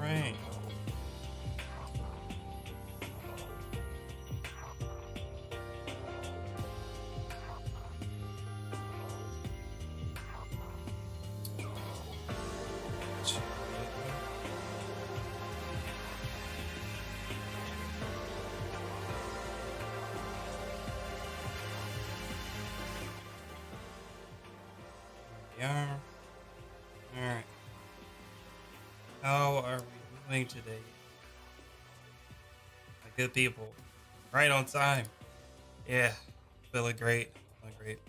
right. Yeah. All right. How are we doing today? My good people. Right on time. Yeah. Feeling great. Feeling great.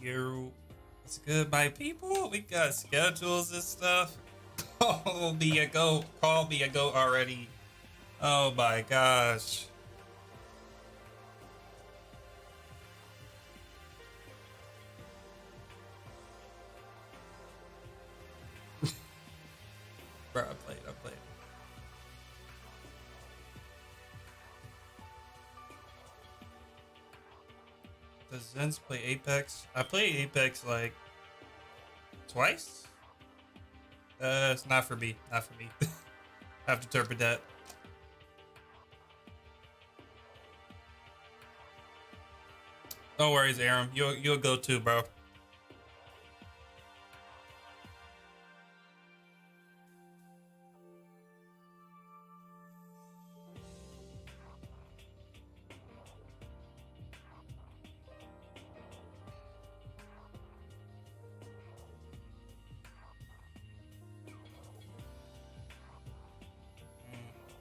You. It's good, my people. We got schedules and stuff. Call me a go. Call me a go already. Oh my gosh. Bro, I played. I played. Does Zens play Apex? I played Apex like twice. It's not for me. Not for me. I have to interpret that. No worries, Aram. You'll go too, bro.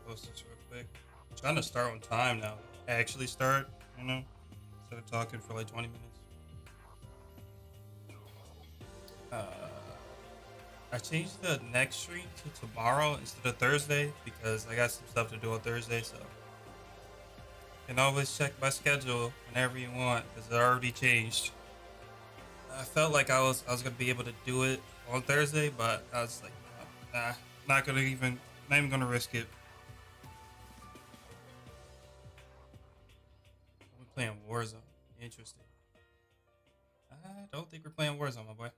Post this real quick. I'm trying to start on time now. Actually start, instead of talking for like 20 minutes. Uh, I changed the next stream to tomorrow instead of Thursday because I got some stuff to do on Thursday. So you can always check my schedule whenever you want because it already changed. I felt like I was gonna be able to do it on Thursday, but I was like, nah, not even gonna risk it. We're playing Warzone. Interesting. I don't think we're playing Warzone, my boy.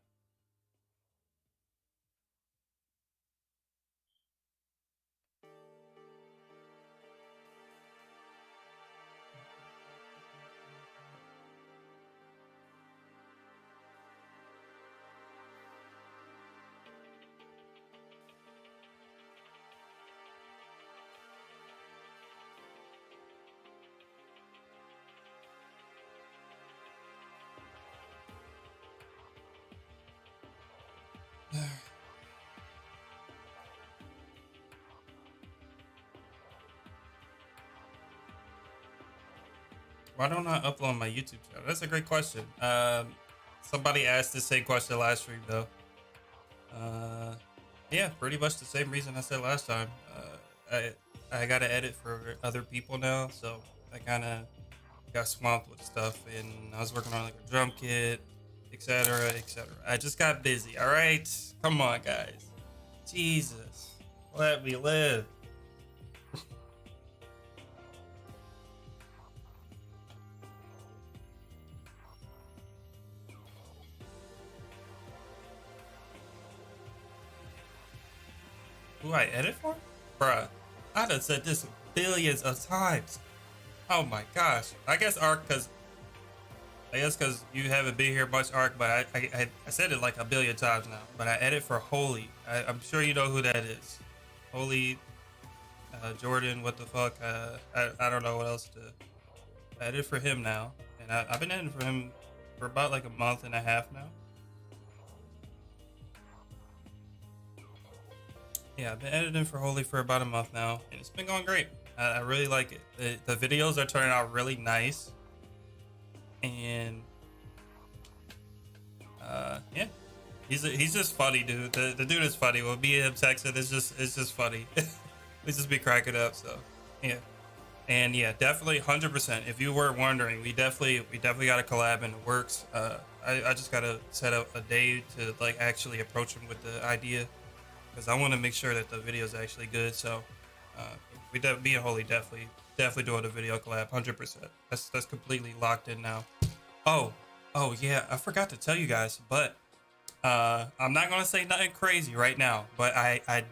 Why don't I upload my YouTube channel? That's a great question. Somebody asked the same question last stream though. Uh, yeah, pretty much the same reason I said last time. I gotta edit for other people now, so I kind of got swamped with stuff, and I was working on like a drum kit, etc., etc. I just got busy. All right, come on, guys. Jesus, let me live. Who I edit for? Bruh, I done said this billions of times. Oh my gosh. I guess because you haven't been here much, Arc, but I said it like a billion times now. But I edit for Holy. I'm sure you know who that is. Holy, Jordan, what the fuck? I don't know what else to. I edit for him now. And I've been editing for him for about like a month and a half now. Yeah, I've been editing for Holy for about a month now, and it's been going great. I really like it. The videos are turning out really nice, and yeah, he's just funny, dude. The dude is funny. When me and him texting, it's just funny. We just be cracking up. So yeah, and yeah, definitely 100%. If you were wondering, we definitely got a collab in the works. I just gotta set up a day to like actually approach him with the idea. because I want to make sure that the video is actually good. So me and Holy definitely doing a video collab, 100%. That's completely locked in now. Oh yeah, I forgot to tell you guys, but I'm not gonna say nothing crazy right now, but I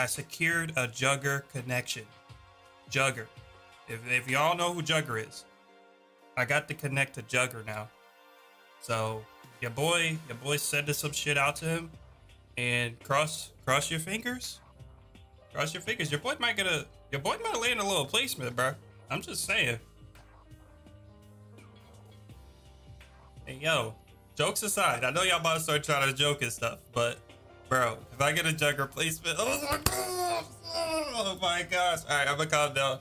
secured a Jugger connection. Jugger. If y'all know who Jugger is, I got to connect to Jugger now. So your boy sending some shit out to him, and cross your fingers. Cross your fingers. Your boy might land a little placement, bro. I'm just saying. Hey yo, jokes aside, I know y'all about to start trying to joke and stuff, but bro, if I get a Jugger placement, oh my gosh. All right, I'm gonna calm down.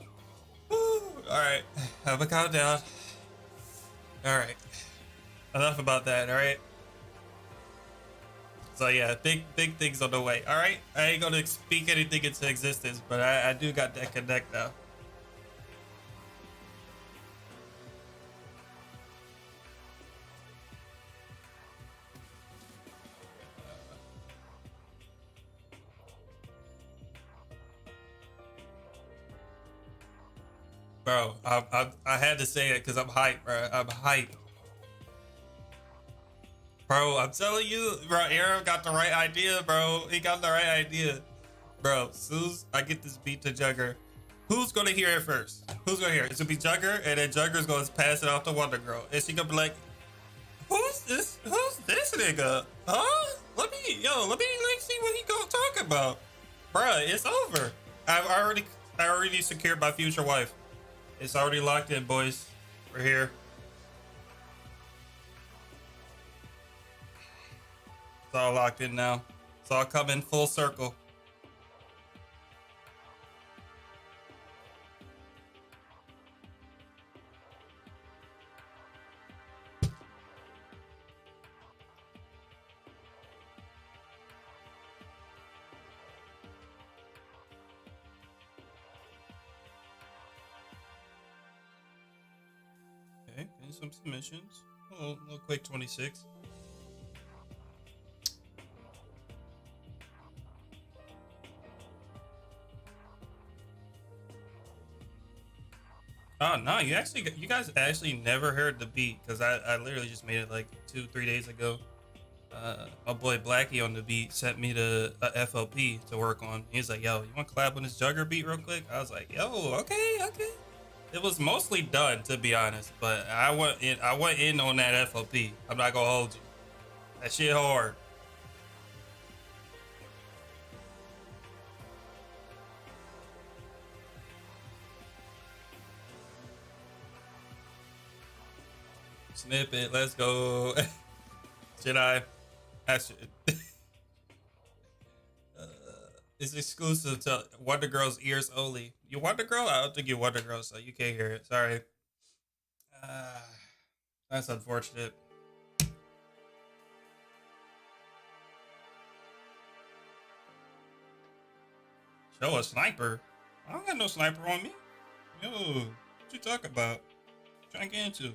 All right, I'm gonna calm down. All right, enough about that. All right. So yeah, big things on the way. All right, I ain't gonna speak anything into existence, but I do got that connect now. Bro, I had to say it because I'm hyped, bro. I'm hyped. Bro, I'm telling you, bro, Aaron got the right idea, bro. He got the right idea. Bro, as soon as I get this beat to Jugger, who's gonna hear it first? Who's gonna hear it? It's gonna be Jugger, and then Jugger's gonna pass it off to Wonder Girl. And she gonna be like, who's this nigga? Huh? Let me like see what he gonna talk about. Bruh, it's over. I already secured my future wife. It's already locked in, boys. We're here. It's all locked in now. It's all coming full circle. Okay, getting some submissions. A little quick 26. Oh no, you guys actually never heard the beat because I literally just made it like 2-3 days ago. My boy Blackie on the beat sent me the FLP to work on. He's like, yo, you want to collab on this Jugger beat real quick? I was like, yo, okay. It was mostly done, to be honest, but I went in on that FLP. I'm not gonna hold you. That shit hard. Snippet, let's go. Should I? It's exclusive to Wonder Girl's ears only. You Wonder Girl? I don't think you Wonder Girl, so you can't hear it. Sorry. That's unfortunate. Show a sniper? I don't got no sniper on me. Yo, what you talking about? Trying to get into?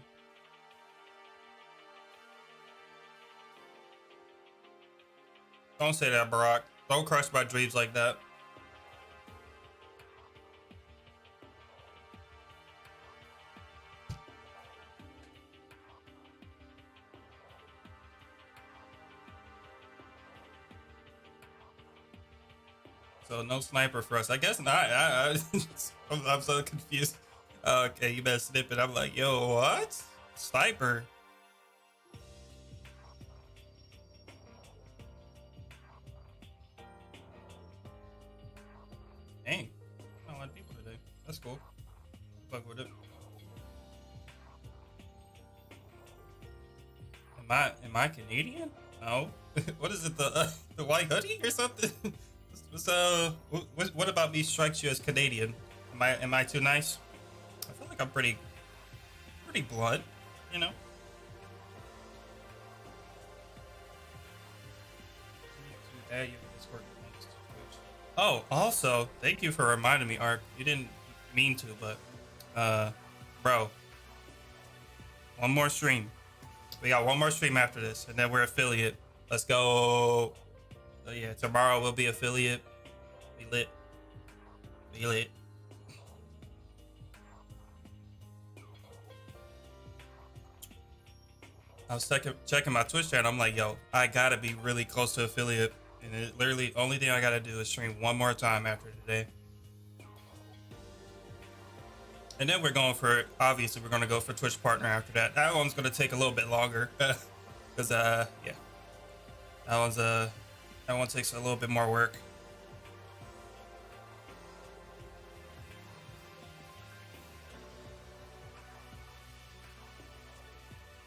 Don't say that, Barack. Don't crush my dreams like that. So no sniper for us. I guess not. I'm so confused. Okay, you better snip it. I'm like, yo, what? Sniper? Dang. Not a lot of people today. That's cool. Fuck with it. Am I Canadian? No. What is it? The white hoodie or something? So what about me strikes you as Canadian? Am I too nice? I feel like I'm pretty blunt, you know. Oh, also, thank you for reminding me, Ark. You didn't mean to, but bro, one more stream. We got one more stream after this, and then we're affiliate. Let's go. So yeah, tomorrow will be affiliate. Be lit. Be lit. I was checking my Twitch channel. I'm like, yo, I gotta be really close to affiliate, and it literally only thing I gotta do is stream one more time after today, and then we're going for, obviously we're gonna go for Twitch partner after that. That one's gonna take a little bit longer, because yeah, that one takes a little bit more work.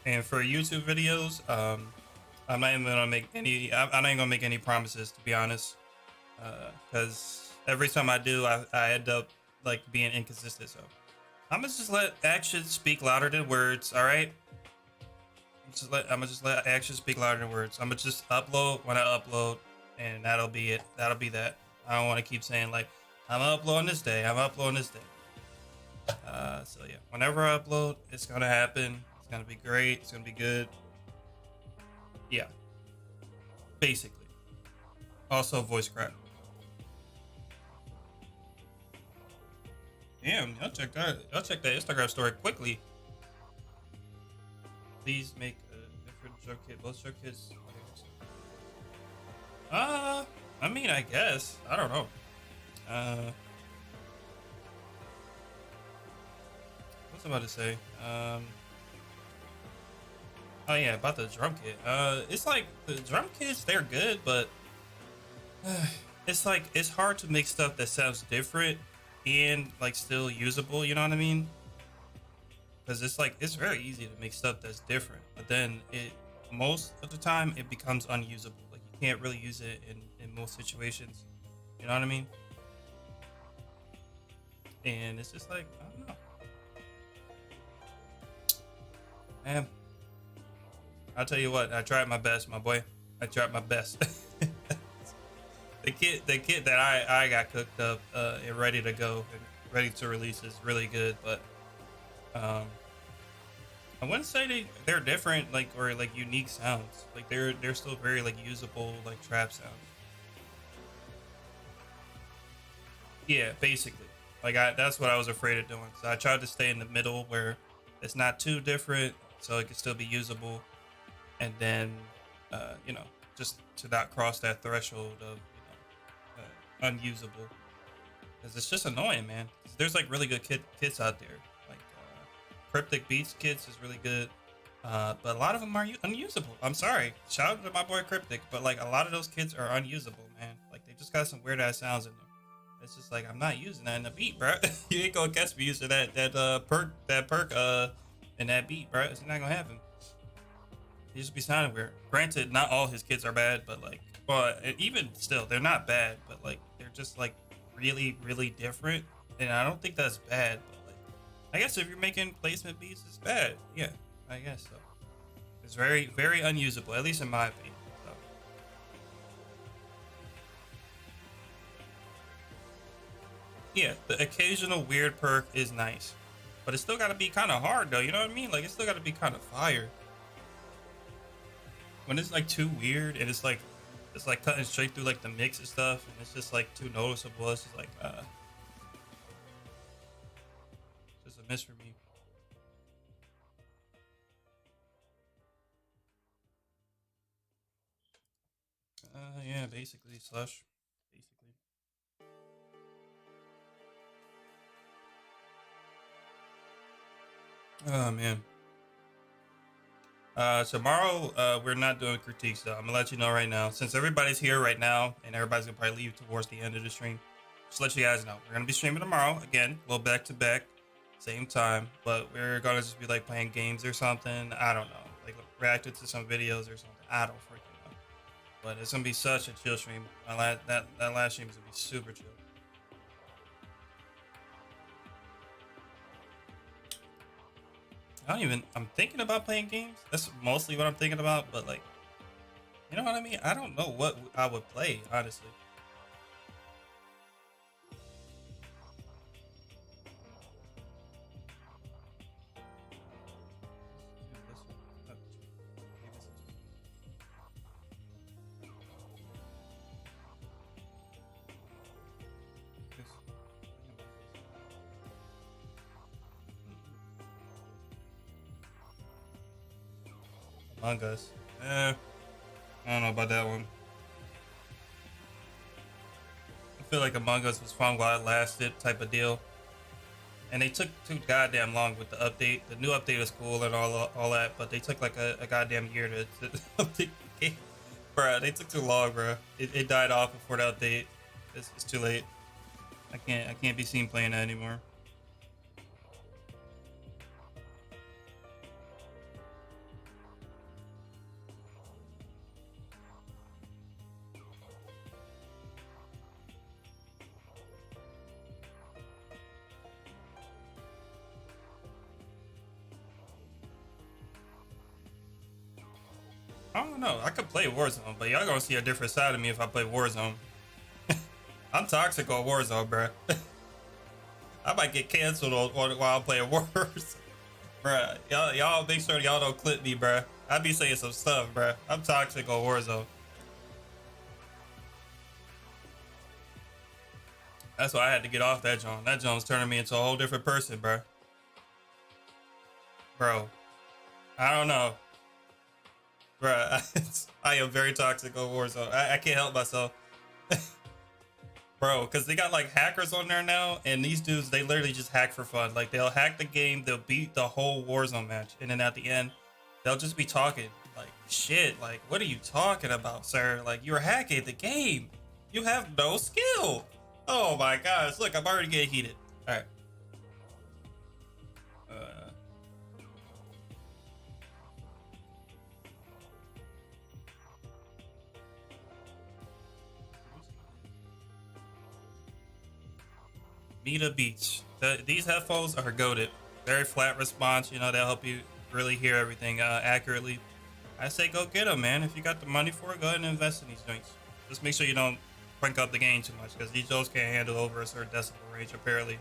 And for YouTube videos, I'm not even gonna make any. I'm not even gonna make any promises, to be honest, because every time I do, I end up like being inconsistent. So I'm gonna just let actions speak louder than words. All right. I'm gonna just let actions speak louder than words. I'm gonna just upload when I upload, and that'll be it. That'll be that. I don't want to keep saying like I'm uploading this day. I'm uploading this day. So yeah, whenever I upload, it's gonna happen. It's gonna be great. It's gonna be good. Yeah, basically. Also, voice crack. Damn, y'all check that. Y'all check that Instagram story quickly. Please make a different joke kit. Both joke kits. I mean, I guess. I don't know. What's I about to say? Oh yeah, about the drum kit. It's like the drum kits, they're good, but it's like it's hard to make stuff that sounds different and like still usable. You know what I mean? Because it's like it's very easy to make stuff that's different, but then it most of the time it becomes unusable. Like you can't really use it in most situations. You know what I mean? And it's just like I don't know, man. I'll tell you what, I tried my best, my boy. I tried my best. the kit that I got cooked up and ready to go and ready to release is really good, but I wouldn't say they're different like or like unique sounds. Like they're still very like usable like trap sounds. Yeah, basically. Like that's what I was afraid of doing. So I tried to stay in the middle where it's not too different, so it can still be usable, and then you know, just to not cross that threshold of unusable, because it's just annoying, man. There's like really good kits out there, like Cryptic Beats kits is really good, but a lot of them are unusable. I'm sorry, shout out to my boy Cryptic, but like a lot of those kits are unusable, man. Like they just got some weird ass sounds in there. It's just like I'm not using that in the beat, bro. You ain't gonna catch me using that perk in that beat, bro. It's not gonna happen. He just be sounding weird. Granted, not all his kids are bad, but like, well, even still, they're not bad, but like, they're just like really, really different. And I don't think that's bad, but like, I guess if you're making placement beats, it's bad. Yeah, I guess so. It's very, very unusable, at least in my opinion. So. Yeah, the occasional weird perk is nice, but it's still got to be kind of hard though. You know what I mean? Like, it's still got to be kind of fire. When it's like too weird and it's like cutting straight through like the mix and stuff, and it's just like too noticeable. It's just like just a miss for me. Yeah, basically slush, basically. Oh man. Tomorrow, we're not doing critiques though. I'm gonna let you know right now, since everybody's here right now and everybody's gonna probably leave towards the end of the stream. Just let you guys know, we're gonna be streaming tomorrow again, a little back to back, same time, but we're gonna just be like playing games or something. I don't know, like reacting to some videos or something. I don't freaking know. But it's gonna be such a chill stream. That last stream is gonna be super chill. I'm thinking about playing games. That's mostly what I'm thinking about, but like, you know what I mean? I don't know what I would play, honestly. Among Us. I don't know about that one. I feel like Among Us was fun while it lasted, type of deal. And they took too goddamn long with the update. The new update is cool and all that, but they took like a goddamn year to update the game. Bruh, they took too long, bruh. It died off before the update. It's too late. I can't be seen playing that anymore. I don't know. I could play Warzone, but y'all gonna see a different side of me if I play Warzone. I'm toxic on Warzone, bruh. I might get canceled while I'm playing Warzone. Bruh, y'all make sure y'all don't clip me, bruh. I be saying some stuff, bruh. I'm toxic on Warzone. That's why I had to get off that John. That John's turning me into a whole different person, bruh. Bro, I don't know. Bruh, I am very toxic on Warzone. I can't help myself. Bro, because they got like hackers on there now, and these dudes, they literally just hack for fun. Like, they'll hack the game, they'll beat the whole Warzone match, and then at the end, they'll just be talking like, shit, like, what are you talking about, sir? Like, you're hacking the game. You have no skill. Oh my gosh, look, I'm already getting heated. All right. Meta Beats. These headphones are goated. Very flat response. You know, they'll help you really hear everything accurately. I say go get them, man. If you got the money for it, go ahead and invest in these joints. Just make sure you don't crank up the gain too much, because these shows can't handle over a certain decibel range, apparently.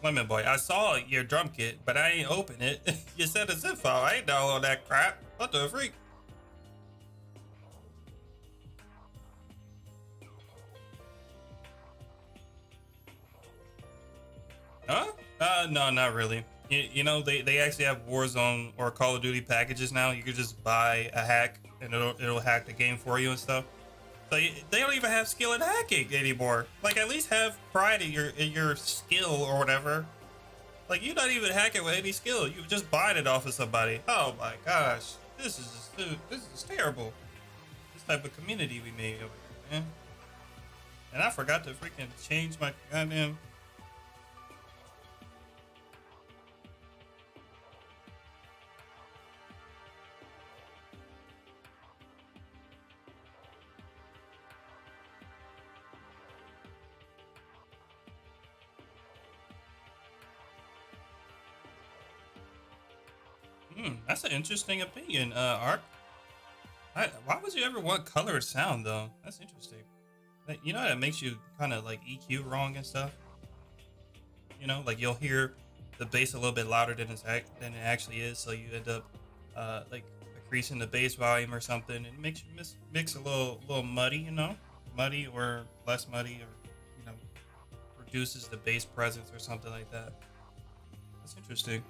Lemon Boy, I saw your drum kit, but I ain't open it. You said a zip file. I ain't download that crap. What the freak? Huh? No, not really. You know, they actually have Warzone or Call of Duty packages now. You could just buy a hack and it'll hack the game for you and stuff. So they don't even have skill in hacking anymore. Like, at least have pride in your skill or whatever. Like, you're not even hacking with any skill. You just buying it off of somebody. Oh my gosh, this is just, dude, this is terrible. This type of community we made over here, man. And I forgot to freaking change my goddamn. That's an interesting opinion, Ark. Why would you ever want colored sound though? That's interesting. Like, you know, that makes you kind of like EQ wrong and stuff. You know, like you'll hear the bass a little bit louder than than it actually is, so you end up like increasing the bass volume or something, and it makes you mix a little muddy, you know, muddy or less muddy, or you know, reduces the bass presence or something like that. That's interesting.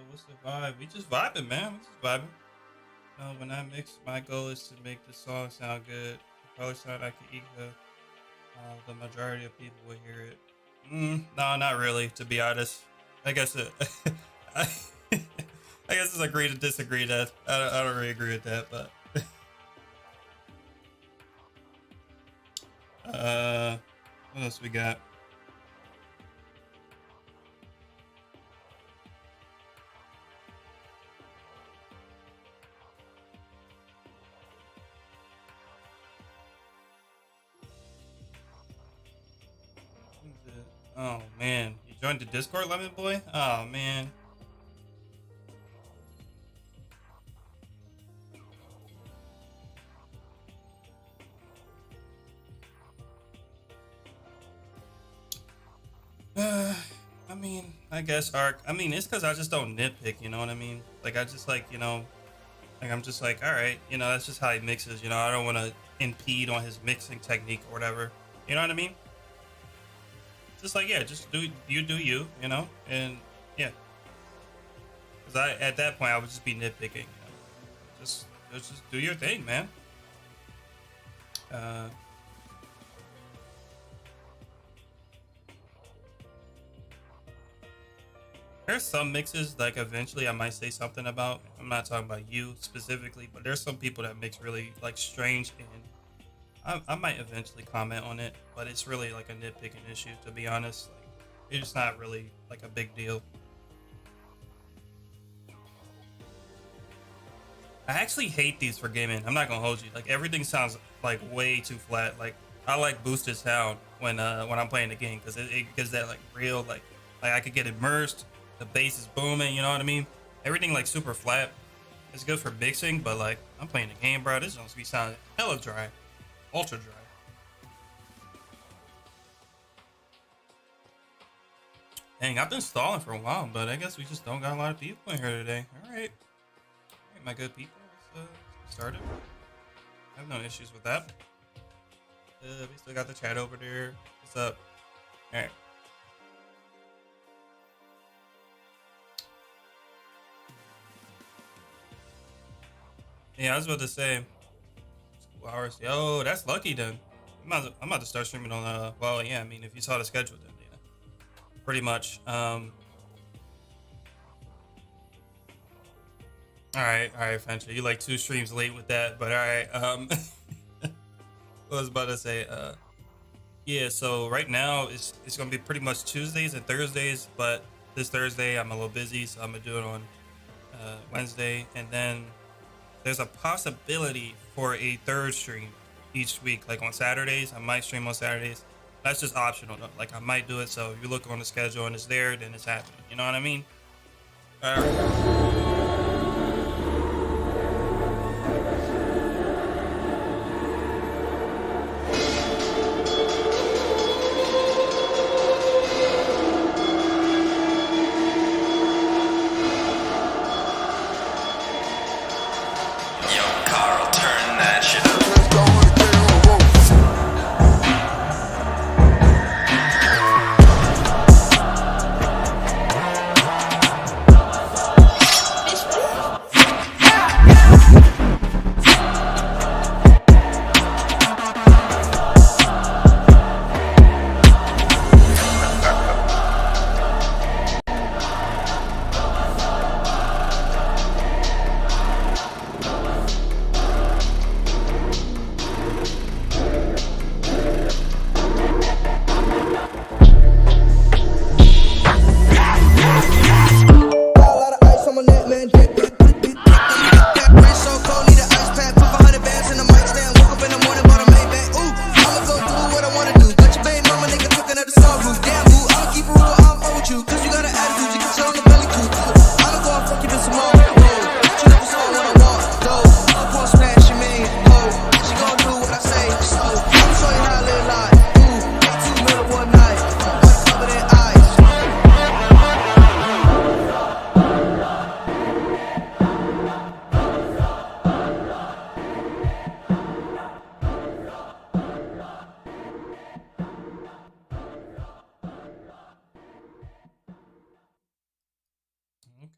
What's the vibe? We just vibing, man. We just vibing. When I mix, my goal is to make the song sound good. The color sound I can equal. The majority of people will hear it. No, not really. To be honest, I guess I, I guess it's agree to disagree. That I don't really agree with that, but Uh, what else we got? Oh man, you joined the Discord, Lemon Boy? Oh man. Uh, I mean, I guess Arc. I mean, it's because I just don't nitpick. You know what I mean? Like I just like like I'm just like, all right, that's just how he mixes. I don't want to impede on his mixing technique or whatever. You know what I mean? Just like yeah, just do you, and yeah. Because I at that point I would just be nitpicking. Just do your thing, man. Uh, there's some mixes like eventually I might say something about. I'm not talking about you specifically, but there's some people that mix really like strange, and I might eventually comment on it. But it's really like a nitpicking issue, to be honest. Like, it's not really like a big deal. I actually hate these for gaming. I'm not gonna hold you. Like everything sounds like way too flat. Like I like boosted sound when I'm playing the game because it gives that like real like I could get immersed. The bass is booming. You know what I mean? Everything like super flat. It's good for mixing, but like I'm playing the game, bro. This is be sounding hella dry, ultra dry. Dang, I've been stalling for a while, but I guess we just don't got a lot of people in here today. All right, my good people. Let's start it. I have no issues with that. We still got the chat over there. What's up? All right. Yeah, I was about to say 2 hours. Yo, that's lucky then. I'm about to start streaming on. Well, yeah. I mean, if you saw the schedule, then yeah, pretty much. All right, Fancher. You like 2 streams late with that, but all right. What I was about to say. Yeah. So right now it's gonna be pretty much Tuesdays and Thursdays, but this Thursday I'm a little busy, so I'm gonna do it on Wednesday, and then there's a possibility for a third stream each week, like on Saturdays. I might stream on Saturdays. That's just optional though. Like I might do it, so if you look on the schedule and it's there, then it's happening. You know what I mean? All right. Yo, Carl, turn that shit up.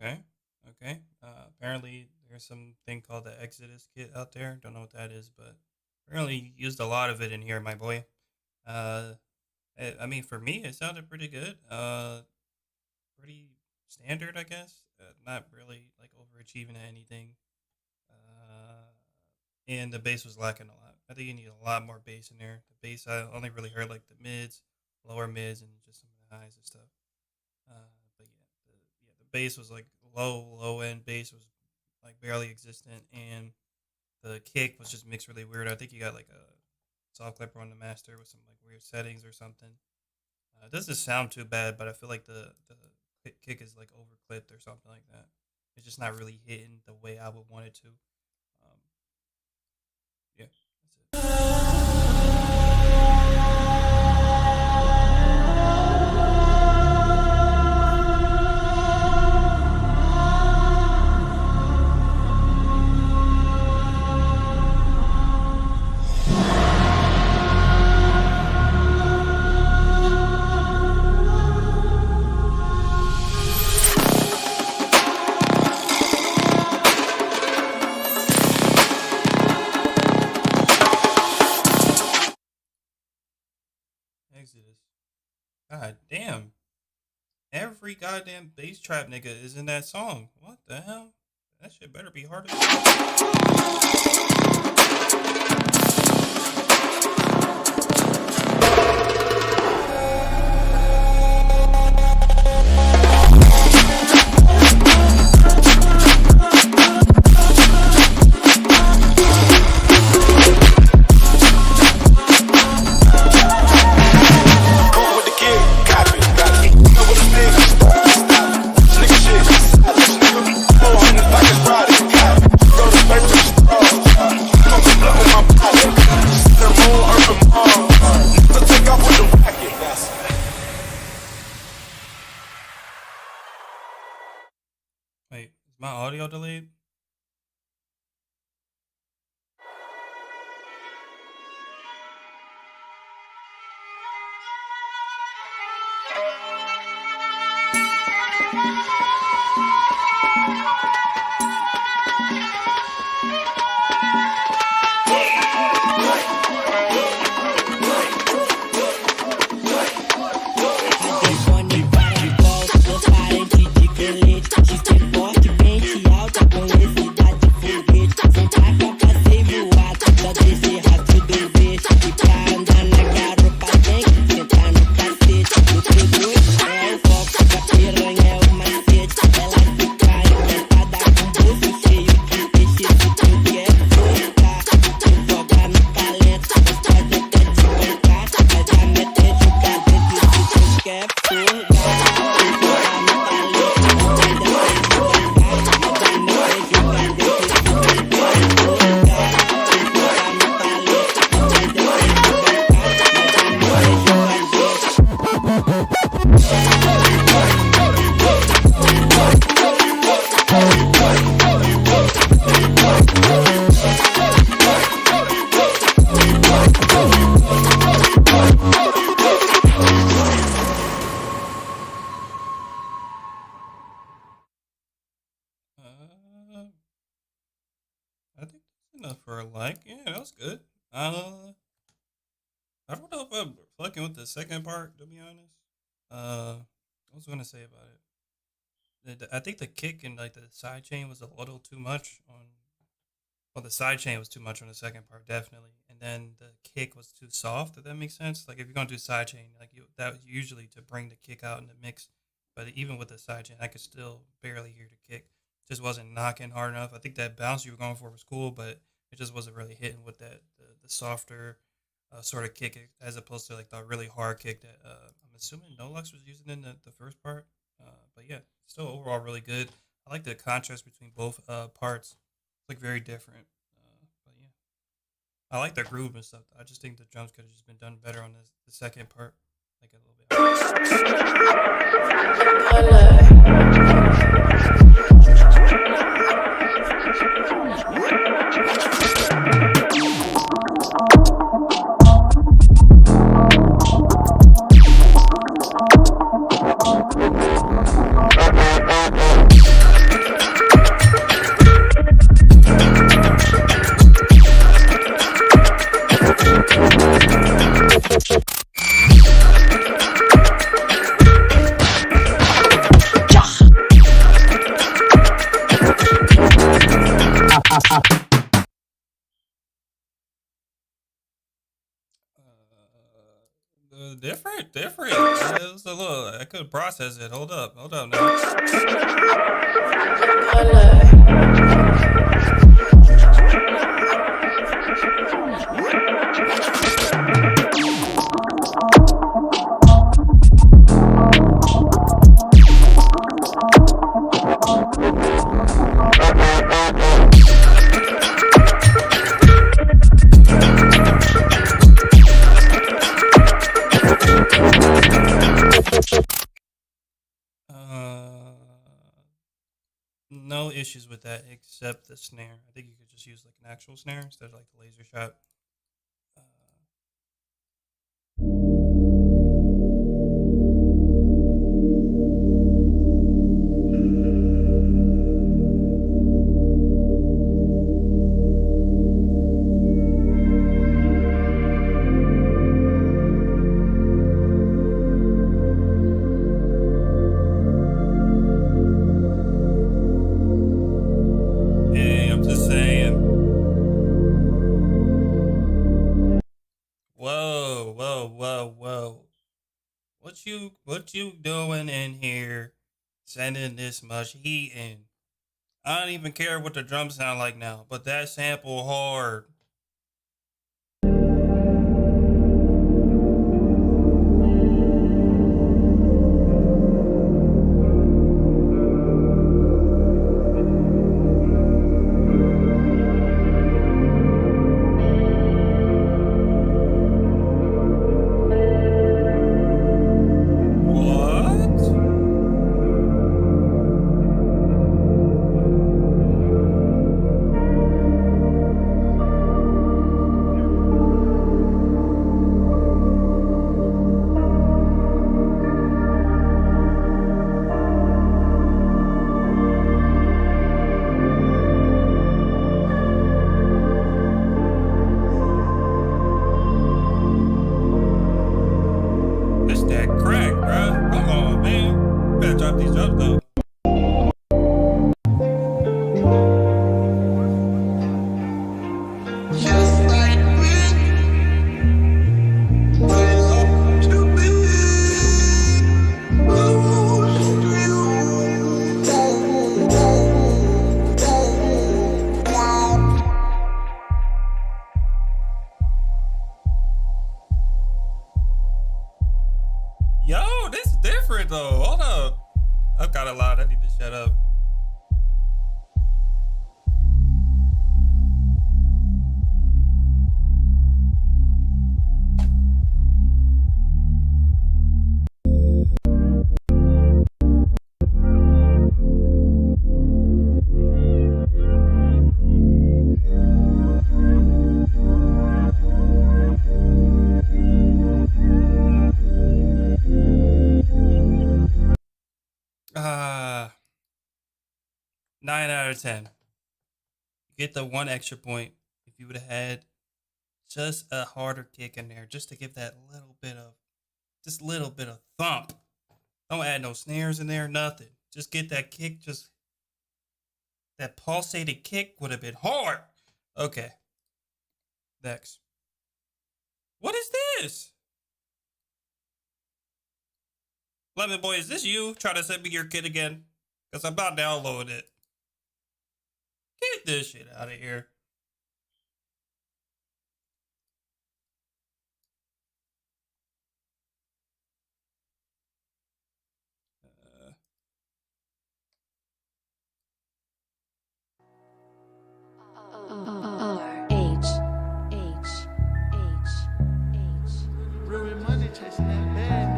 Okay. Okay. Apparently, there's something called the Exodus kit out there. Don't know what that is, but apparently you used a lot of it in here, my boy. Uh, I mean, for me, it sounded pretty good. Pretty standard, I guess. Not really like overachieving at anything. Uh, and the bass was lacking a lot. I think you need a lot more bass in there. The bass, I only really heard like the mids, lower mids, and just some of the highs and stuff. But the bass was like low end bass was like barely existent, and the kick was just mixed really weird. I think you got like a soft clipper on the master with some like weird settings or something. It doesn't sound too bad, but I feel like the kick is like overclipped or something like that. It's just not really hitting the way I would want it to. Um, yeah, that's it. Exodus. God damn. Every goddamn bass trap nigga is in that song. What the hell? That shit better be hard Wait, is my audio delayed? I think that's enough for a like. Yeah, that was good. I don't know if I'm fucking with the second part, to be honest. What was I gonna say about it? I think the kick and like the side chain was a little too much on. Well, the side chain was too much on the second part, definitely, and then the kick was too soft. If that makes sense, like if you're gonna do side chain, like that was usually to bring the kick out in the mix. But even with the side chain, I could still barely hear the kick. Just wasn't knocking hard enough. I think that bounce you were going for was cool, but it just wasn't really hitting with the softer sort of kick as opposed to like the really hard kick that I'm assuming Nolux was using in the first part. But yeah, still overall really good. I like the contrast between both parts. It's like very different. But yeah, I like the groove and stuff. I just think the drums could have just been done better on the second part, like a little Different. It was a little. I couldn't process it. Hold up now. No issues with that except the snare. I think you could just use like an actual snare instead of like the laser shot. Hey, I'm just saying. Whoa. What you doing in here sending this much heat in? I don't even care what the drums sound like now, but that sample hard. What? It's that crack, bruh. Come on, man. You better drop these drums though. Yo, this is different though. Hold up. I've got a lot. I need to shut up. Ah, 9 out of 10. You get the one extra point if you would have had just a harder kick in there, just to give that little bit of thump. Don't add no snares in there, nothing. Just get that kick, just that pulsated kick would have been hard. Okay. Next. What is this? Lemon Boy, is this you trying to send me your kid again? Because I'm not downloading it. Get this shit out of here. Ruin money chasing that bag.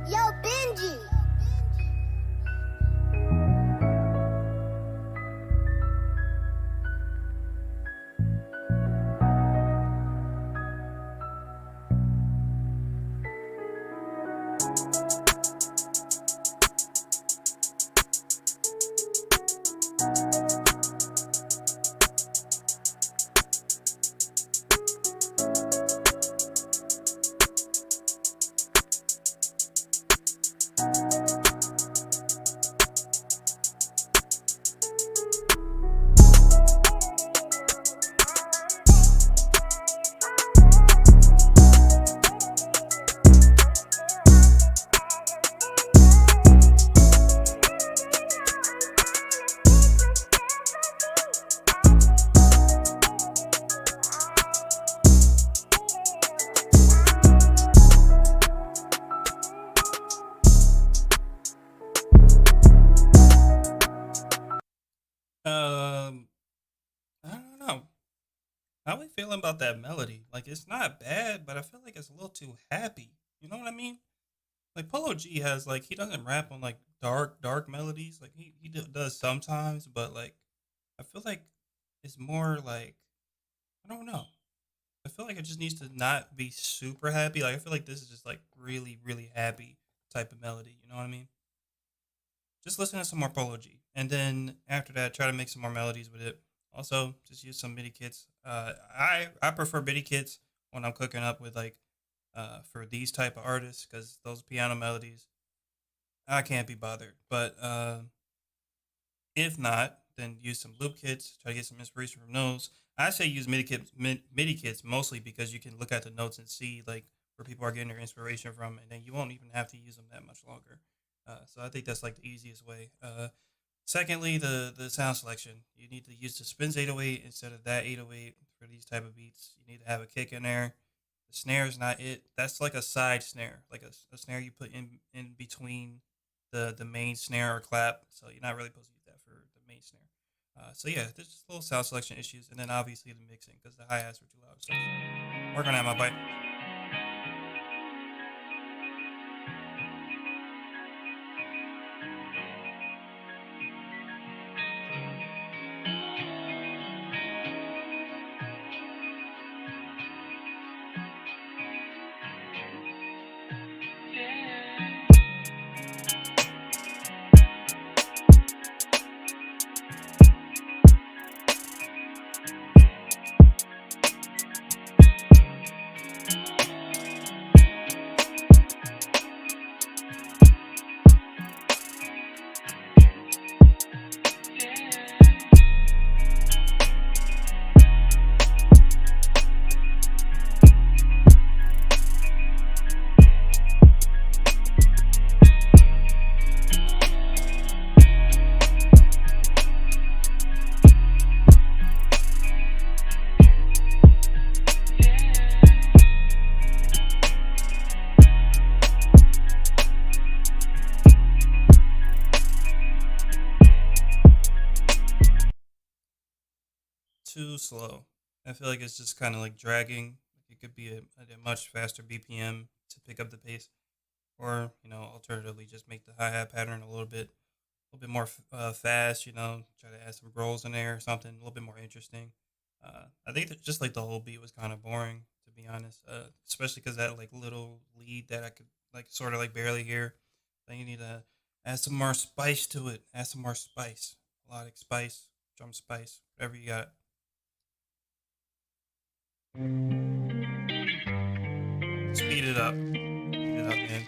Yo, Benji. 1, something about that melody. Like it's not bad, but I feel like it's a little too happy. You know what I mean? Like Polo G has like he doesn't rap on like dark melodies. Like does sometimes, but like I feel like it's more like I don't know. I feel like it just needs to not be super happy. Like I feel like this is just like really happy type of melody. You know what I mean? Just listen to some more Polo G, and then after that, try to make some more melodies with it. Also, just use some MIDI kits. I prefer MIDI kits when I'm cooking up with like for these type of artists because those piano melodies I can't be bothered. But if not, then use some loop kits. Try to get some inspiration from those. I say use MIDI kits mostly because you can look at the notes and see like where people are getting their inspiration from, and then you won't even have to use them that much longer. So I think that's like the easiest way. Secondly, the sound selection. You need to use the Spins 808 instead of that 808 for these type of beats. You need to have a kick in there. The snare is not it. That's like a side snare, like a snare you put in between the main snare or clap. So you're not really supposed to use that for the main snare. So yeah, there's just little sound selection issues, and then obviously the mixing because the hi hats were too loud and stuff. Working on my bite. Too slow. I feel like it's just kind of like dragging. It could be at a much faster BPM to pick up the pace, or alternatively, just make the hi hat pattern a little bit more fast. Try to add some rolls in there or something a little bit more interesting. I think that just like the whole beat was kind of boring to be honest, especially because that like little lead that I could like sort of like barely hear. Then you need to add some more spice to it. Add some more spice, melodic spice, drum spice, whatever you got. Speed it up. Speed it up, man.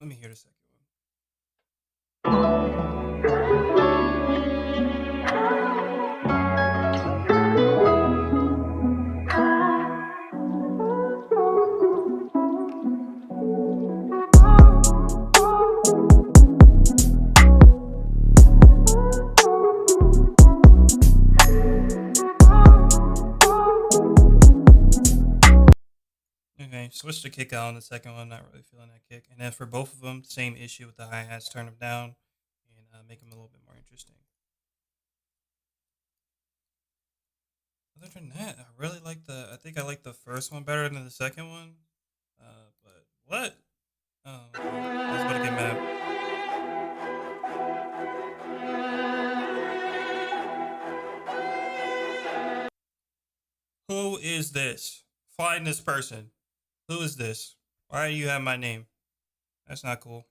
Let me hear the second one. Okay, switch the kick out on the second one. Not really feeling that kick. And then for both of them, same issue with the hi hats. Turn them down and make them a little bit more interesting. Other than that, I really like the. I think I like the first one better than the second one. But what? this? Find this person. Who is this? Why do you have my name? That's not cool.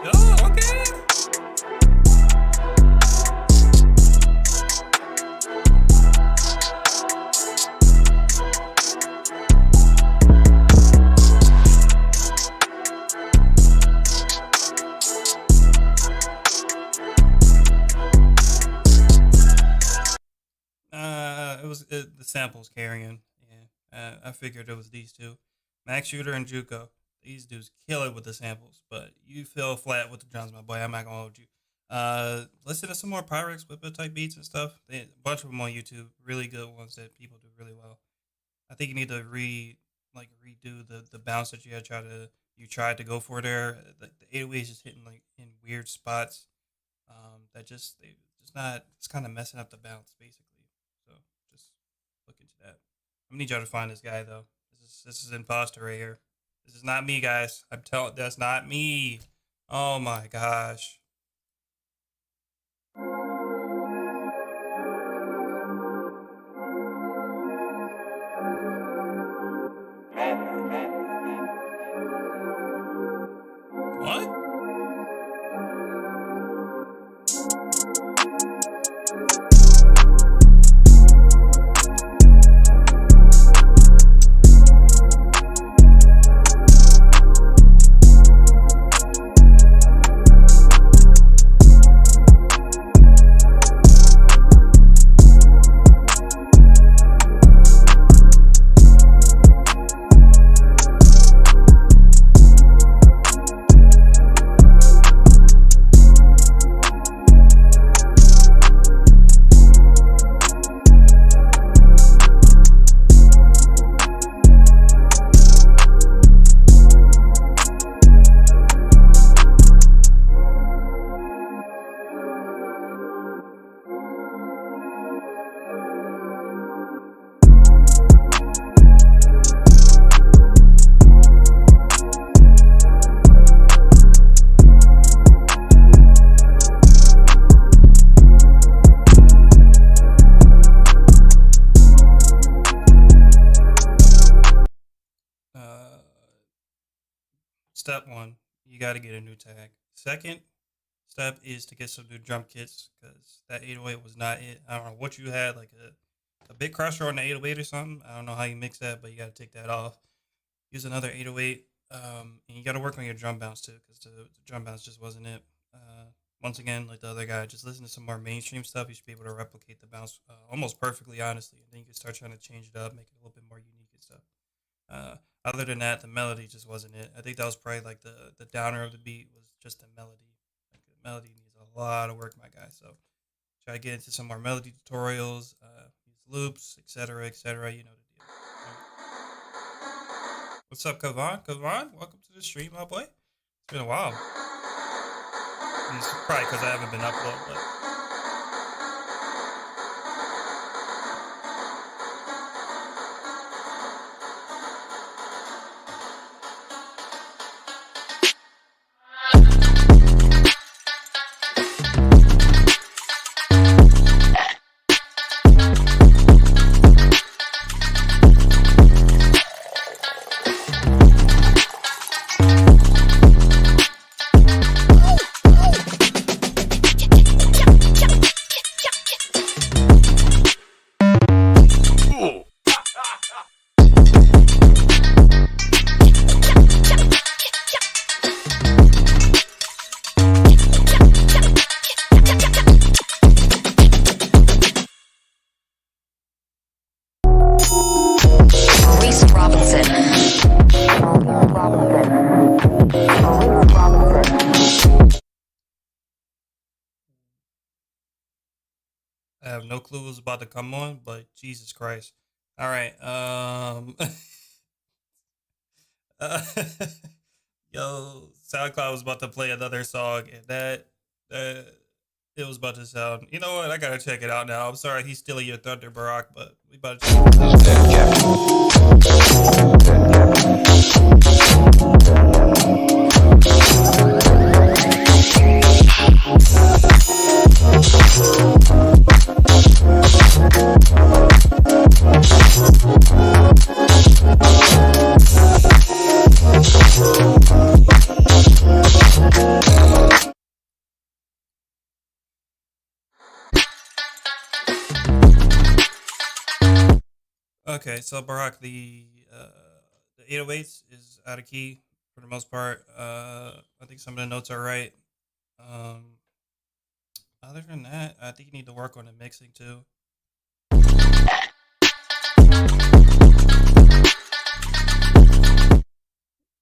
Oh, okay. The samples carrying. Yeah, I figured it was these two, Max Shooter and Juco. These dudes kill it with the samples, but you fell flat with the drums, my boy. I'm not gonna hold you. Listen to some more Pyrex Whipper type beats and stuff. A bunch of them on YouTube, really good ones that people do really well. I think you need to redo the bounce that you tried to go for there. The 808 is just hitting like in weird spots. That just they just not. It's kind of messing up the bounce basically. So just look into that. I'm gonna need y'all to find this guy though. This is imposter right here. This is not me, guys. I'm telling. That's not me. Oh my gosh. What? Uh, Step one, you got to get a new tag. Second step is to get some new drum kits because that 808 was not it. I don't know what you had, like a bit crusher on the 808 or something. I don't know how you mix that, but you got to take that off. Use another 808, and you got to work on your drum bounce too because the drum bounce just wasn't it. Once again, like the other guy, just listen to some more mainstream stuff. You should be able to replicate the bounce almost perfectly, honestly. And then you can start trying to change it up, make it a little bit more unique and stuff. Uh, Other than that, the melody just wasn't it. I think that was probably like the downer of the beat was just the melody. Like the melody needs a lot of work, my guy. So try to get into some more melody tutorials, use loops, etc., etc. You know the deal. What's up, Kavan? Kavan, welcome to the stream, my boy. It's been a while. It's probably because I haven't been uploading, but. I have no clue what's about to come on, but Jesus Christ. All right. Uh, Yo, SoundCloud was about to play another song, and that it was about to sound. You know what? I gotta check it out now. I'm sorry, he's stealing your thunder, Barack, but we about to check it Okay, so Barack, the 808s is out of key for the most part. I think some of the notes are right. Um, Other than that, I think you need to work on the mixing too.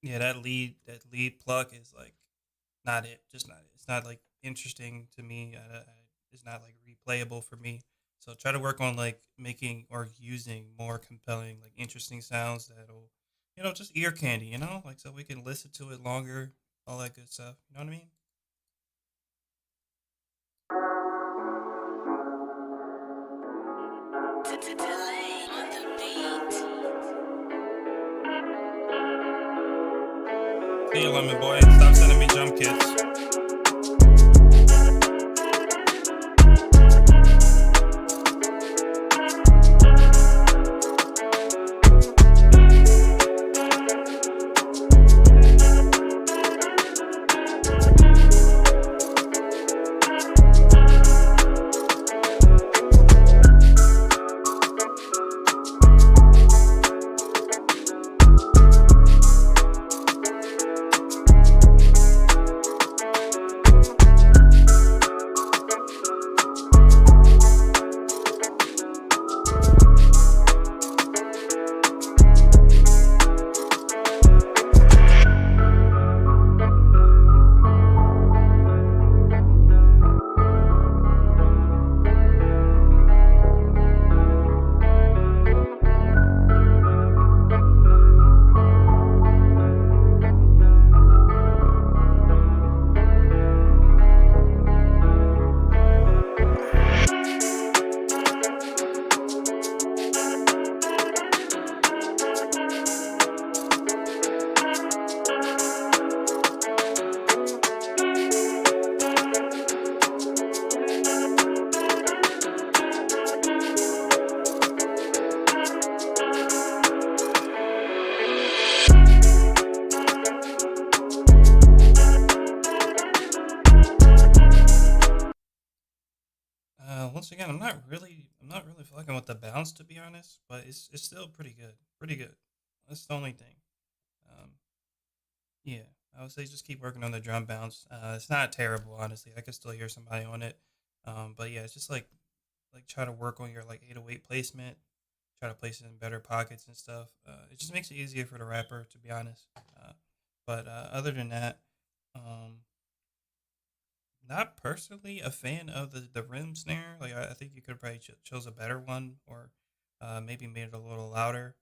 Yeah, that lead pluck is like not it. Just not it. It's not like interesting to me. It's not like replayable for me. So try to work on like making or using more compelling, like interesting sounds that'll, just ear candy. Like so we can listen to it longer, all that good stuff. You know what I mean? Delay on the beat. See you, lemon boy. Stop sending me jump kits. Once again, I'm not really fucking with the bounce to be honest, but it's still pretty good, pretty good. That's the only thing. Um, yeah, I would say just keep working on the drum bounce. It's not terrible, honestly. I could still hear somebody on it. But yeah, it's just like try to work on your like 808 placement. Try to place it in better pockets and stuff. It just makes it easier for the rapper, to be honest. But other than that, um, not personally a fan of the rim snare. Like I think you could probably chose a better one, or maybe made it a little louder.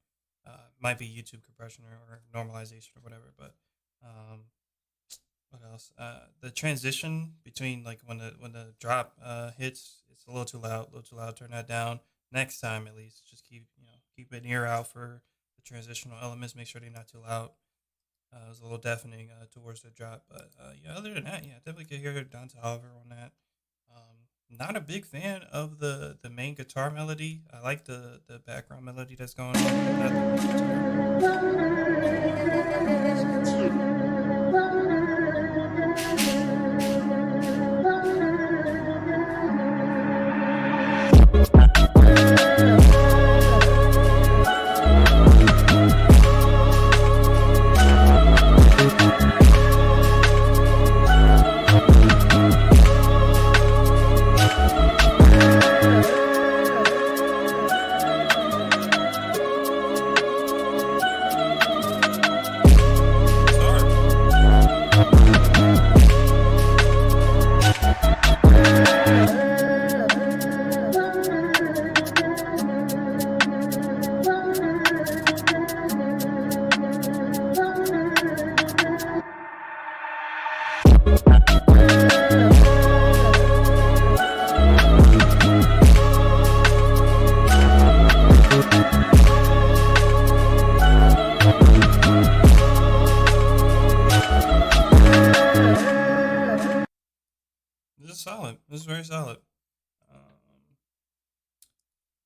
Might be YouTube compression or normalization or whatever. But um, what else? The transition between like when the drop hits, it's a little too loud. A little too loud. Turn that down. Next time, at least, just keep an ear out for the transitional elements. Make sure they're not too loud. It was a little deafening towards the drop, but yeah. Other than that, yeah, definitely could hear Don Toliver on that. Not a big fan of the main guitar melody. I like the background melody that's going on. Not the guitar.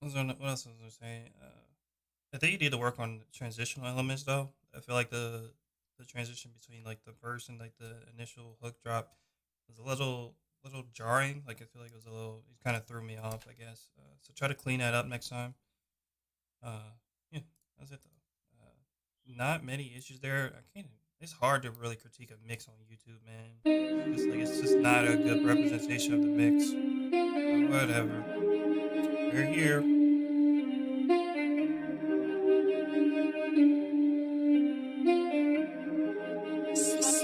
What else was I saying? I think you need to work on the transitional elements though. I feel like the transition between like the verse and like the initial hook drop was a little jarring. Like I feel like it was a little. It kind of threw me off. I guess. So try to clean that up next time. Yeah, that's it though. Not many issues there. I can't. It's hard to really critique a mix on YouTube, man. It's just not a good representation of the mix. But whatever. We're here.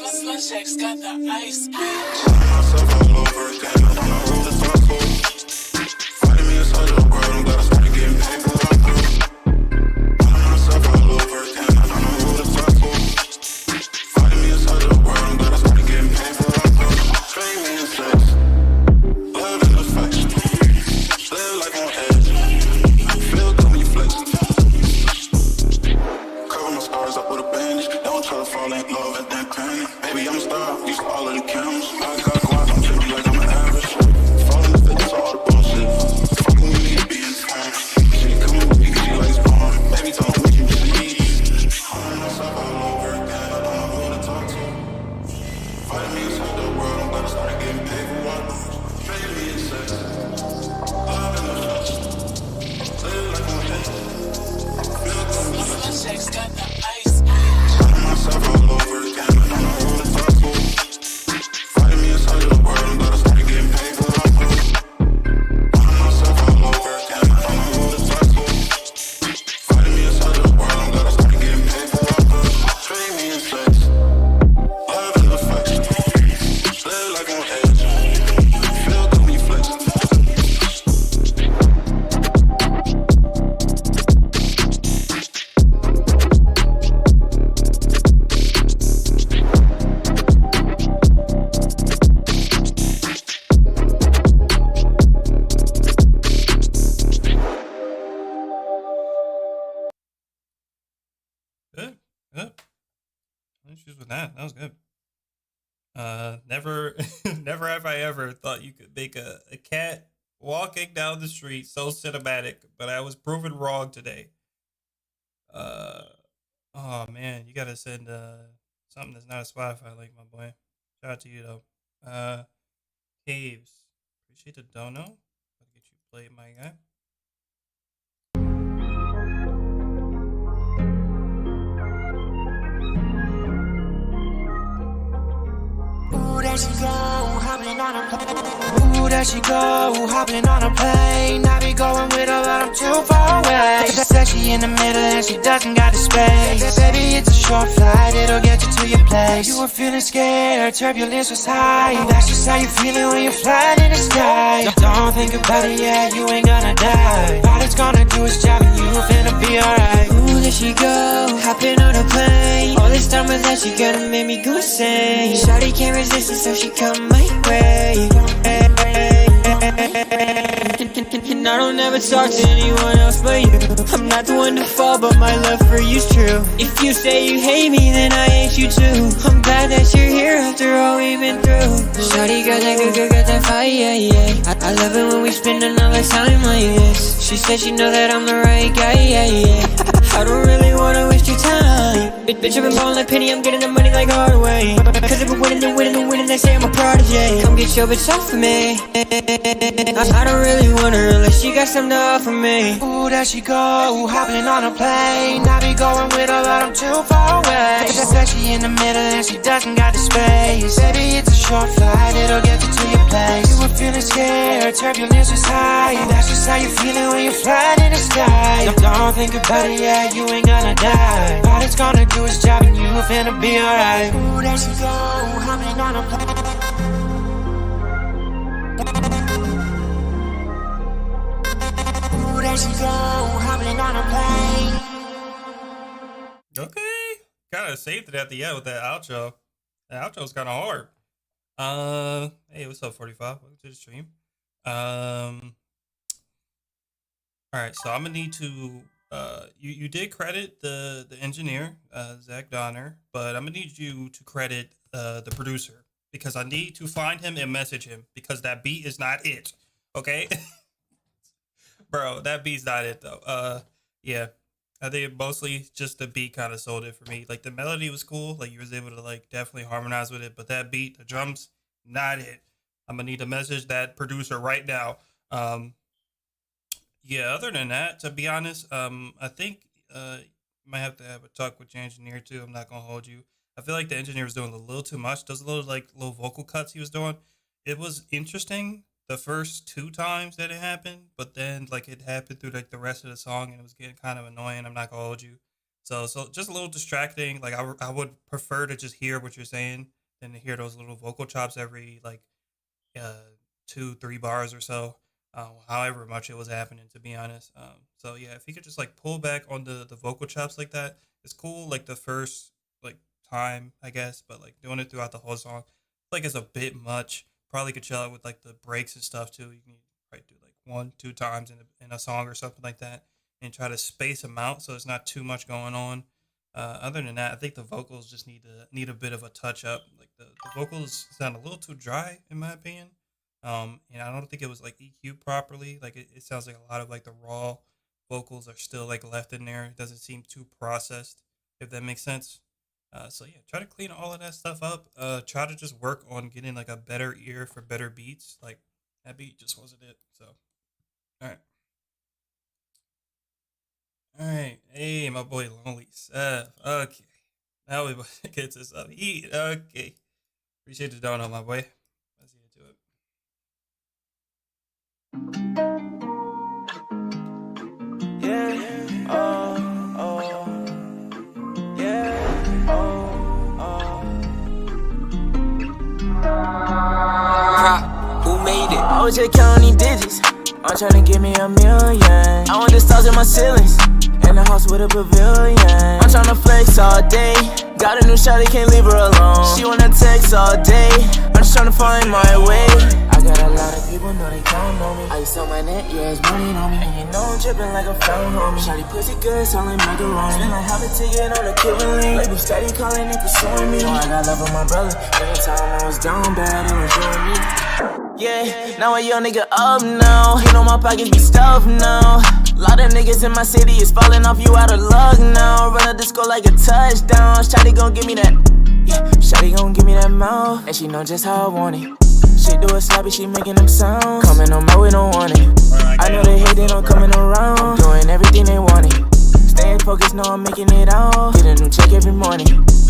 Slutchecks got the ice. myself all over again. I don't know who to talk to. Fighting me inside the world, I'm glad I started getting paid for what I do. Finding myself all over again. I don't know who to talk to. Fighting me inside the world, I'm glad I started getting paid for what I do. Train me in sex, love and affection. Live like on edge. Feel good when you flex. Cover my scars up with a bandage. Don't try to fall in love and then panic. Baby, I'm a star, used to all of the cameras. I got guap, I'm tripping like I'm an average. Falling the fitness, all the bullshit. Fucking with me, it be insane. She coming with me, cause she likes porn. Baby, tell me what you see. Calling myself all over again, I don't know who to talk to. Fighting me inside the world, I'm glad I started getting paid for what. Trading me in sex, love and affection. Live like I'm dead. Feel good when you flex. Slutchecks got the ice. Finding myself all over again, I don't know who to talk to. Fighting me inside the world, I'm glad I started getting paid for what I do. Finding myself all over again, I don't know who to talk to. Fighting me inside the world, I'm glad I started getting paid for what I do. Treat me in sex, love and affection. Live like on edge, feel good when you flex. Good. Good. No issues with that. That was good. Never, never have I ever thought you could make a cat walking down the street so cinematic, but I was proven wrong today. Uh, oh man, you gotta send something that's not a Spotify link, my boy. Shout out to you though. Caves, appreciate the dono. Gotta get you played, my guy. Ooh, there she go, hopping on a plane. Ooh, there she go, hopping on a plane. I be going with her, but I'm too far away. Said she in the middle and she doesn't got the space. Baby, it's a short flight, it'll get you to your place. You were feeling scared, turbulence was high. That's just how you feeling when you're flying in the sky. Don't think about it, yeah, you ain't gonna die. All it's gonna do is job and you finna be alright. Ooh, there she go, hopping on a plane. All this time with that, she gonna make me go insane. Shawty can't resist it, so she come my way. And I don't ever talk to anyone else but you. I'm not the one to fall, but my love for you's true. If you say you hate me, then I hate you too. I'm glad that you're here after all we've been through. Shawty got that good, got that fire, yeah. I love it when we spend another time like this. She said she know that I'm the right guy, yeah. I don't really wanna waste your time. Bitch, I've been ballin' like Penny, I'm getting the money like Hardaway. Cause if we're winning, then winning, then winning, they say I'm a prodigy. Come get your bitch off of me. I don't really want her unless she got something to offer me. Ooh, there she go, hopping on a plane. I be going with her, but I'm too far away. Said she in the middle and she doesn't got the space. Baby, it's a short flight, it'll get you to your place. You were feeling scared, turbulence was high. That's just how you feeling when you're flying in the sky. Don't think about it, yeah, you ain't gonna die. All it's gonna do is job and you finna be alright. Ooh, there she go, hopping on a plane. Ooh, there she go, hopping on a plane. Okay, kind of saved it at the end with that outro. The outro's kind of hard. Hey, what's up, 45? Welcome to the stream. All right, so I'm gonna need to. You did credit the engineer, Zach Donner, but I'm gonna need you to credit the producer because I need to find him and message him because that beat is not it. Okay. Bro, that beat's not it though. Yeah. I think mostly just the beat kind of sold it for me. Like the melody was cool, like you was able to like definitely harmonize with it, but that beat, the drums, not it. I'm gonna need to message that producer right now. Yeah, other than that, to be honest, I think you might have to have a talk with your engineer too. I'm not gonna hold you. I feel like the engineer was doing a little too much. Those little vocal cuts he was doing. It was interesting the first two times that it happened, but then like it happened through like the rest of the song and it was getting kind of annoying. I'm not gonna hold you. So just a little distracting. Like I would prefer to just hear what you're saying than to hear those little vocal chops every like uh 2-3 bars or so. However much it was happening, to be honest. So yeah, if he could just like pull back on the vocal chops like that, it's cool. Like the first like time, I guess, but like doing it throughout the whole song, like it's a bit much. Probably could chill out with like the breaks and stuff too. You can probably do like 1-2 times in a song or something like that, and try to space them out so it's not too much going on. Other than that, I think the vocals just need a bit of a touch up. Like the vocals sound a little too dry in my opinion. And I don't think it was like EQ properly. Like it sounds like a lot of like the raw vocals are still like left in there. It doesn't seem too processed, if that makes sense. So yeah, try to clean all of that stuff up. Try to just work on getting like a better ear for better beats. Like that beat just wasn't it. So, all right. All right. Hey, my boy Lonely Seth. Okay. Now we get to some heat. Okay. Appreciate the donut, my boy. Let's get into it. Yeah, yeah, Who made it? I was just counting digits. I'm tryna give me $1 million. I want the stars in my ceilings, and a house with a pavilion. I'm tryna flex all day. Got a new shawty, can't leave her alone. She wanna text all day. I'm just tryna find my way. I got a lot of people know they counting on me. I used on my neck, yeah, it's money on me. And you know I'm tripping like a phone homie. Shawty pussy good, selling macaroni. Spend like half a ticket on a Cuban. Label steady calling and pursuing me. Oh, I got love with my brother. Anytime I was down bad, it was doing me. Yeah, now a young nigga up now. You know my pockets be stuffed now. Lot of niggas in my city is falling off, you out of luck now. Run a disco like a touchdown. Shawty gon' give me that. Yeah, Shawty gon' give me that mouth. And she know just how I want it. She do it sloppy, she making them sounds. Coming on my way, don't want it. I know they hate, they don't coming around. Doing everything they wanted. Staying focused, know I'm making it out. Get a new check every morning.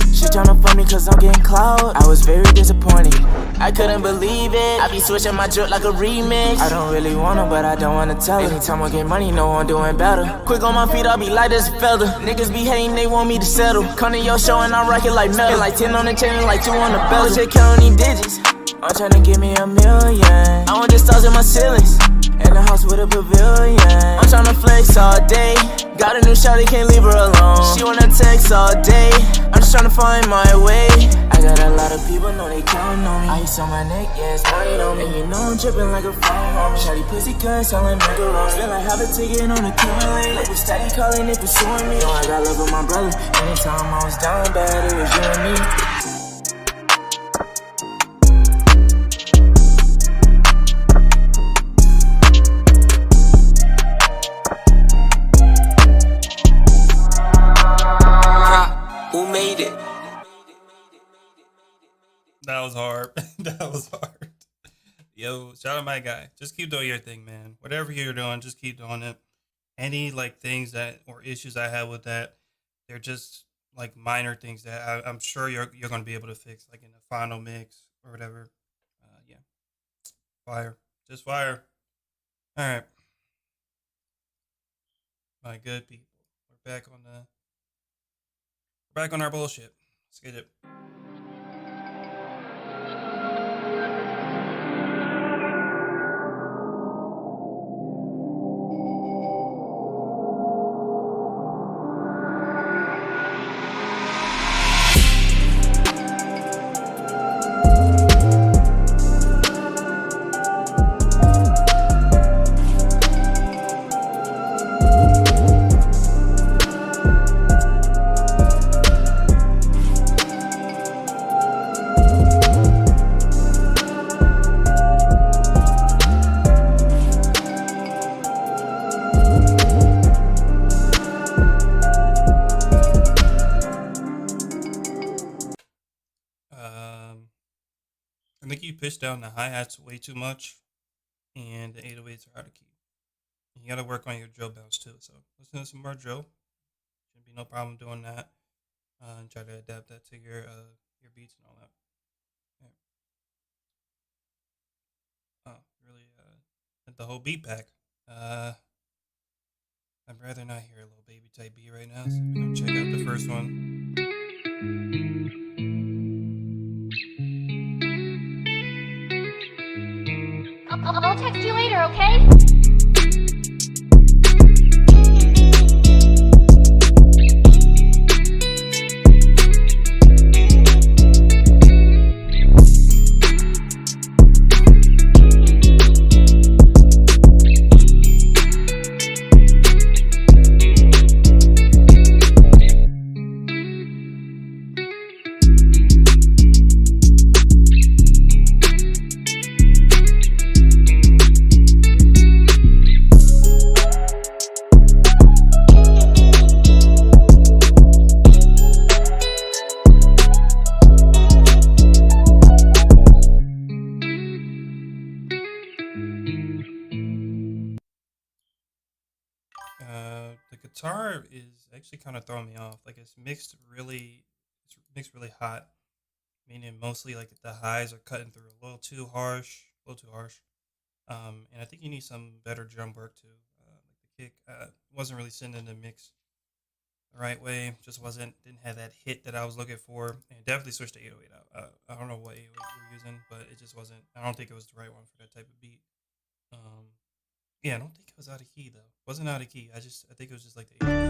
She tryna fuck me cause I'm getting clout. I was very disappointed. I couldn't believe it. I be switching my drip like a remix. I don't really wanna, but I don't wanna tell her. Anytime I get money, know I'm doing better. Quick on my feet, I'll be light as a feather. Niggas be hating, they want me to settle. Come to your show and I rock it like metal. And like 10 on the chain and like 2 on the belt. Just counting digits. I'm tryna give me $1 million. I want the stars in my ceilings, and a house with a pavilion. I'm tryna flex all day. Got a new shawty, can't leave her alone. She wanna text all day. I'm just tryna find my way. I got a lot of people know they counting on me. Ice on my neck, yeah, it's money on me. And you know I'm tripping like a phone homie. Shawty pussy good, selling macaroni. Feel like have a ticket on the Cuban. Label steady calling and pursuing me. Know I got love with my brother. Anytime I was down bad, it was you and me. Who made it? That was hard. That was hard. Yo, shout out my guy. Just keep doing your thing, man. Whatever you're doing, just keep doing it. Any like things that or issues I have with that, they're just like minor things that I'm sure you're gonna be able to fix, like in the final mix or whatever. Yeah, fire, just fire. All right, my good people, we're back on our bullshit. Let's get it. pitch down the hi-hats way too much, and the 808s are out of key. You got to work on your drill bounce too. So listen to some more drill. Shouldn't be no problem doing that. And try to adapt that to your beats and all that. Yeah. Oh, really? The whole beat pack. I'd rather not hear a little baby type beat right now. So we're gonna check out the first one. I'll text you later, okay? The guitar is actually kind of throwing me off. Like it's mixed really hot, meaning mostly like the highs are cutting through a little too harsh. And I think you need some better drum work too. Like the kick wasn't really sending the mix the right way. Just didn't have that hit that I was looking for. And definitely switched to 808 out. I don't know what 808 we're using, but it just wasn't. I don't think it was the right one for that type of beat. Yeah, I don't think it was out of key though. Wasn't out of key. I think it was just like the 808.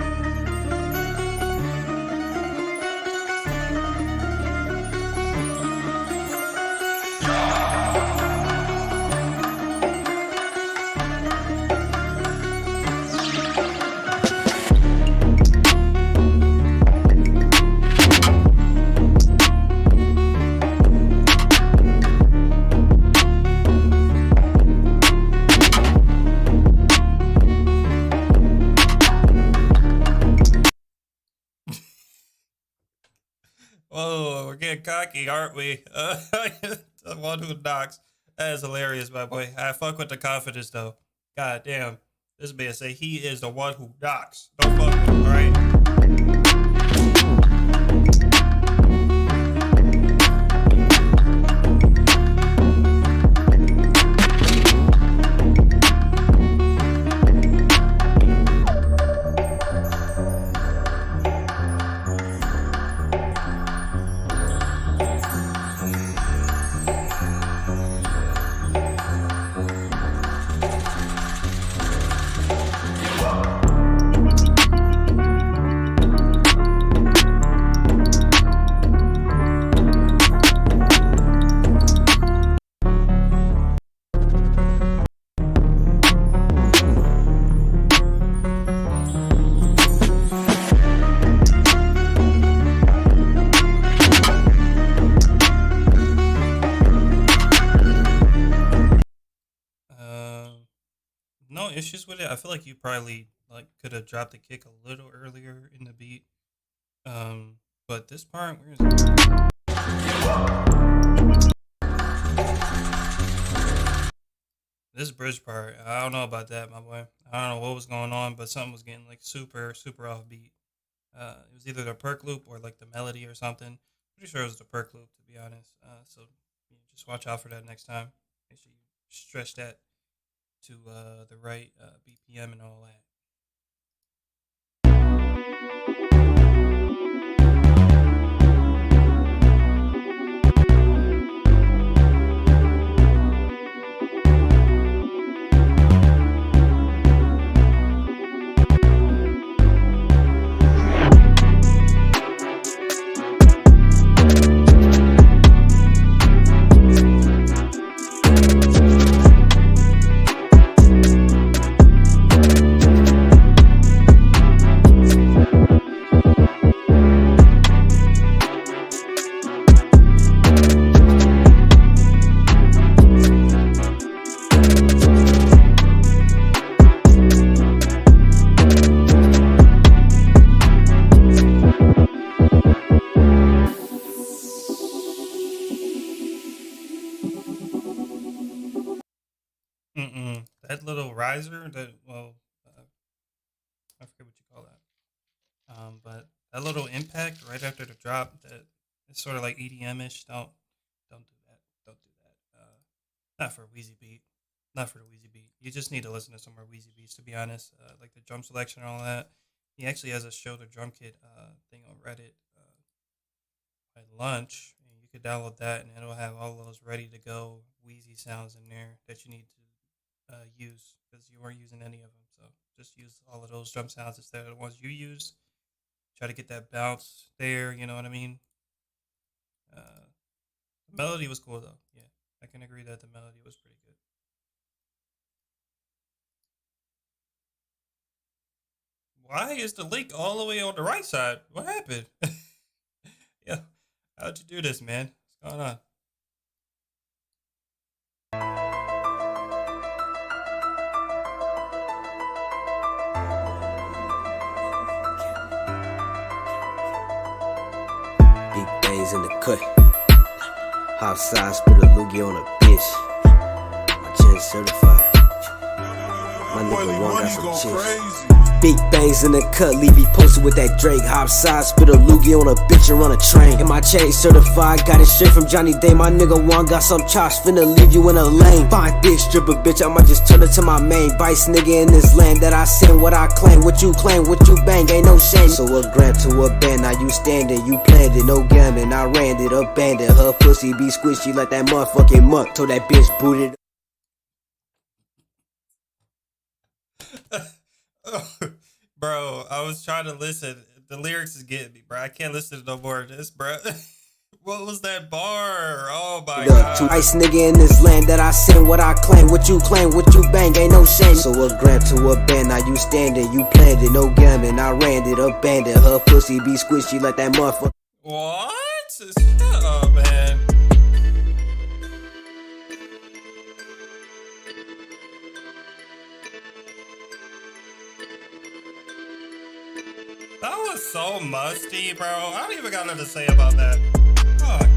Whoa, we're getting cocky, aren't we? The one who knocks. That is hilarious, my boy. I fuck with the confidence, though. God damn. This man say he is the one who knocks. Don't fuck with him, alright? No issues with it. I feel like you probably like could have dropped the kick a little earlier in the beat. But this part, where is it? This bridge part, I don't know about that, my boy. I don't know what was going on, but something was getting like super off beat. It was either the perk loop or like the melody or something. Pretty sure it was the perk loop, to be honest. So just watch out for that next time. Make sure you stretch that to the right BPM and all that. riser. That I forget what you call that. But that little impact right after the drop, that it's sort of like EDM-ish. Don't do that. Don't do that. Not for a Wheezy beat. Not for the Wheezy beat. You just need to listen to some more Wheezy beats, to be honest. Like the drum selection and all that. He actually has a show the drum kit thing on Reddit at lunch, and you could download that, and it'll have all those ready to go Wheezy sounds in there that you need to use because you weren't using any of them. So just use all of those drum sounds instead of the ones you use. Try to get that bounce there. You know what I mean? The melody was cool though. Yeah, I can agree that the melody was pretty good. Why is the link all the way on the right side? What happened? Yeah, how'd you do this, man? What's going on? Big things in the cut. Outside, spit a loogie on a bitch. My chin certified. My nigga one got some chips. Big bangs in the cut, leave you posted with that Drake. Hop side, spit a loogie on a bitch and run a train. And my chain certified, got it straight from Johnny Day. My nigga one got some chops, finna leave you in a lane. Fine bitch, stripper bitch, I might just turn it to my main. Vice nigga in this land that I send what I claim. What you claim, what you bang, ain't no shame. So a gram to a band, now you standing, you planned it, no gammon. I ran it, abandoned. Her pussy be squishy like that motherfucking muck. Told that bitch booted. Bro, I was trying to listen. The lyrics is getting me, bro. I can't listen to no more of this, bro. What was that bar? Oh my god. Ice nigga in this land that I send what I claim. What you claim, what you bang, ain't no shame. So a gram to a band, now you standing, you planned it, no gammon. I ran it, abandoned. Her pussy be squishy like that motherfucker. What? Shut up, man. That was so musty, bro. I don't even got nothing to say about that. Fuck.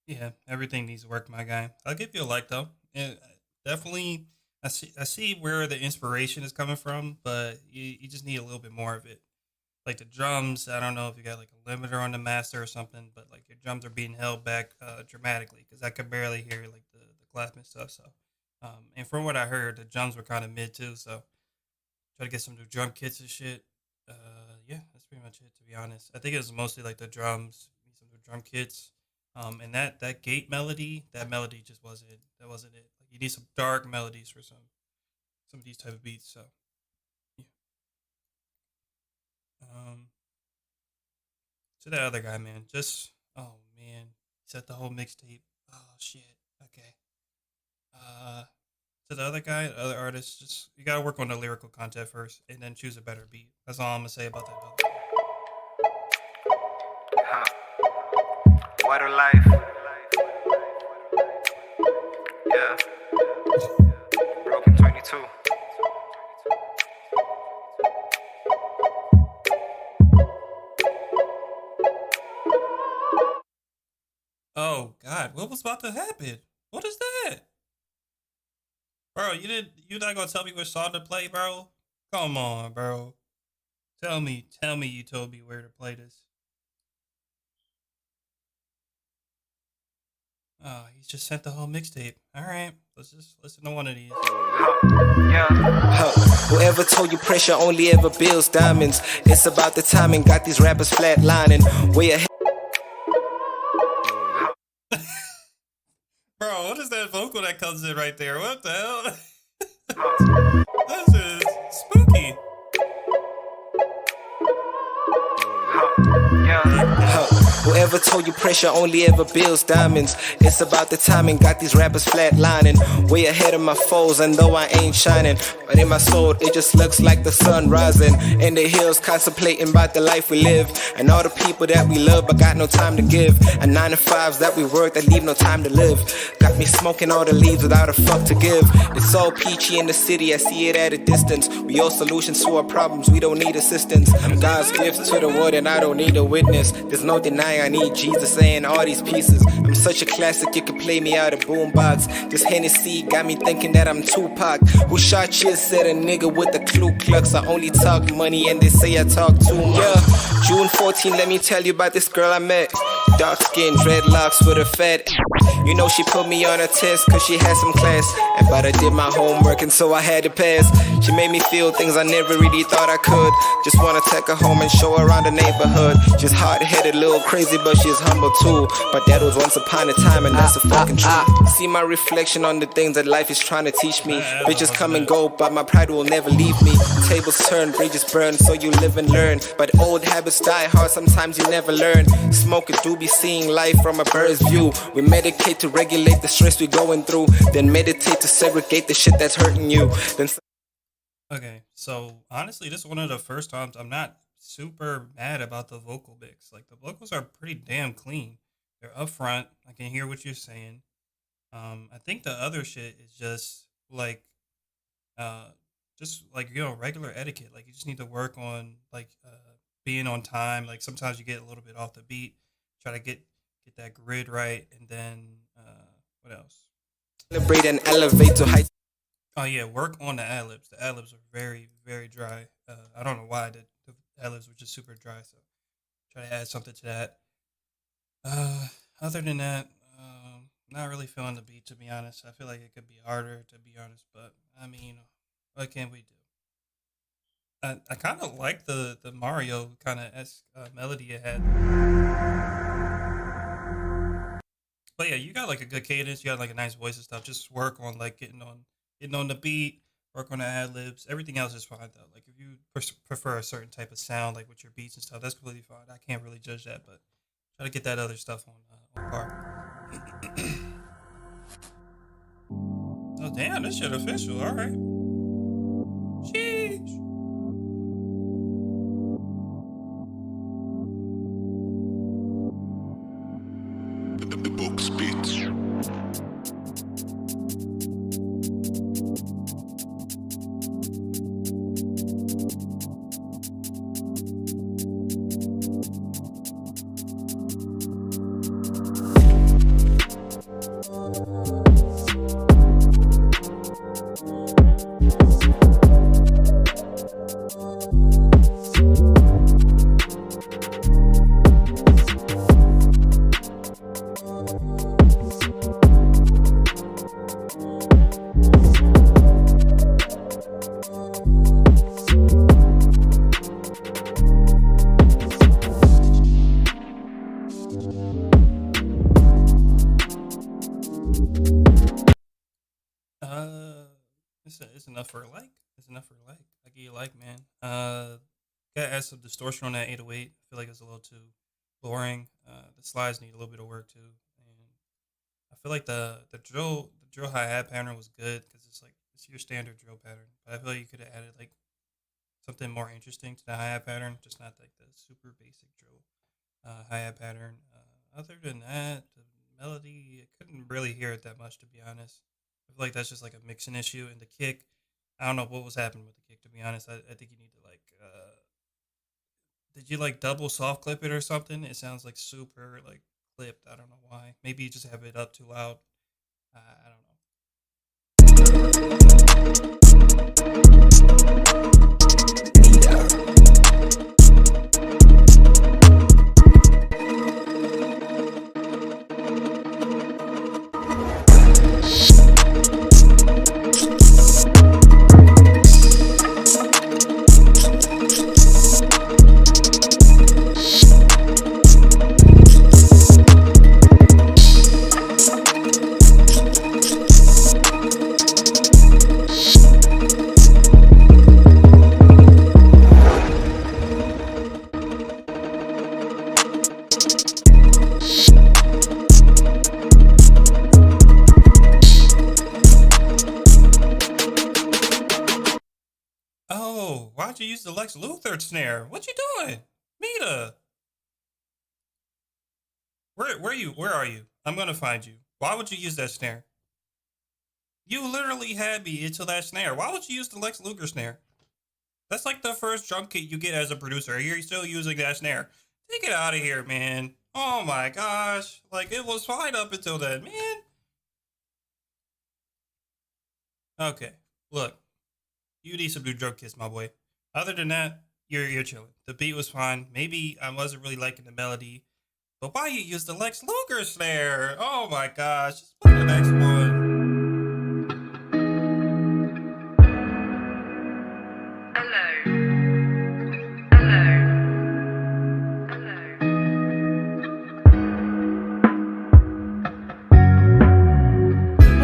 Yeah, everything needs to work, my guy. I'll give you a like though. And definitely, I see where the inspiration is coming from, but you just need a little bit more of it. Like the drums, I don't know if you got like a limiter on the master or something, but like your drums are being held back dramatically because I could barely hear like the clap and stuff. So, and from what I heard, the drums were kind of mid too. So, try to get some new drum kits and shit. Yeah, that's pretty much it, to be honest. I think it was mostly like the drums, some new drum kits. And that gate melody, that melody just wasn't it. Like you need some dark melodies for some of these type of beats. So yeah. To that other guy, man, just oh man, he set the whole mixtape. Oh shit. Okay. To the other guy, the other artist, just you gotta work on the lyrical content first, and then choose a better beat. That's all I'm gonna say about that. Water life. Yeah. Broken 22. Oh God, what was about to happen? What is that? bro, you're not gonna tell me which song to play, bro? Come on, bro. Tell me you told me where to play this. Oh, he's just sent the whole mixtape. Alright, let's just listen to one of these. Whoever told you pressure only ever builds diamonds? It's about the timing, got these rappers flatlining. Way ahead. Bro, what is that vocal that comes in right there? What the hell? This is spooky. Whoever told you pressure only ever builds diamonds? It's about the timing, got these rappers flatlining. Way ahead of my foes, and though I ain't shining, but in my soul it just looks like the sun rising. In the hills contemplating about the life we live, and all the people that we love but got no time to give. And 9 to 5s that we work that leave no time to live. Got me smoking all the leaves without a fuck to give. It's all peachy in the city, I see it at a distance. We all solutions to our problems, we don't need assistance. I'm God's gift to the world and I don't need a witness. There's no denying I need Jesus saying all these pieces. I'm such a classic, you can play me out of boombox. This Hennessy got me thinking that I'm Tupac. Who shot you? Said a nigga with the Ku Klux. I only talk money and they say I talk too much. Yeah, June 14, let me tell you about this girl I met. Dark skin, dreadlocks with a fat. You know she put me on a test cause she had some class. And but I did my homework and so I had to pass. She made me feel things I never really thought I could. Just wanna take her home and show her around the neighborhood. She's hard-headed, little crazy, but she's humble too. But that was once upon a time and that's a fucking truth. See my reflection on the things that life is trying to teach me. Bitches come and go, but my pride will never leave me. Tables turn, bridges burn, so you live and learn. But old habits die hard, sometimes you never learn. Smoke do be seeing life from a bird's view. We medicate to regulate the stress we're going through, then meditate to segregate the shit that's hurting you. Then Okay, so honestly, this is one of the first times I'm not super mad about the vocal mix. Like the vocals are pretty damn clean. They're upfront. I can hear what you're saying. I think the other shit is just like regular etiquette. Like you just need to work on being on time. Like sometimes you get a little bit off the beat. Try to get that grid right, and then what else? Celebrate and elevate to heights. Oh yeah, work on the ad-libs. The ad-libs are very, very dry. I don't know why the ad-libs were just super dry, so try to add something to that. Other than that, not really feeling the beat, to be honest. I feel like it could be harder, to be honest, but I mean, what can we do? I kind of like the Mario kind of esque melody it had. But yeah, you got like a good cadence. You got like a nice voice and stuff. Just work on like getting on the beat. Work on the ad libs. Everything else is fine though. Like if you prefer a certain type of sound, like with your beats and stuff, that's completely fine. I can't really judge that, but try to get that other stuff on par. Oh damn, this shit official. All right. Sheesh. The book speaks. It's enough for a like. It's enough for a like. I give you a like, man. Gotta add some distortion on that 808. I feel like it's a little too boring. The slides need a little bit of work too, and I feel like the drill hi-hat pattern was good because it's your standard drill pattern. But I feel like you could have added like something more interesting to the hi-hat pattern, just not like the super basic drill hi-hat pattern. Other than that, the melody, I couldn't really hear it that much, to be honest. I feel like that's just like a mixing issue. And the kick, I don't know what was happening with the kick, to be honest. I think you need to like, did you like double soft clip it or something? It sounds like super like clipped. I don't know why. Maybe you just have it up too loud. I don't know. Oh, why'd you use the Lex Luthor snare? What you doing? Mita! Where are you? I'm gonna find you. Why would you use that snare? You literally had me into that snare. Why would you use the Lex Luthor snare? That's like the first drum kit you get as a producer. You're still using that snare. Take it out of here, man. Oh my gosh. Like, it was fine up until then, man. Okay, look. You need some new drum kits, my boy. Other than that, you're chilling. The beat was fine. Maybe I wasn't really liking the melody. But why you use the Lex Luger snare? Oh my gosh. Just play the next one.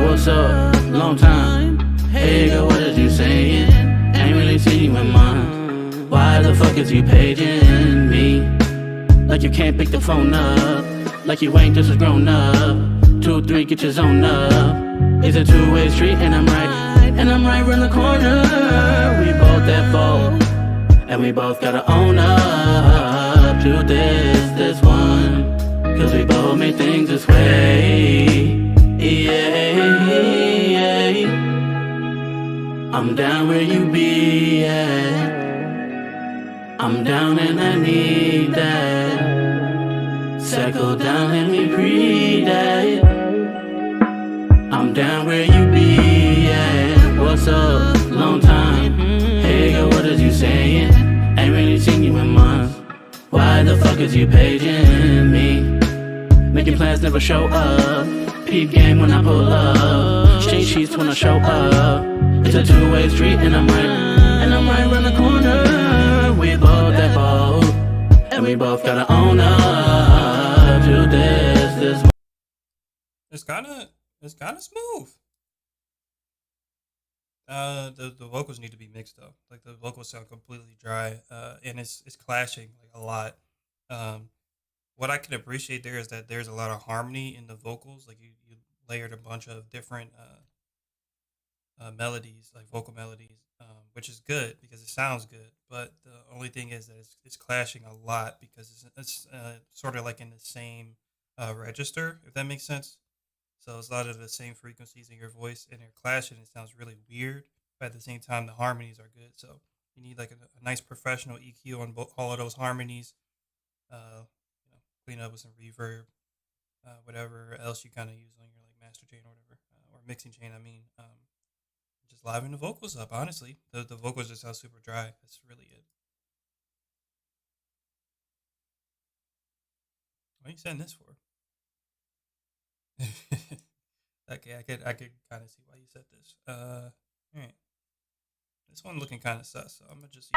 What's up? Long time. Hey girl, what is you saying? Ain't really seen you in mine. Why the fuck is you paging me? Like you can't pick the phone up. Like you ain't just as grown up. 2, 3, get your zone up. It's a two-way street and I'm right around the corner. We both at fault, and we both gotta own up to this one. Cause we both made things this way. Yeah. I'm down where you be at. I'm down and I need that. Settle down, let me breathe that. I'm down where you be at. What's up? Long time. Hey girl, what is you saying? Ain't really seen you in months. Why the fuck is you paging me? Making plans never show up. Peep game when I pull up. Change sheets when I show up. It's a two-way street and I'm right around the corner. We both that bold, and we both gotta own up to this. It's kinda smooth. The vocals need to be mixed up. Like the vocals sound completely dry, and it's clashing like a lot. What I can appreciate there is that there's a lot of harmony in the vocals. Like you layered a bunch of different melodies, like vocal melodies, which is good because it sounds good. But the only thing is that it's clashing a lot because it's sort of like in the same register, if that makes sense. So it's a lot of the same frequencies in your voice, and they're clashing. It sounds really weird, but at the same time, the harmonies are good. So you need like a nice professional EQ on all of those harmonies. Clean up with some reverb, whatever else you kind of use on your like master chain or whatever, or mixing chain. I mean, just liven the vocals up. Honestly, the vocals just sound super dry. That's really it. What are you saying this for? Okay, I could kind of see why you said this. All right, this one looking kind of sus. So I'm gonna just.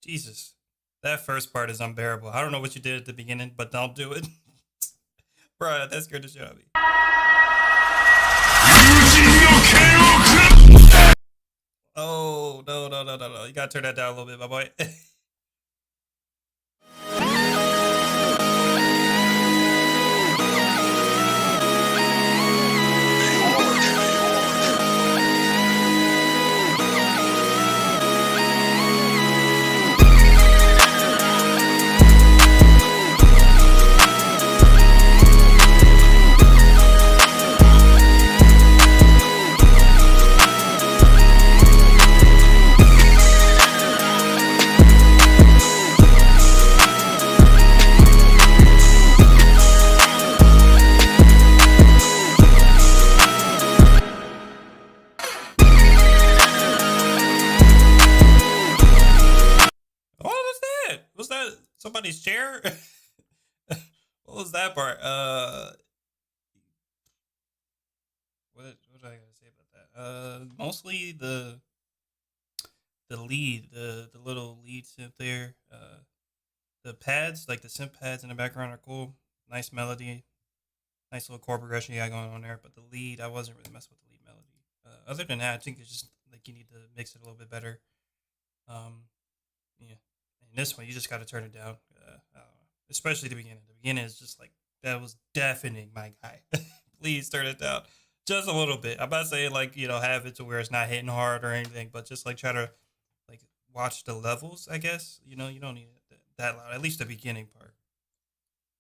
Jesus, that first part is unbearable. I don't know what you did at the beginning, but don't do it. Bruh, that scared the shit out of me. Oh, no. You gotta turn that down a little bit, my boy. was that? Somebody's chair? What was that part? What I gotta say about that? Mostly the lead, the little lead synth there. The pads, like the synth pads in the background, are cool. Nice melody, nice little chord progression you got going on there. But the lead, I wasn't really messing with the lead melody. Other than that, I think it's just like you need to mix it a little bit better. Yeah. And this one, you just got to turn it down. I don't know. Especially the beginning. The beginning is just like, that was deafening, my guy. Please turn it down just a little bit. I'm not saying like, have it to where it's not hitting hard or anything, but just like try to like watch the levels, I guess. You don't need it that loud, at least the beginning part.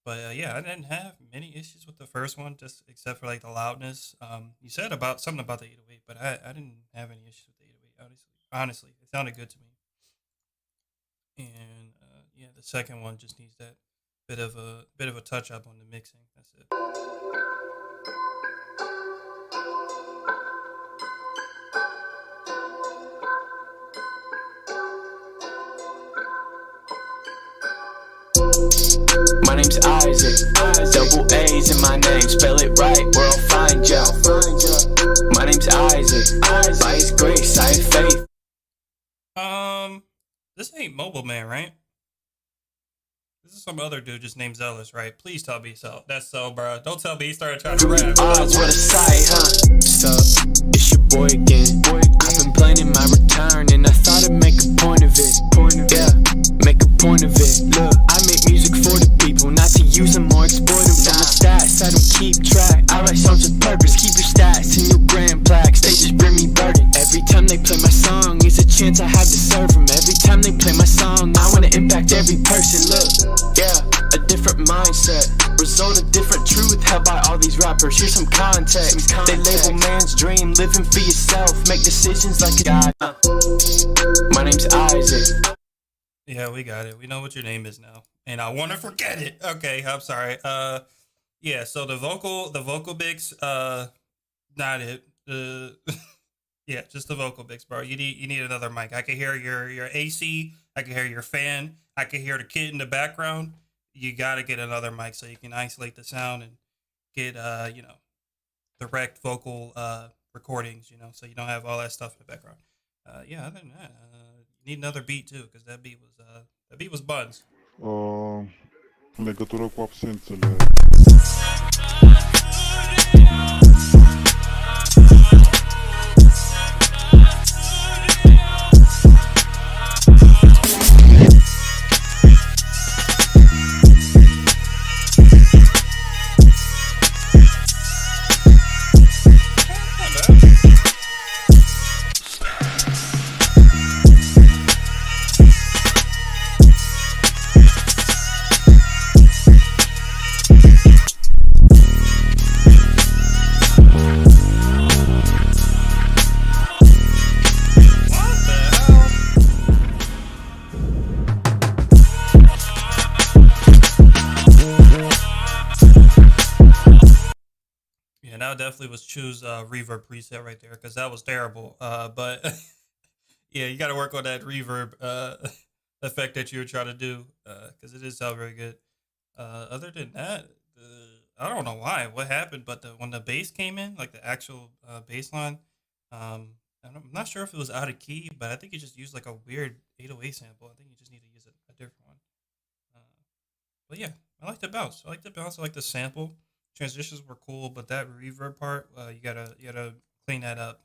But yeah, I didn't have many issues with the first one, just except for like the loudness. You said about something about the 808, but I didn't have any issues with the 808. Honestly, it sounded good to me. And yeah, the second one just needs that bit of a touch up on the mixing. That's it. My name's Isaac, double A's in my name, spell it right, where I'll find ya. My name's Isaac, by his grace, I have faith. This ain't Mobile Man, right? This is some other dude just named Zealous, right? Please tell me so. That's so, bro. Don't tell me he started trying to rap. Odds, what a sight, huh? What's up? It's your boy again. I've been planning my return, and I thought I'd make a point of it. Yeah, make a point of it. Look, I make music for the people, not to use them or exploit them. From my stats, I don't keep track. I write songs with purpose. Keep your stats and your grand plaques. They just bring me burden. Every time they play my song, it's a chance I have to serve them. Every time they play my song, I wanna impact every person. Look, yeah, a different mindset, result of different truth held by all these rappers. Here's some context. They label man's dream, living for yourself, make decisions like a god. My name's Isaac. Yeah, we got it. We know what your name is now, and I want to forget it. Okay, I'm sorry. Yeah. So the vocal mix, not it. Yeah, just the vocal mix, bro. You need another mic. I can hear your AC. I can hear your fan. I can hear the kid in the background. You got to get another mic so you can isolate the sound and get direct vocal recordings. So you don't have all that stuff in the background. Yeah. Other than that, you need another beat too, because that beat was buns. În legătură cu absențele. Definitely was choose reverb preset right there, because that was terrible. But yeah, you got to work on that reverb effect that you were trying to do, because it did sound very good. Other than that, I don't know what happened, but when the bass came in, like the actual bass line, I'm not sure if it was out of key, but I think you just used like a weird 808 sample. I think you just need to use a different one. But yeah, I like the bounce. I like the sample. Transitions were cool, but that reverb part, you gotta clean that up.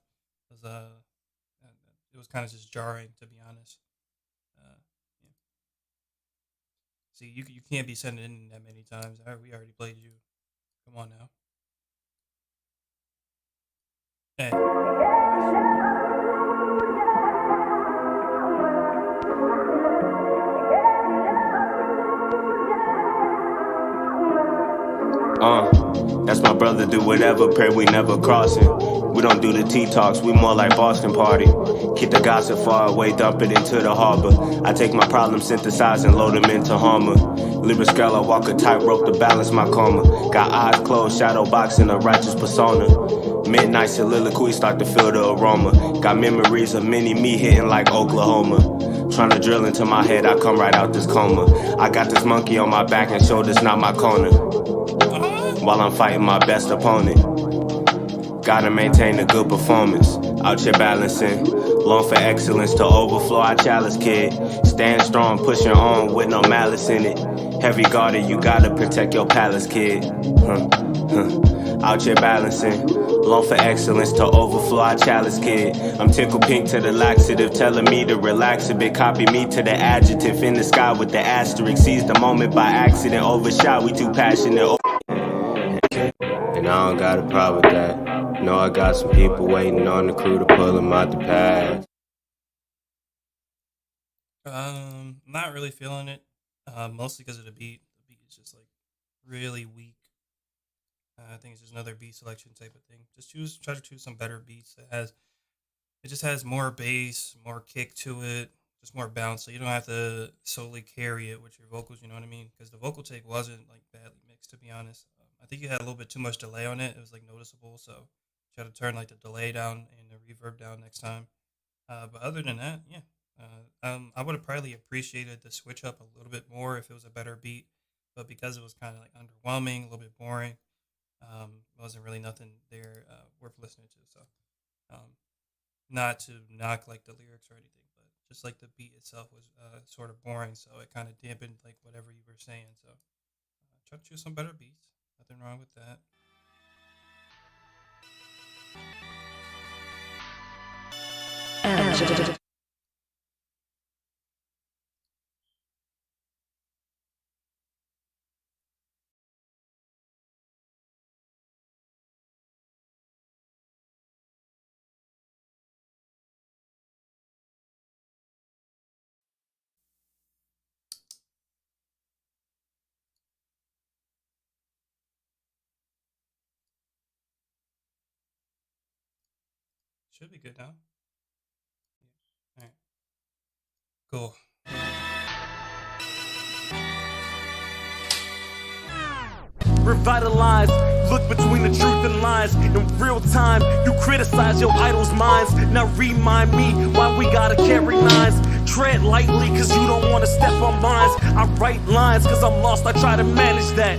It was kind of just jarring, to be honest. Yeah. See, you can't be sending in that many times. We already played you. Come on now. Hey. That's my brother, do whatever, pray we never crossing. We don't do the T-talks, we more like Boston Party. Keep the gossip far away, dump it into the harbor. I take my problems, synthesize and load them into Hummer. Libra scale, I walk a tightrope to balance my karma. Got eyes closed, shadow boxing a righteous persona. Midnight soliloquy, start to feel the aroma. Got memories of mini me hitting like Oklahoma. Tryna drill into my head, I come right out this coma. I got this monkey on my back and shoulders, not my corner. While I'm fighting my best opponent. Gotta maintain a good performance. Out here balancing. Long for excellence to overflow our chalice, kid. Stand strong, pushing on with no malice in it. Heavy guarded, you gotta protect your palace, kid. Out here balancing. Long for excellence to overflow our chalice, kid. I'm tickle pink to the laxative, telling me to relax a bit. Copy me to the adjective in the sky with the asterisk. Seize the moment by accident, overshot. We too passionate. And I don't got a problem with that. Know I got some people waiting on the crew to pull them out the past. Not really feeling it. Mostly because of the beat. The beat is just like really weak. I think it's just another beat selection type of thing. Try to choose some better beats it just has more bass, more kick to it, just more bounce. So you don't have to solely carry it with your vocals. You know what I mean? Because the vocal take wasn't like badly mixed, to be honest. I think you had a little bit too much delay on it. It was like noticeable. So try to turn like the delay down and the reverb down next time. But other than that, yeah. I would have probably appreciated the switch up a little bit more if it was a better beat. But because it was kind of like underwhelming, a little bit boring, wasn't really nothing there worth listening to. So not to knock like the lyrics or anything, but just like the beat itself was sort of boring. So it kind of dampened like whatever you were saying. So try to choose some better beats. Nothing wrong with that. Should be good now. All right. Cool. Revitalize, look between the truth and lies. In real time, you criticize your idol's minds. Now remind me why we gotta carry nines. Tread lightly cause you don't wanna step on mines. I write lines cause I'm lost, I try to manage that.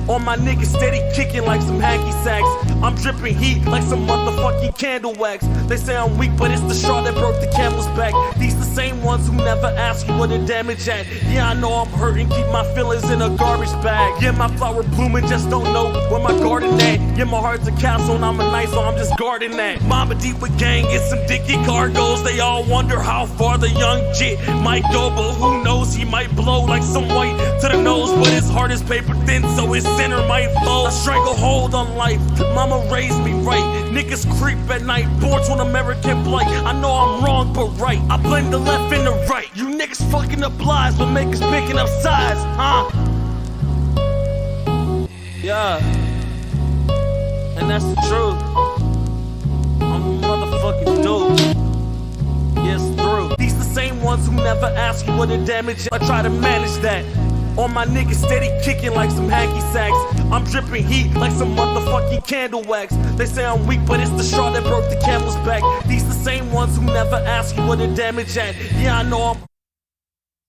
All my niggas steady kicking like some hacky sacks. I'm dripping heat like some motherfucking candle wax. They say I'm weak, but it's the straw that broke the camel's back. These the same ones who never ask you where the damage at. Yeah, I know I'm hurting, keep my feelings in a garbage bag. Yeah, my flower blooming, just don't know where my garden at. Yeah, my heart's a castle and I'm a knight, so I'm just guarding that. Mama deep with gang, get some dicky cargoes. They all wonder how far the young jit might go, but who knows, he might blow like some white to the nose. But his heart is paper thin, so his center might fold. A stranglehold on life, mama raised me right. Niggas creep at night, born to an American blight. I know I'm wrong, but right. I blame the left and the right. You niggas fucking up lies, but make us picking up sides, huh? Yeah. And that's the truth. I'm a motherfucking dude. Yes, through. These the same ones who never ask you what the damage is. I try to manage that. All my niggas steady kicking like some hacky sacks. I'm dripping heat like some motherfucking candle wax. They say I'm weak, but it's the straw that broke the camel's back. These the same ones who never ask you where the damage at. Yeah, I know I'm...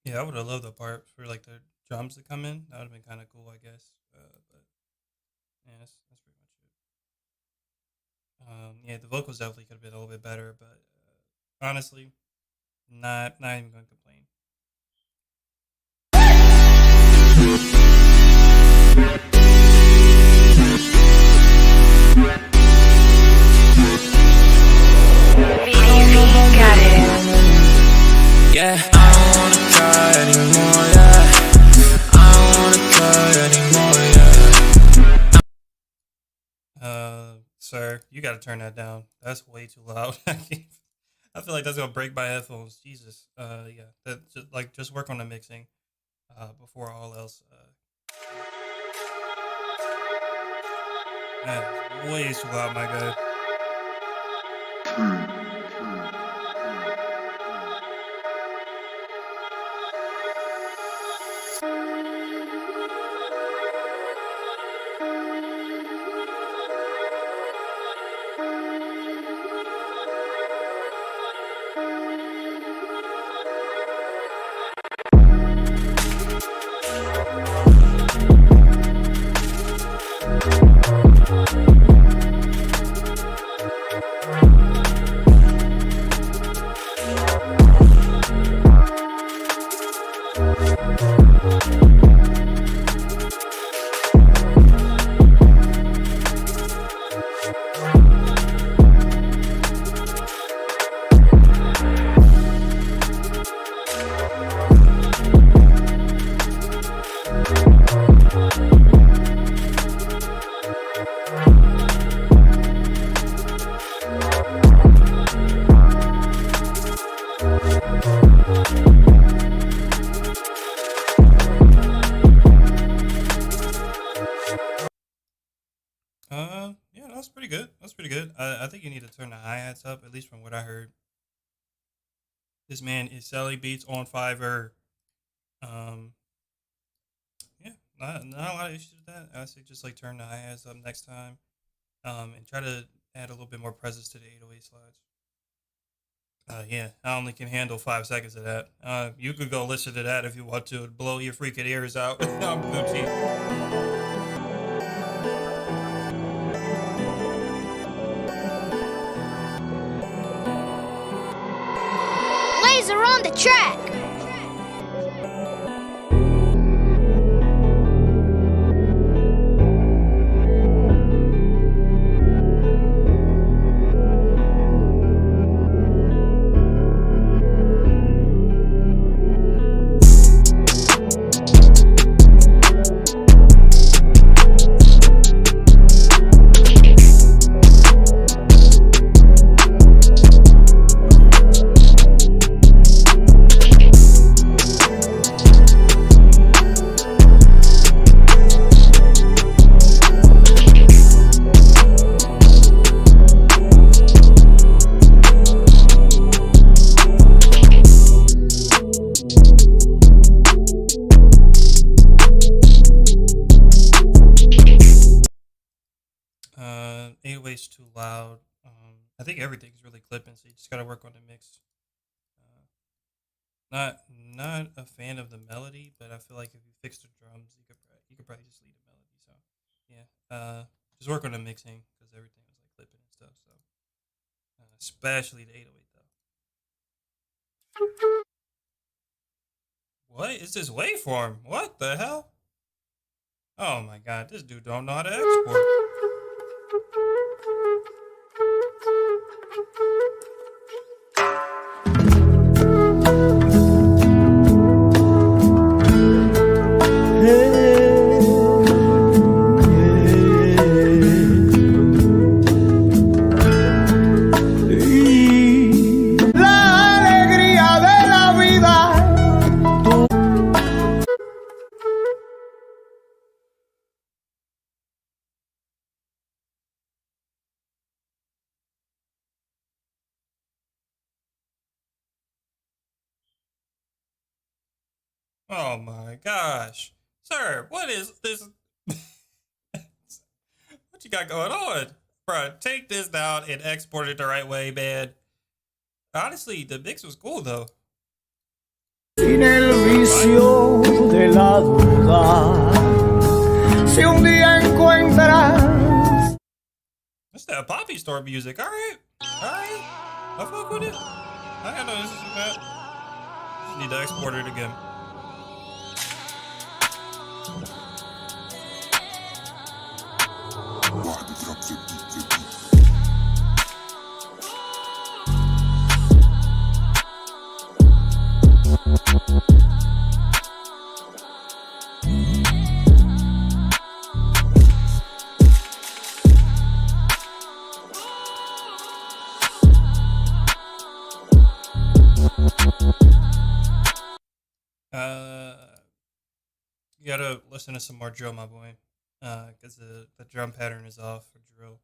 Yeah, I would have loved the part for like the drums to come in. That would have been kind of cool, I guess. But yeah, that's pretty much it. Yeah, the vocals definitely could have been a little bit better, but honestly, not even going to complain. Yeah, I don't wanna cry anymore, yeah. I don't wanna cry anymore, yeah. Sir, you gotta turn that down. That's way too loud. I feel like that's gonna break my headphones. Jesus. Yeah. Just work on the mixing. Before all else. Man, way too loud, my guy. I think you need to turn the hi-hats up, at least from what I heard. This man is selling beats on Fiverr. Yeah, not a lot of issues with that. I say just like turn the hi-hats up next time. And try to add a little bit more presence to the 808 slides. Yeah, I only can handle 5 seconds of that. You could go listen to that if you want to. It'd blow your freaking ears out. I'm Gucci. Laser on the track. Too loud. I think everything's really clipping, so you just gotta work on the mix. Not a fan of the melody, but I feel like if you fix the drums, you could probably just leave the melody. So yeah, just work on the mixing because everything was like clipping and stuff. So especially the 808 though. What is this waveform? What the hell? Oh my god, this dude don't know how to export. Oh my gosh. Sir, what is this? What you got going on? Bro, take this down and export it the right way, man. Honestly, the mix was cool, though. Sin el vicio de la duda, si un día encuentras. That's that Poppy Store music. Alright. Alright. I fuck with it. I got no issues with that. Just need to export it again. You gotta listen to some more drill, my boy, because the drum pattern is off for drill.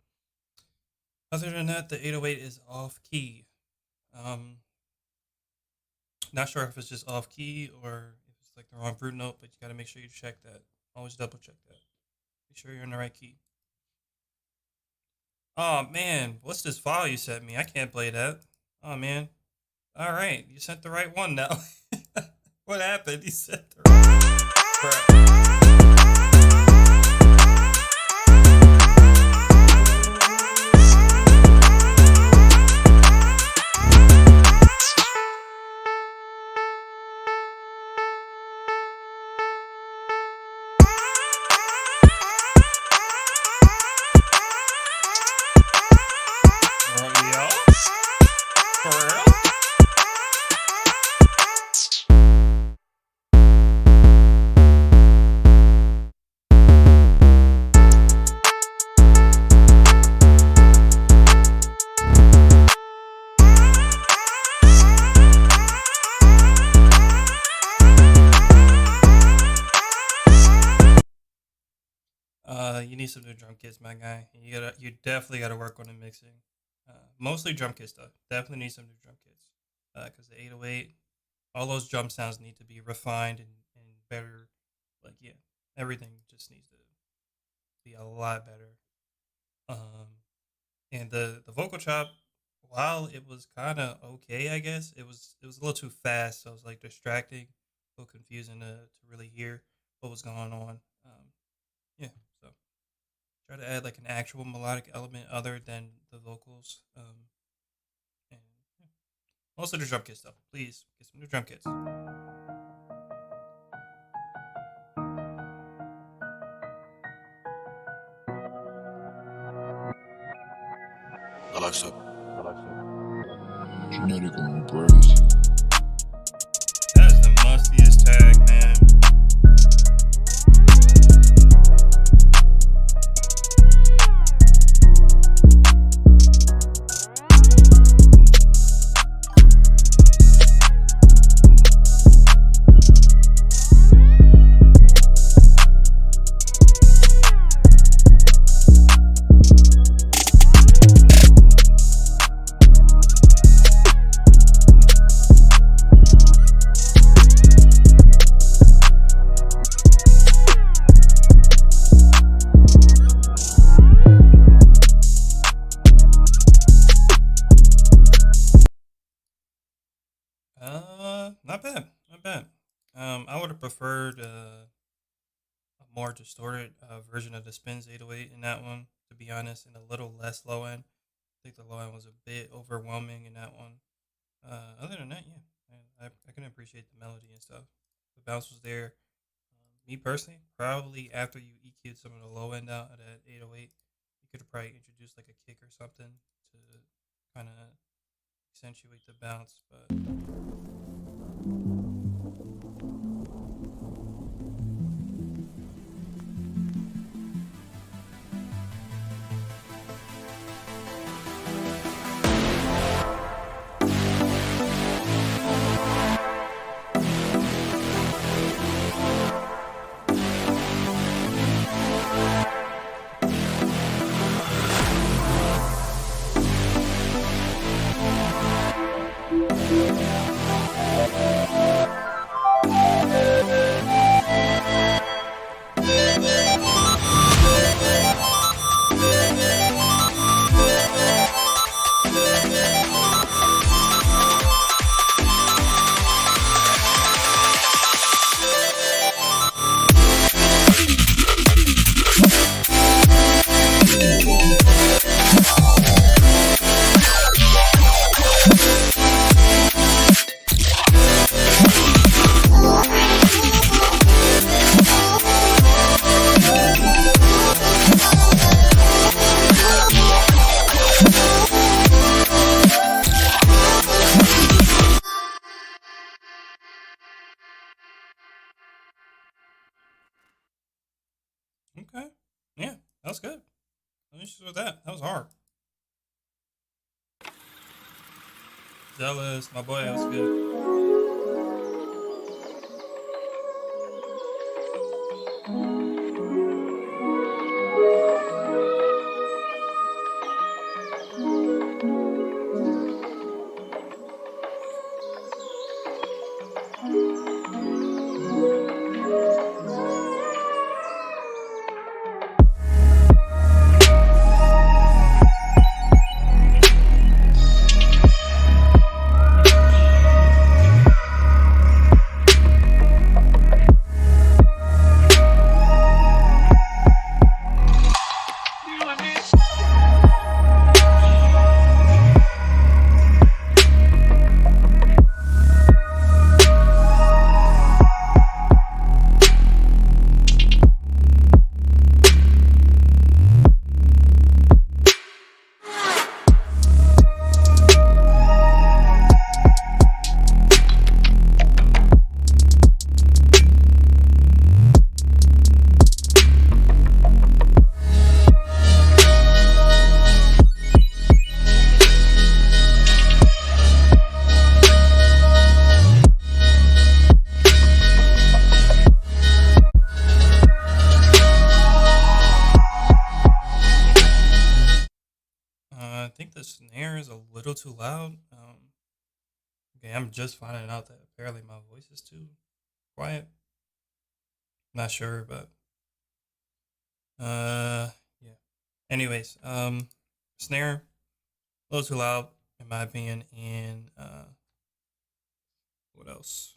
Other than that, the 808 is off key. Not sure if it's just off key or if it's like the wrong root note, but you gotta make sure you check that. Always double check that. Be sure you're in the right key. Oh man, what's this file you sent me? I can't play that. Oh man. All right, you sent the right one now. What happened? You sent the right. Crap. You need some new drum kits, my guy. You definitely gotta work on the mixing. Mostly drum kits though. Definitely need some new drum kits. Because the 808, all those drum sounds need to be refined and better. Like yeah, everything just needs to be a lot better. And the vocal chop, while it was kind of okay, I guess it was a little too fast, so it was like distracting, a little confusing to really hear what was going on. Yeah, so try to add like an actual melodic element other than the vocals. And yeah. Also the drum kit stuff. Please get some new drum kits. Alexa. Genetic on brace. That is the mustiest tag, man. Not bad, not bad. I would have preferred a more distorted version of the Spins 808 in that one, to be honest, and a little less low end. I think the low end was a bit overwhelming in that one. Other than that, yeah, I can appreciate the melody and stuff. The bounce was there. Me personally, probably after you EQ'd some of the low end out of that 808, you could have probably introduced like a kick or something to kind of accentuate the bounce, but. Okay. Yeah, that was good. No issues with that. That was hard. Jealous, my boy, that was good. think the snare is a little too loud. Okay, I'm just finding out that apparently my voice is too quiet. Not sure, but yeah. Anyways, snare a little too loud in my opinion, and what else?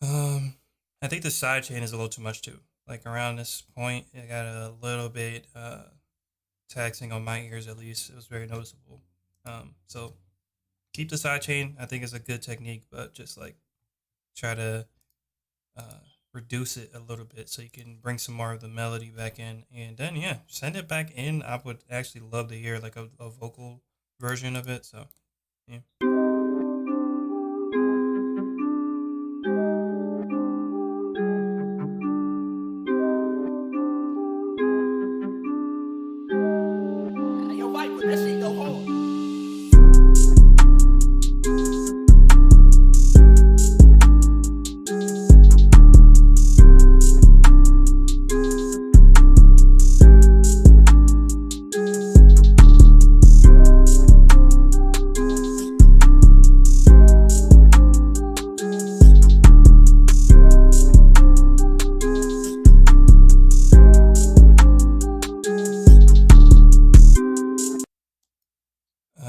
I think the side chain is a little too much too. Like around this point, it got a little bit taxing on my ears. At least it was very noticeable. So keep the side chain. I think is a good technique, but just like try to reduce it a little bit so you can bring some more of the melody back in, and then yeah, send it back in. I would actually love to hear like a vocal version of it. So yeah. Yo, Viper, that shit go hard.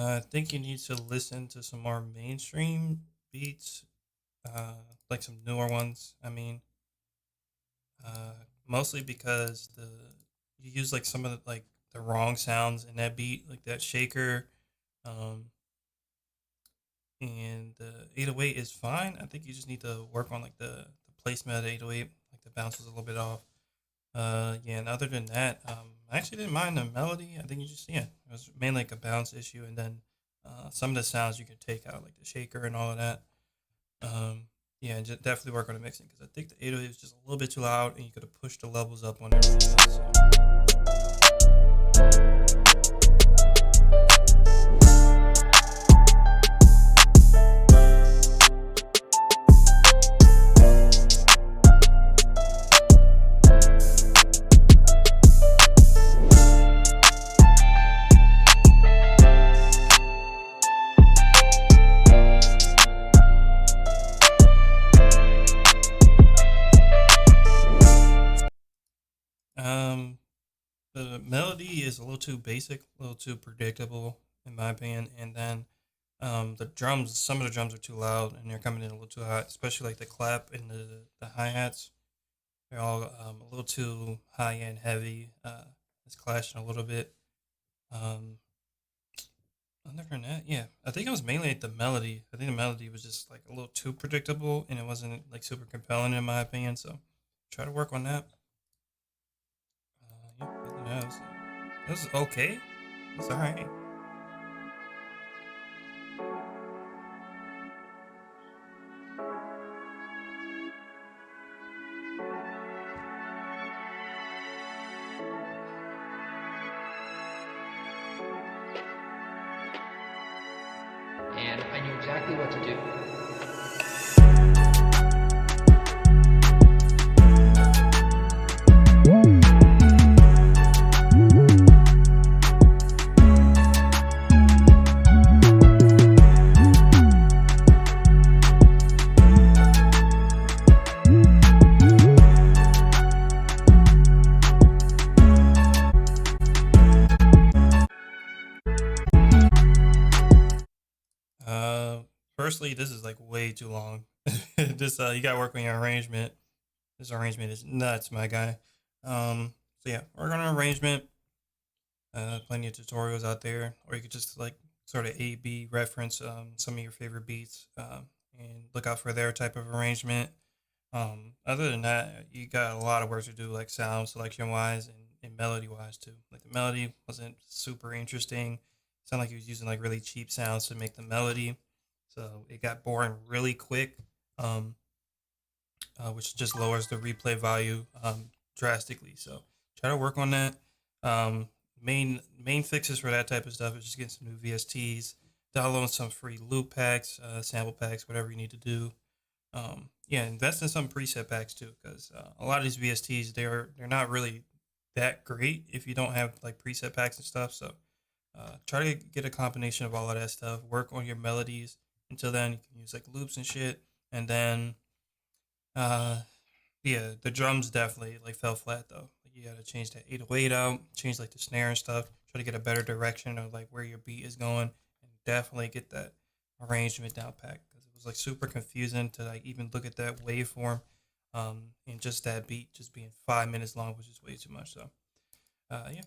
I think you need to listen to some more mainstream beats, like some newer ones. I mean, mostly because you use like some of the wrong sounds in that beat, like that shaker, um, and the 808 is fine. I think you just need to work on like the placement of the 808, like the bounce was a little bit off. Yeah, and other than that, I actually didn't mind the melody. I think you just yeah, it was mainly like a bounce issue, and then some of the sounds you could take out, like the shaker and all of that. Um, yeah, and just definitely work on the mixing because I think the 808 was just a little bit too loud, and you could have pushed the levels up on everything else. So. The melody is a little too basic, a little too predictable in my opinion, and then the drums, some of the drums are too loud and they're coming in a little too hot, especially like the clap and the hi hats. They're all a little too high and heavy. It's clashing a little bit. Um, Other than that, yeah, I think it was mainly like the melody. I think the melody was just like a little too predictable and it wasn't like super compelling in my opinion. So try to work on that. Yeah, other than that, it was okay. It's all right. And I knew exactly what to do. Firstly, this is like way too long. This you gotta work on your arrangement. This arrangement is nuts, my guy. So yeah, work on an arrangement. Plenty of tutorials out there, or you could just like sort of A/B reference some of your favorite beats, and look out for their type of arrangement. Other than that, you got a lot of work to do, like sound selection wise and melody wise too. Like the melody wasn't super interesting. Sounded like he was using like really cheap sounds to make the melody, so it got boring really quick. Um, which just lowers the replay value drastically. So try to work on that. Main fixes for that type of stuff is just getting some new VSTs, downloading some free loop packs, sample packs, whatever you need to do. Yeah, invest in some preset packs too, because a lot of these VSTs they're not really that great if you don't have like preset packs and stuff. So Try to get a combination of all of that stuff. Work on your melodies. Until then, you can use like loops and shit. And then, uh, yeah, the drums definitely like fell flat though. Like, you gotta change that 808 out, change like the snare and stuff. Try to get a better direction of like where your beat is going, and definitely get that arrangement down pat because it was like super confusing to like even look at that waveform, and just that beat just being 5 minutes long was just way too much. So, yeah.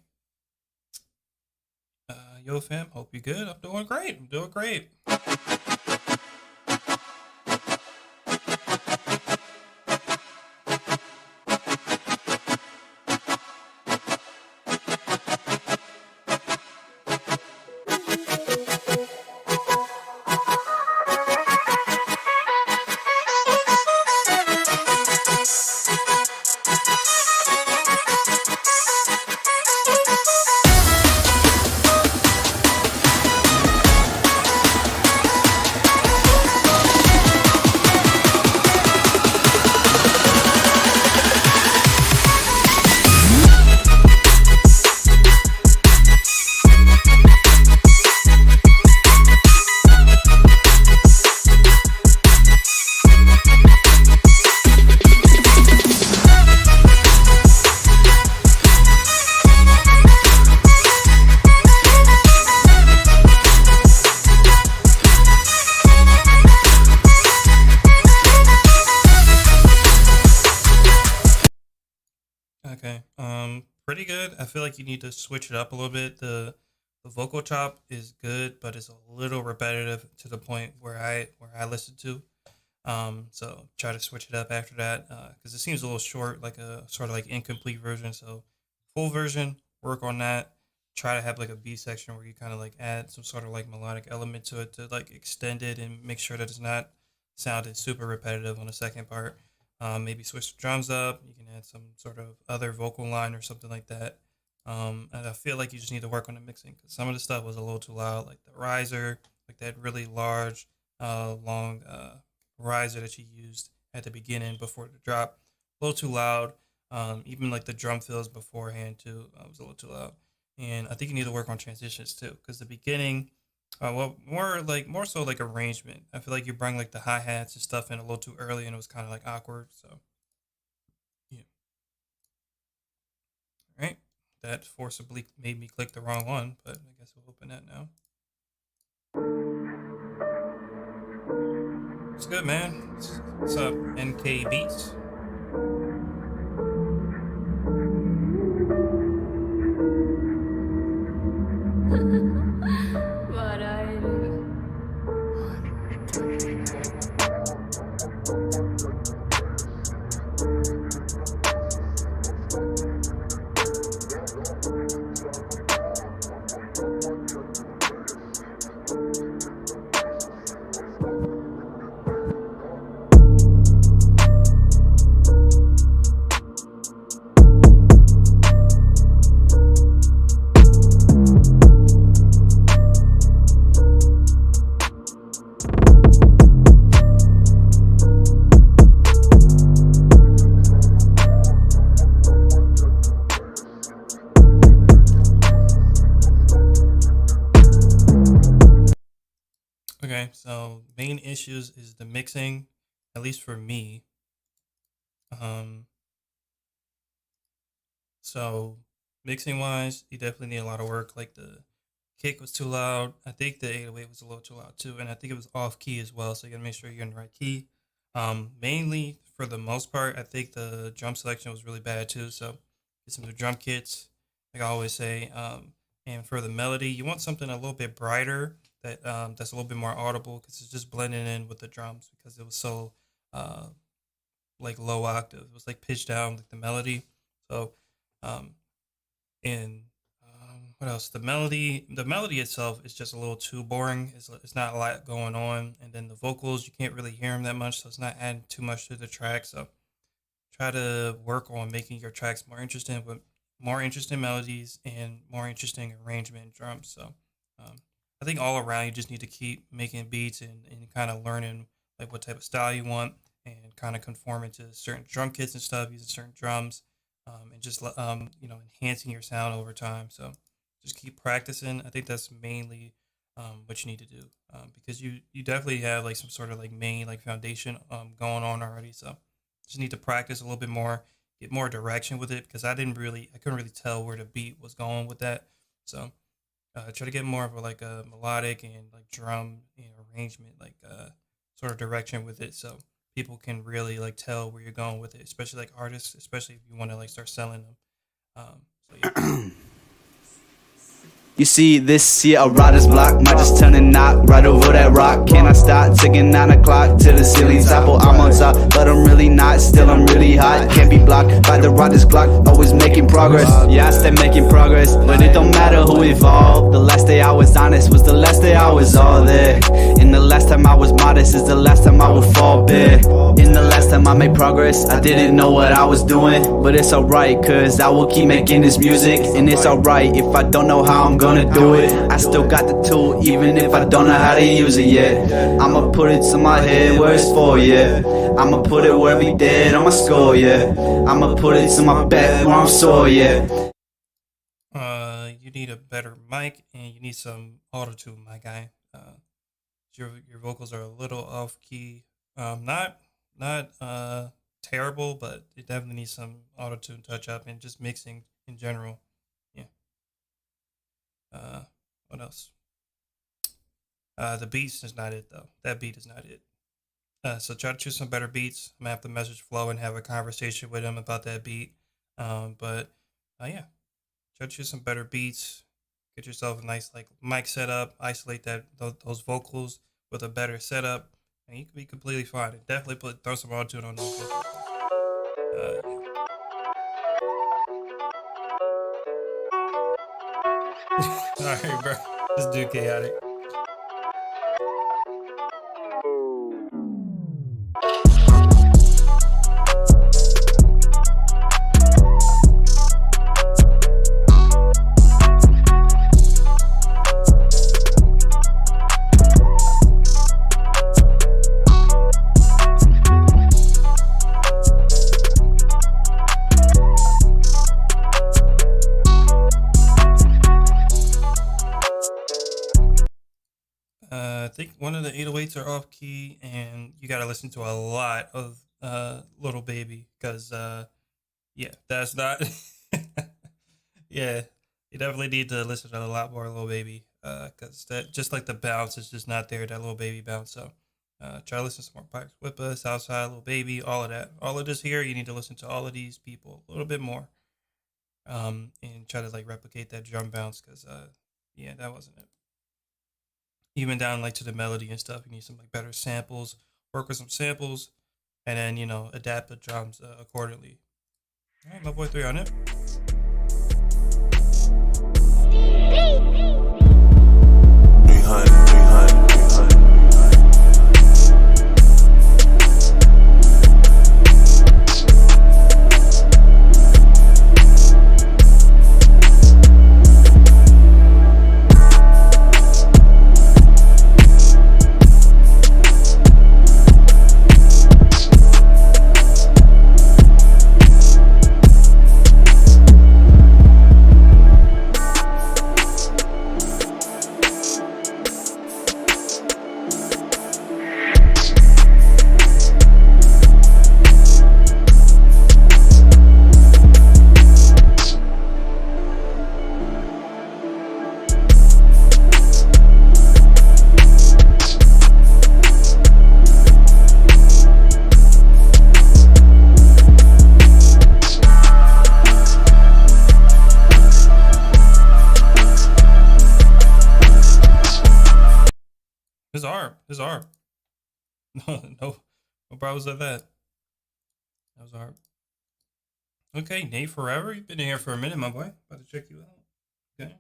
Yo, fam, hope you're good. I'm doing great. I'm doing great. Okay. Pretty good. I feel like you need to switch it up a little bit. The vocal chop is good, but it's a little repetitive to the point where I listen to. So try to switch it up after that because it seems a little short, like a sort of like incomplete version. So full version, work on that. Try to have like a B section where you kind of like add some sort of like melodic element to it to like extend it and make sure that it's not sounded super repetitive on the second part. Maybe switch the drums up. You can add some sort of other vocal line or something like that. And I feel like you just need to work on the mixing because some of the stuff was a little too loud, like the riser, like that really large, long riser that you used at the beginning before the drop, a little too loud. Even like the drum fills beforehand too was a little too loud. And I think you need to work on transitions too because the beginning, well, more so like arrangement. I feel like you bring like the hi hats and stuff in a little too early, and it was kind of like awkward. So yeah, all right. That forcibly made me click the wrong one, but I guess we'll open that now. What's good, man? What's up, NK Beats? Okay, so main issues is the mixing, at least for me. Um, so mixing wise, you definitely need a lot of work. Like the kick was too loud. I think the 808 was a little too loud too, and I think it was off key as well. So you gotta make sure you're in the right key. Mainly for the most part, I think the drum selection was really bad too. So get some of the drum kits, like I always say. And for the melody, you want something a little bit brighter that's a little bit more audible because it's just blending in with the drums because it was so uh like low octave. It was like pitched down like the melody. So um and what else? The melody itself is just a little too boring. It's not a lot going on, and then the vocals you can't really hear them that much, so it's not adding too much to the track. So try to work on making your tracks more interesting with more interesting melodies and more interesting arrangement and drums. So um, I think all around you just need to keep making beats and kind of learning like what type of style you want and kind of conforming to certain drum kits and stuff, using certain drums, and just enhancing your sound over time. So just keep practicing. I think that's mainly what you need to do, because you definitely have like some sort of like main like foundation going on already. So just need to practice a little bit more, get more direction with it, because I couldn't really tell where the beat was going with that. So try to get more of like a melodic and like drum and arrangement, like sort of direction with it, so people can really like tell where you're going with it, especially like artists, especially if you want to like start selling them. So yeah. You see this here, a rider's block, might just turn and knock right over that rock. Can I start ticking 9 o'clock to the ceiling's apple? I'm on top, but I'm really not, still I'm really hot. Can't be blocked by the rider's clock, always making progress. Yeah, I stay making progress, but it don't matter who evolved. The last day I was honest was the last day I was all there. And the last time I was modest is the last time I will fall bare. And the last time I made progress, I didn't know what I was doing. But it's alright, cause I will keep making this music. And it's alright if I don't know how I'm gonna do it. I still got the tool, even if I don't know how to use it yet. I'ma put it to my head where it's for, yeah. I'ma put it where we dead on my score, yeah. I'ma put it to my back where I'm sore, yeah. You need a better mic, and you need some auto-tune, my guy. Your vocals are a little off key. Not terrible, but it definitely needs some auto-tune touch up and just mixing in general. Yeah. What else? The beats is not it though. That beat is not it. So try to choose some better beats. I'm gonna have to message Flo and have a conversation with him about that beat. But yeah, try to choose some better beats. Get yourself a nice like mic setup. Isolate those vocals with a better setup, and you can be completely fine. And definitely throw some auto-tune on those vocals. Alright, bro. This dude chaotic. I think one of the 808s are off key, and you gotta listen to a lot of Little Baby, because yeah, that's not yeah, you definitely need to listen to a lot more Little Baby, because that just like the bounce is just not there, that Little Baby bounce. So try to listen to some more Pipes Whip Us, Southside, Little Baby, all of that, all of this here. You need to listen to all of these people a little bit more, and try to like replicate that drum bounce, because yeah, that wasn't it. Even down like to the melody and stuff, you need some like better samples, work with some samples, and then, you know, adapt the drums accordingly. All right, my boy 3 on it. His arm. No problems with that. That was hard. Okay, Nate Forever, you've been in here for a minute, my boy. About to check you out. Okay.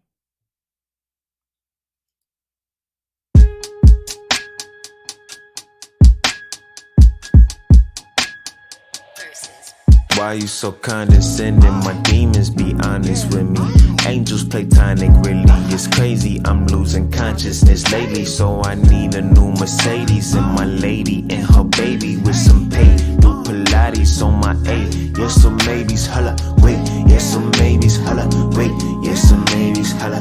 Why you so condescending? My demons be honest with me. Angels platonic, really, it's crazy. I'm losing consciousness lately, so I need a new Mercedes. And my lady and her baby with some pay. Do Pilates on my A. Yes, some maybes, holla, wait. Yes, some maybes, holla, wait. Yes, some maybes, holla.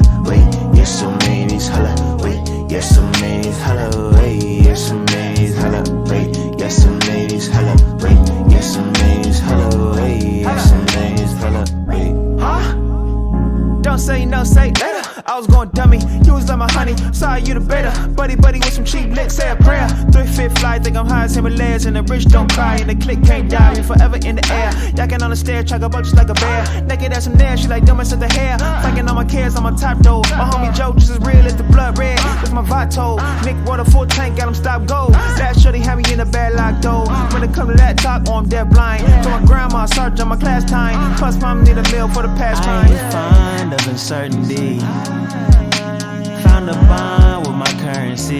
money, sorry you the better. Buddy with some cheap licks, say a prayer. 3-5 fly, think I'm high as Himalayas. And the rich don't cry, and the click can't die. We forever in the air, yakking on the stair, track up just like a bear. Naked ass in there, she like dumb as the hair. Flanking on my kids, I'm on top though. My homie Joe just as real as the blood red. With my Vato, Nick water full tank, got him stop go. That shorty had me in a bad lock though. When it come to that talk, oh I'm dead blind. So my grandma, sergeant, my class time. Plus mom need a meal for the past time. I ain't fond of uncertainty. Found a bond with my currency.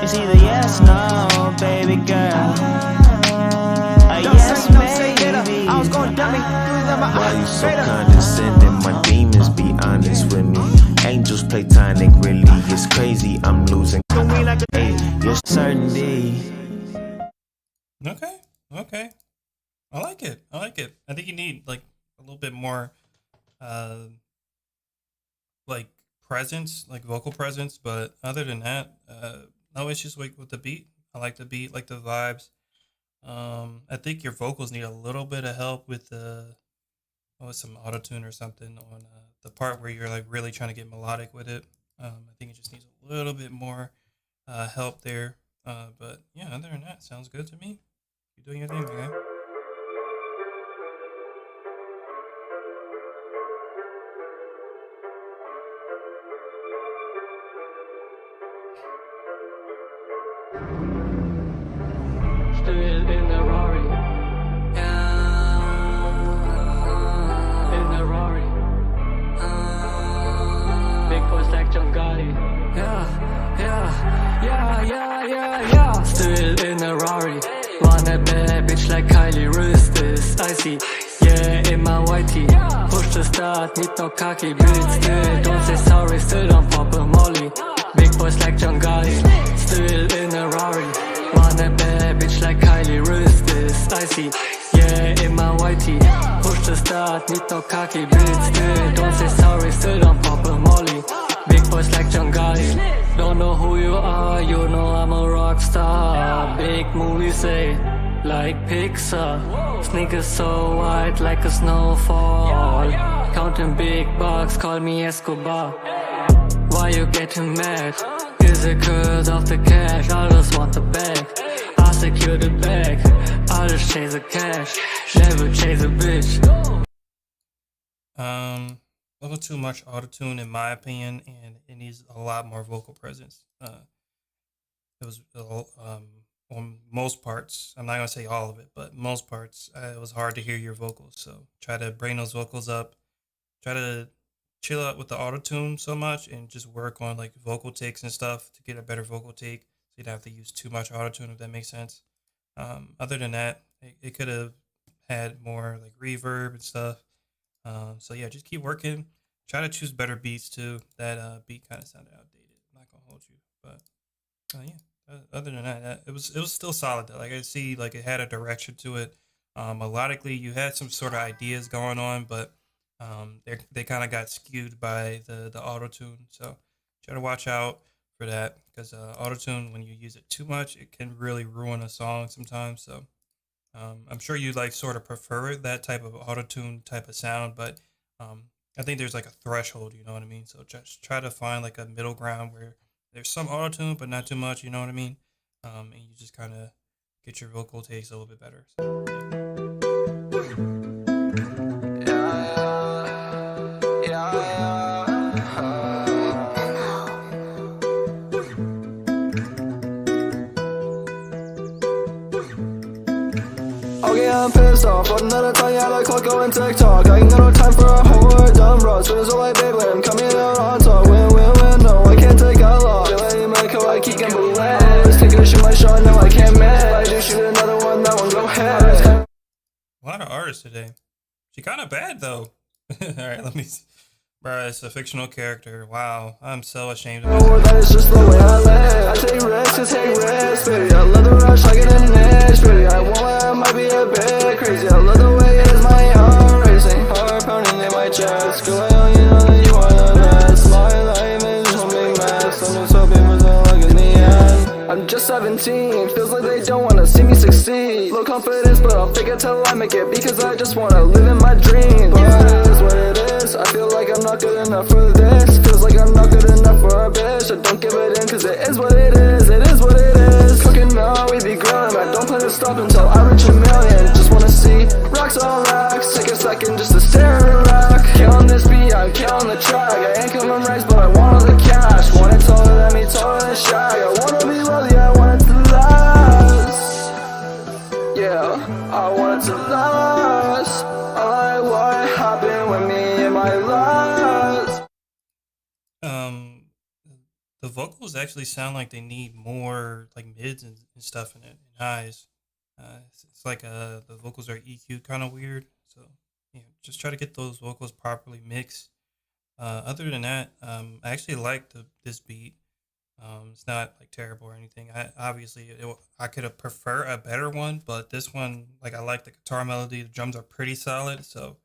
It's either yes, no, baby girl. Yes, maybe. I was going dummy. Why you so condescending? My demons be honest with me. Angels platonic, really, it's crazy. I'm losing. Hey, your certainty. Okay. I like it. I think you need like a little bit more, like presence, like vocal presence. But other than that, no issues with the beat. I like the beat, like the vibes. I think your vocals need a little bit of help with some auto-tune or something on the part where you're like really trying to get melodic with it. I think it just needs a little bit more help there. But yeah, other than that, sounds good to me. You're doing your thing, man. Still in the Rari. In the Rari. Big boys like John Gotti. Yeah. Still in the Rari. Want a bad bitch like Kylie, wrist is icy. Yeah, in my whitey. Push the start, need no cocky, bitch. Still don't say sorry, still don't pop a molly. Big boys like John Gotti. Still in a Rari. Want a bad bitch like Kylie, wrist is icy. Yeah, in my whitey. Push the start, need no cocky, bitch. Still don't say sorry, still don't pop a molly. Big boys like John Gotti. Don't know who you are, you know I'm a rock star. Big movie say, like Pixar. Sneakers so white like a snowfall. Counting big bucks, call me Escobar. Why you getting mad? Is it cause of the cash? I just want the bag. I secure the bag. I just chase the cash. Never chase a bitch. A little too much autotune in my opinion, and it needs a lot more vocal presence. It was on most parts. I'm not gonna say all of it, but most parts, it was hard to hear your vocals. So try to bring those vocals up. Try to chill out with the autotune so much, and just work on like vocal takes and stuff to get a better vocal take. So you don't have to use too much autotune, if that makes sense. Other than that, it could have had more like reverb and stuff. So yeah, just keep working. Try to choose better beats too. That beat kind of sounded outdated. I'm not gonna hold you, but yeah. Other than that, it was still solid though. Like I see, like it had a direction to it. Melodically, you had some sort of ideas going on, but they kind of got skewed by the auto tune. So try to watch out for that, because auto tune, when you use it too much, it can really ruin a song sometimes. So I'm sure you like sort of prefer that type of auto tune type of sound, but I think there's like a threshold, you know what I mean? So just try to find like a middle ground where there's some auto tune, but not too much, you know what I mean? And you just kind of get your vocal takes a little bit better. So, Okay, I'm pissed off. But another time, yeah, like clock going TikTok. I ain't got no time for a whore, dumb bro. Spin so like Beyblade, coming out on top. Win, no, I can't take a loss. Feel like my co, I keep getting bullet. Taking a shoot my shot, now I can't miss. I do shoot another one, that one go ahead. a lot of artists today. She kind of bad though. All right, let me see. Bruh, it's a fictional character. Wow, I'm so ashamed of myself. That is just the way I live. I take risks, baby. I love the rush like an itch, baby. I won't lie, I might be a bit crazy. I love the way it is my heart racing. Heart pounding in my chest. Girl, I know you know that you are the best. My life is just a big mess. I'm just hoping for some luck in the end. I'm just 17, feels like they don't wanna see me succeed. Low confidence, but I'll fake it till I make it, because I just wanna live in my dreams. But it is what it is. this. I feel like I'm not good enough for this. Feels like I'm not good enough for a bitch. I don't give it in cause it is what it is. It is what it is. Cooking now, we be grilling. I don't plan to stop until I reach 1 million. Just wanna see rocks on racks. Take a second just to stare at a rack. Killing this beat, I'm killing the track. I ain't coming raised but I want all the cash. Want it taller than me, taller than Shaq. I wanna be wealthy, I want it to last. Yeah, I want it to last. I like what happened with me in my last. The vocals actually sound like they need more like mids and stuff in it and highs. It's like the vocals are EQ kind of weird. So yeah, just try to get those vocals properly mixed. Other than that, I actually like this beat. It's not like terrible or anything. I could have prefer a better one, but this one, like I like the guitar melody. The drums are pretty solid, so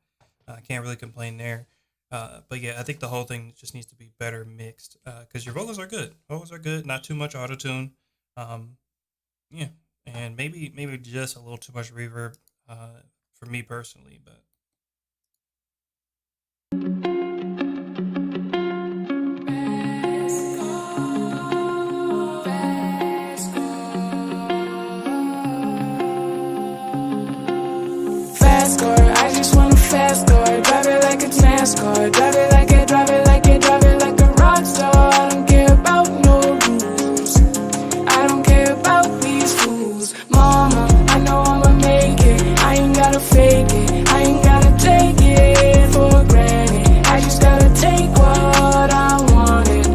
I can't really complain there. But yeah, I think the whole thing just needs to be better mixed because your vocals are good. Vocals are good, not too much auto tune. Yeah, and maybe just a little too much reverb for me personally, but. I just want a fast car, drive it like it's NASCAR, drive it like it, drive it like it, drive it like a rock star. I don't care about no rules, I don't care about these fools. Mama, I know I'ma make it, I ain't gotta fake it, I ain't gotta take it for granted. I just gotta take what I wanted.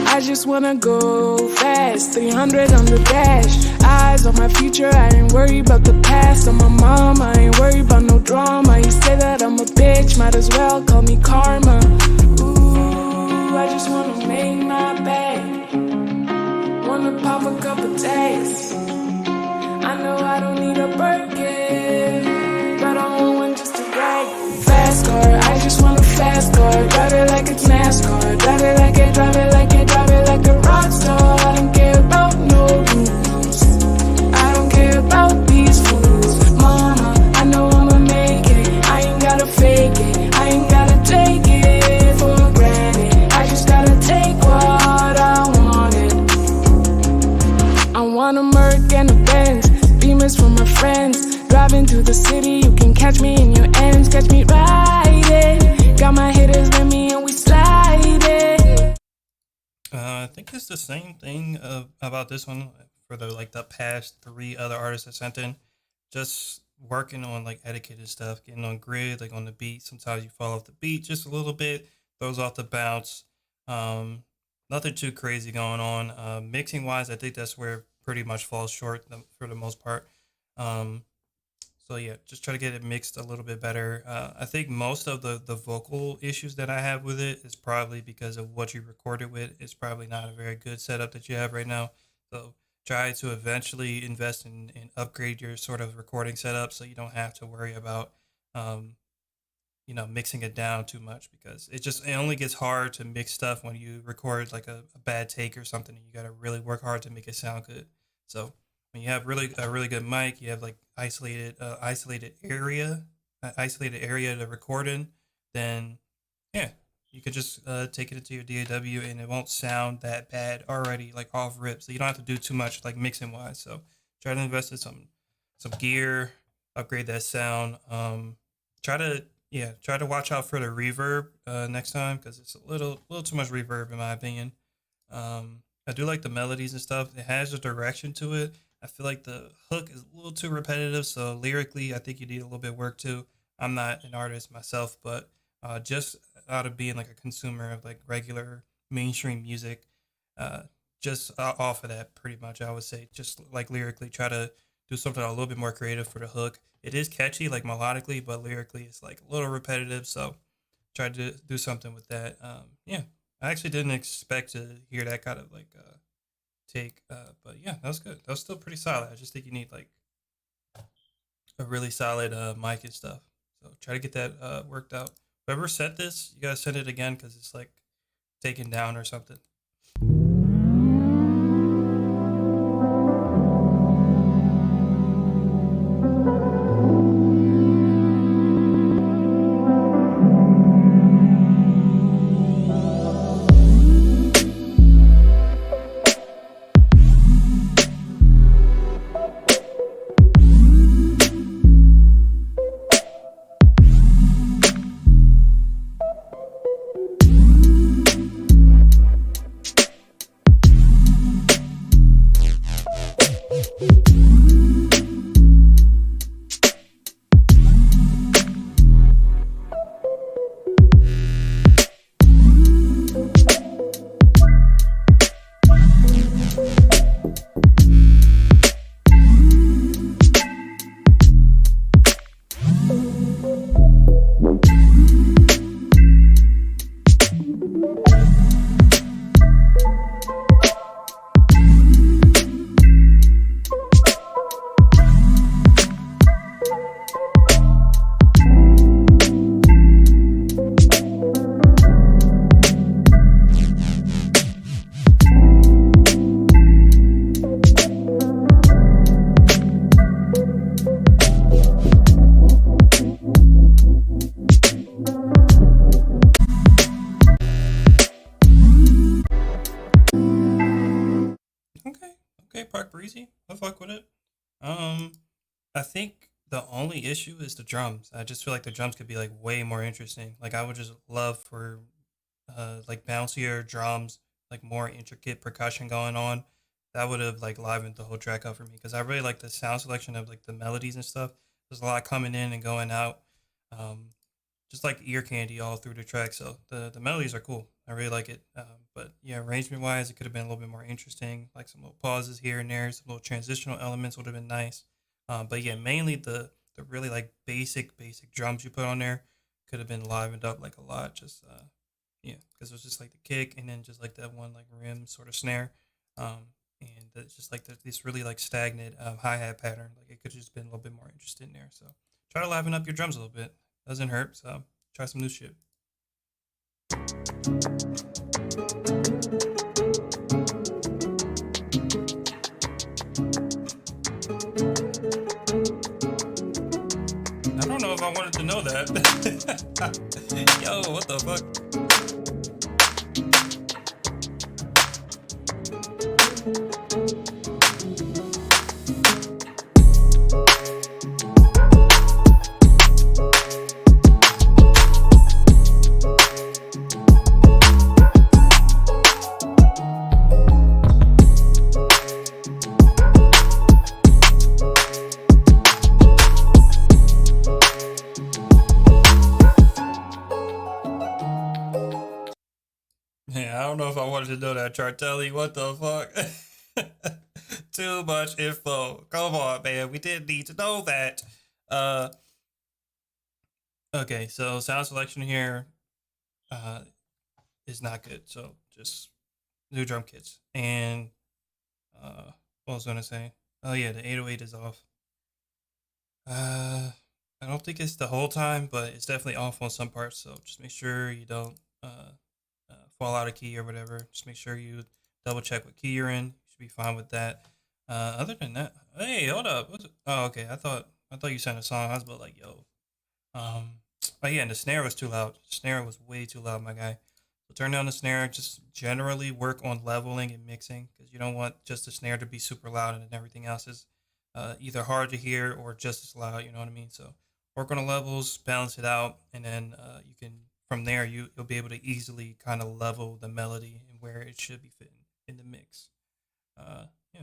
I just wanna go fast, 300 on the dash. Eyes on my future, I ain't worried about the past. On my mom, I ain't worried about no drama. You say that I'm a bitch, might as well call me karma. Ooh, I just wanna make my bag, wanna pop a couple tags. I know I don't need a Birkin, but I want one just to brag. Fast car, I just want a fast car, drive it like it's NASCAR, drive it like it, drive it like it, drive it like a rock star. I don't care about no rules, I don't care about these fools. Mama, I know I'ma make it, I ain't gotta fake it, I ain't gotta take it for granted. I just gotta take what I wanted. I want a Merc and a Benz, Beamers for my friends. Driving through the city, you can catch me in your ends, catch me riding. Got my hitters with me and we sliding. I think it's the same thing about this one for the past 3 other artists I sent in. Just working on like etiquette and stuff, getting on grid, like on the beat. Sometimes you fall off the beat just a little bit, throws off the bounce. Nothing too crazy going on. Mixing wise, I think that's where it pretty much falls short for the most part. So yeah, just try to get it mixed a little bit better. I think most of the vocal issues that I have with it is probably because of what you recorded with. It's probably not a very good setup that you have right now. So try to eventually invest and upgrade your sort of recording setup so you don't have to worry about, mixing it down too much, because it only gets hard to mix stuff when you record like a bad take or something, and you got to really work hard to make it sound good. So when you have a really good mic, you have like isolated area to record in, then yeah, you could just take it into your DAW and it won't sound that bad already, like off rip. So you don't have to do too much like mixing wise. So try to invest in some gear, upgrade that sound. Try to watch out for the reverb next time, because it's a little too much reverb in my opinion. I do like the melodies and stuff. It has a direction to it. I feel like the hook is a little too repetitive, so lyrically, I think you need a little bit of work too. I'm not an artist myself, but just out of being like a consumer of like regular mainstream music, just off of that, pretty much, I would say, just like lyrically, try to do something a little bit more creative for the hook. It is catchy, like melodically, but lyrically, it's like a little repetitive. So try to do something with that. Yeah, I actually didn't expect to hear that kind of like take, but yeah, that was good. That was still pretty solid. I just think you need like a really solid mic and stuff. So try to get that worked out. Whoever sent this, you gotta send it again, because it's like taken down or something. think the only issue is the drums. I just feel like the drums could be like way more interesting. Like I would just love for like bouncier drums, like more intricate percussion going on. That would have like livened the whole track up for me because I really like the sound selection of like the melodies and stuff. There's a lot coming in and going out. Just like ear candy all through the track. So the melodies are cool. I really like it. But yeah, arrangement wise, it could have been a little bit more interesting. Like some little pauses here and there, some little transitional elements would have been nice. But yeah, mainly the really like basic drums you put on there could have been livened up like a lot. Just yeah, because it was just like the kick and then just like that one like rim sort of snare. And it's just like this really like stagnant hi-hat pattern. Like it could have just been a little bit more interesting there. So try to liven up your drums a little bit. Doesn't hurt. So try some new shit. I don't know if I wanted to know that. Yo, what the fuck? Yeah, I don't know if I wanted to know that, Chartelli. What the fuck? Too much info. Come on, man. We didn't need to know that. Okay, so sound selection here is not good. So just new drum kits. And what was I gonna say? Oh yeah, the 808 is off. I don't think it's the whole time, but it's definitely off on some parts. So just make sure you don't fall out of key or whatever. Just make sure you double check what key you're in. You should be fine with that. Other than that, hey, hold up. Oh, okay. I thought you sent a song. I was about like, yo. Oh yeah, and the snare was too loud. The snare was way too loud, my guy. So turn down the snare. Just generally work on leveling and mixing because you don't want just the snare to be super loud and then everything else is either hard to hear or just as loud. You know what I mean? So work on the levels, balance it out, and then you can. From there, you'll be able to easily kind of level the melody and where it should be fitting in the mix. Yeah,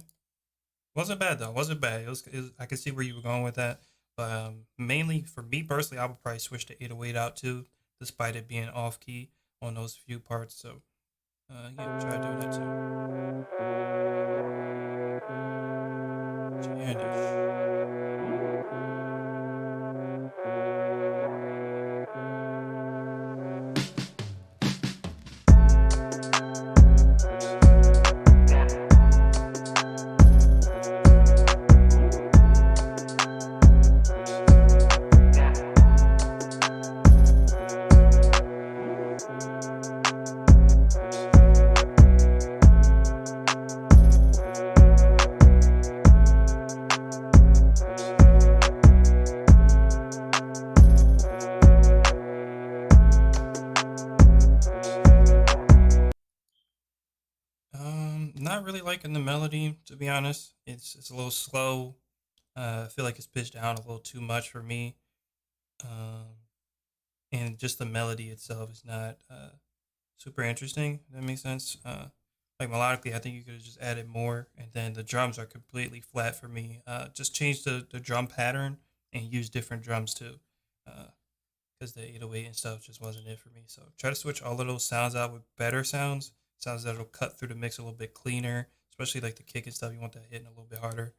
wasn't bad though. Wasn't bad. It was I could see where you were going with that, but mainly for me personally, I would probably switch the 808 out too, despite it being off key on those few parts. So yeah, try doing that too. Janish. Not really liking the melody, to be honest. It's a little slow. I feel like it's pitched down a little too much for me. And just the melody itself is not super interesting. If that makes sense. Like melodically, I think you could have just added more. And then the drums are completely flat for me. Just change the drum pattern and use different drums too. Because the 808 and stuff just wasn't it for me. So try to switch all of those sounds out with better sounds that'll cut through the mix a little bit cleaner, especially like the kick and stuff. You want that hitting a little bit harder.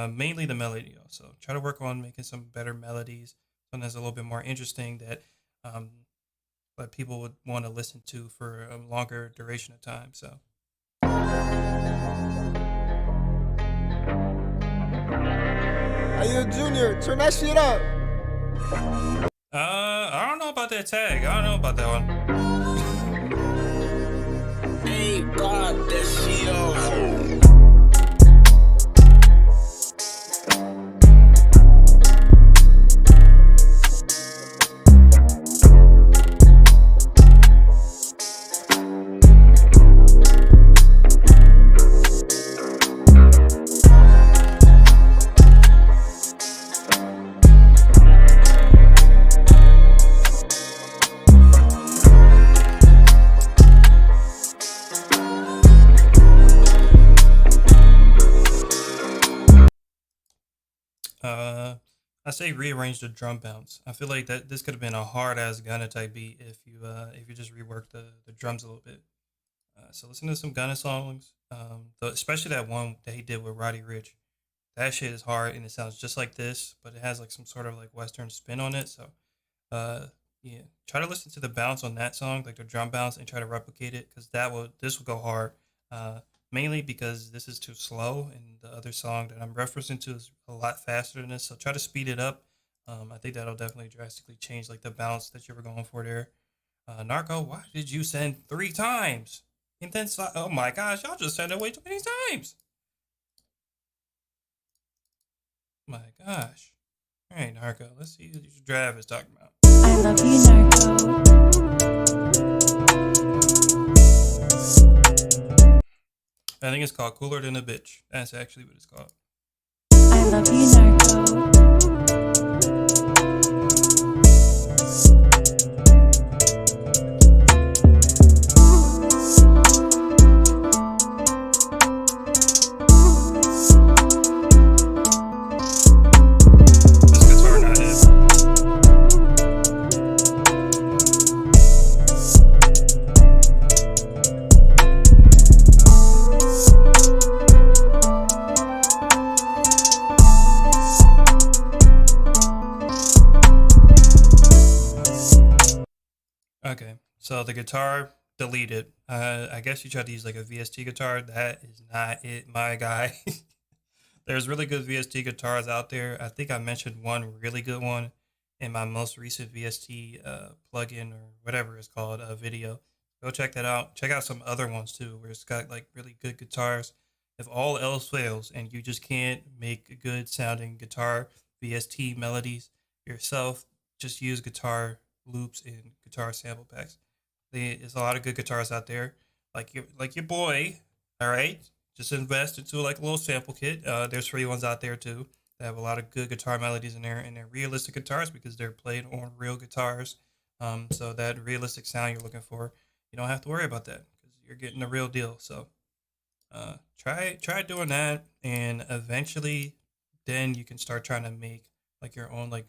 Mainly the melody. So try to work on making some better melodies, something that's a little bit more interesting that people would want to listen to for a longer duration of time. So. Hey, yo, Junior, turn that shit up. I don't know about that tag. I don't know about that one. Hey, God, that shit up. I say rearrange the drum bounce. I feel like that this could have been a hard ass Gunna type beat if you just reworked the drums a little bit. So listen to some Gunna songs, especially that one that he did with Roddy Ricch. That shit is hard and it sounds just like this, but it has like some sort of like Western spin on it. So, uh, yeah, try to listen to the bounce on that song, like the drum bounce, and try to replicate it because this will go hard. Uh, Mainly because this is too slow, and the other song that I'm referencing to is a lot faster than this. So try to speed it up. I think that'll definitely drastically change like the bounce that you were going for there. Narco, why did you send 3 times? And then, oh my gosh, y'all just sent it way too many times. My gosh. All right, Narco, let's see what your draft is talking about. I love you, Narco. I think it's called Cooler Than a Bitch. That's actually what it's called. I love you, Narco. Okay, so the guitar deleted. I guess you tried to use like a VST guitar. That is not it, my guy. There's really good VST guitars out there. I think I mentioned one really good one in my most recent VST plugin or whatever it's called video. Go check that out. Check out some other ones too, where it's got like really good guitars. If all else fails and you just can't make good sounding guitar VST melodies yourself, just use guitar loops and guitar sample packs. There's a lot of good guitars out there, like your boy. All right, just invest into like a little sample kit. There's free ones out there too that have a lot of good guitar melodies in there, and they're realistic guitars because they're played on real guitars. So that realistic sound you're looking for, you don't have to worry about that because you're getting the real deal. So try doing that, and eventually, then you can start trying to make like your own like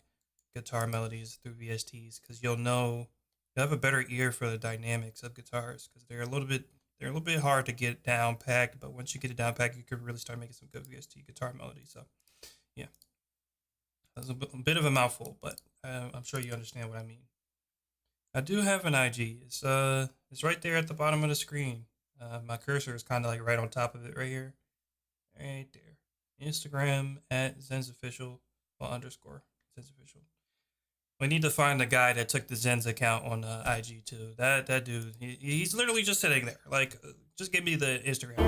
guitar melodies through VSTs because you'll have a better ear for the dynamics of guitars because they're a little bit hard to get down packed, but once you get it down packed, you can really start making some good VST guitar melodies. So, yeah, that's a bit of a mouthful, but I'm sure you understand what I mean. I do have an IG. It's right there at the bottom of the screen. My cursor is kind of like right on top of it right here, right there. Instagram at ZensOfficial _ ZensOfficial. We need to find the guy that took the Zens account on IG too. That dude, he's literally just sitting there. Like, just give me the Instagram.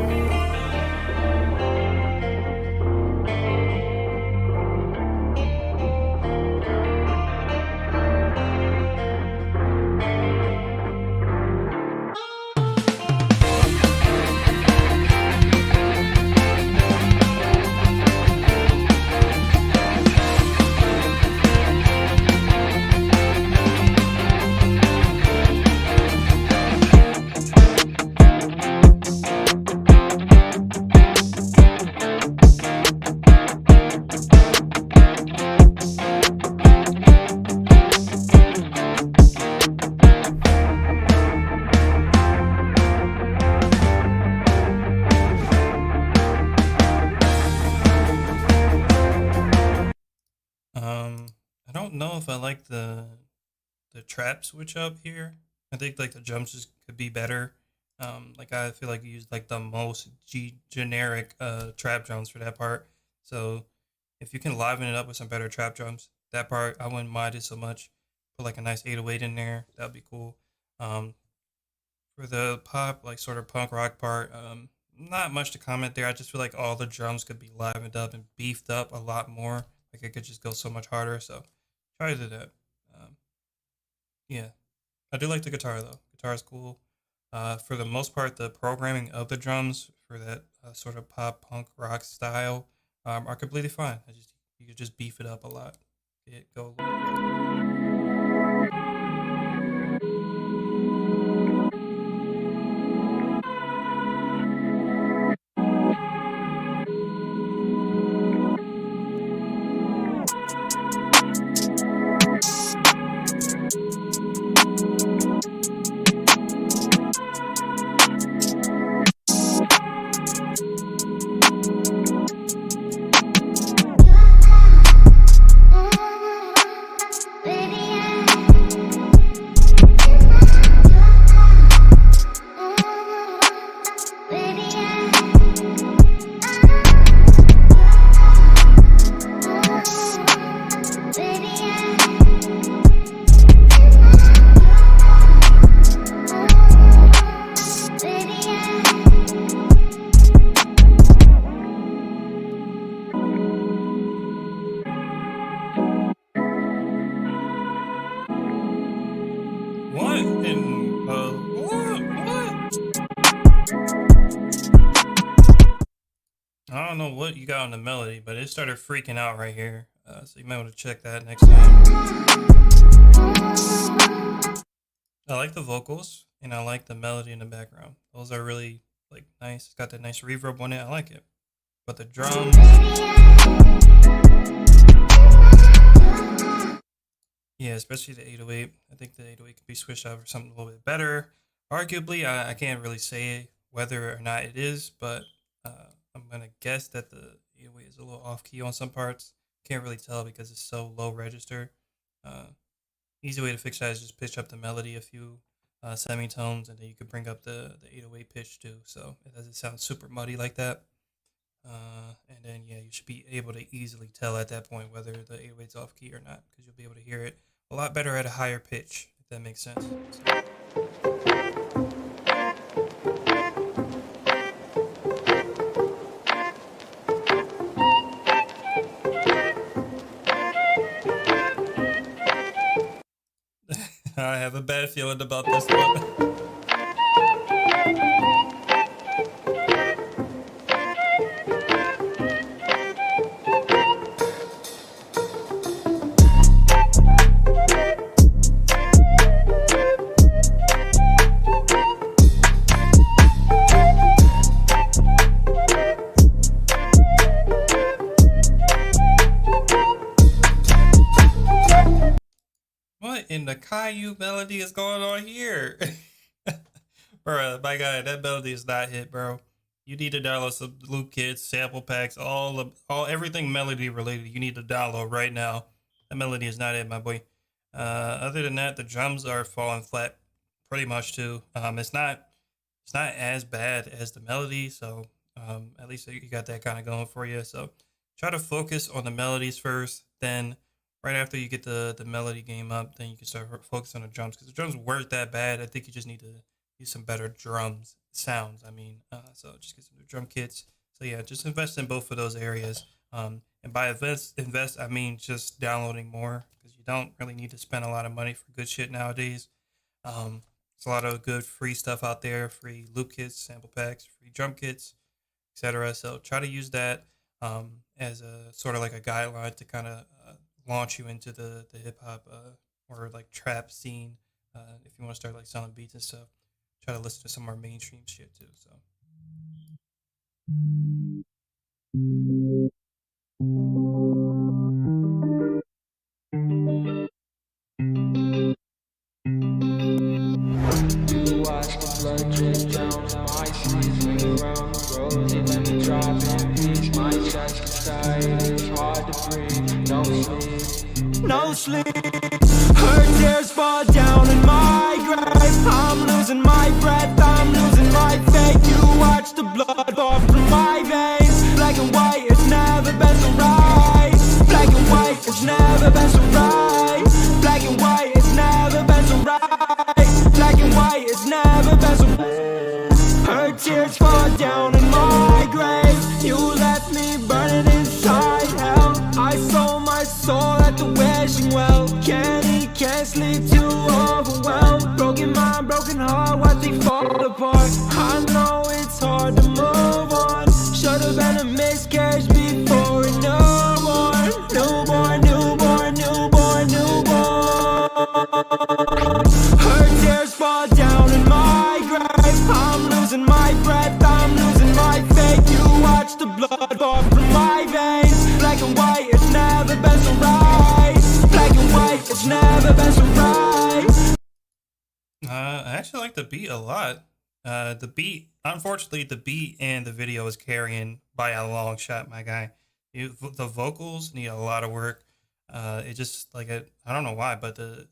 I don't know if I like the trap switch up here. I think like the drums just could be better. Like I feel like you used like the most generic trap drums for that part. So if you can liven it up with some better trap drums, that part I wouldn't mind it so much. Put like a nice 808 in there, that'd be cool. For the pop, like sort of punk rock part, not much to comment there. I just feel like all the drums could be livened up and beefed up a lot more. Like it could just go so much harder. So try to do that. Yeah, I do like the guitar though. Guitar is cool. For the most part, the programming of the drums for that sort of pop punk rock style are completely fine. You could just beef it up a lot. Go. what you got on the melody, but it started freaking out right here. So you might want to check that next time. I like the vocals and I like the melody in the background. Those are really like nice. It's got that nice reverb on it. I like it. But the drums, yeah, especially the 808. I think the 808 could be switched out for something a little bit better. Arguably, I can't really say whether or not it is, but I'm gonna guess that the 808 is a little off key on some parts. Can't really tell because it's so low register. Easy way to fix that is just pitch up the melody a few semitones, and then you can bring up the 808 pitch too, so it doesn't sound super muddy like that. And then yeah, you should be able to easily tell at that point whether the 808's off key or not, because you'll be able to hear it a lot better at a higher pitch, if that makes sense. I have a bad feeling about this one. What in the Caillou melody is going on here? Bro, my guy, that melody is not hit, bro. You need to download some loop kits, sample packs, everything melody related. You need to download right now. That melody is not it, my boy. Other than that, the drums are falling flat, pretty much too. It's not as bad as the melody, so at least you got that kind of going for you. So try to focus on the melodies first, then right after you get the melody game up, then you can start focusing on the drums, because the drums weren't that bad. I think you just need to use some better drums sounds. So just get some new drum kits. So yeah, just invest in both of those areas. And by invest, I mean just downloading more, because you don't really need to spend a lot of money for good shit nowadays. There's a lot of good free stuff out there, free loop kits, sample packs, free drum kits, etc. So try to use that as a sort of like a guideline to kind of launch you into the hip hop or like trap scene. If you want to start like selling beats and stuff, try to listen to some more mainstream shit too. So. You watch the blood drip down my sleeve, ring around the road, let me drop in peace. My chest inside is hard to breathe, no sleep, no sleep. Her tears fall down in my grave. I'm losing my breath, I'm losing my faith. You watch the blood fall from my veins. Black and white, it's never been so right. Black and white, it's never been so right. Black and white, it's never been so right. Black and white, it's never been so right. Her tears fall down in my grave. You left me burning inside hell. I sold my soul at the wishing well. Can't eat, can't sleep, too overwhelmed. Broken mind, broken heart, watch they fall apart. I know it's hard to move on. Should've been a miscarriage before a newborn. Newborn, newborn, newborn, newborn. Her tears fall down in my grave. I'm losing my breath, I'm losing my faith. You watch the blood fall from my veins. Black and white, it's never been so right. Black and white, it's never been so right. I actually like the beat a lot. The beat, unfortunately, the beat and the video is carrying by a long shot, my guy. The vocals need a lot of work. It just like I don't know why, but the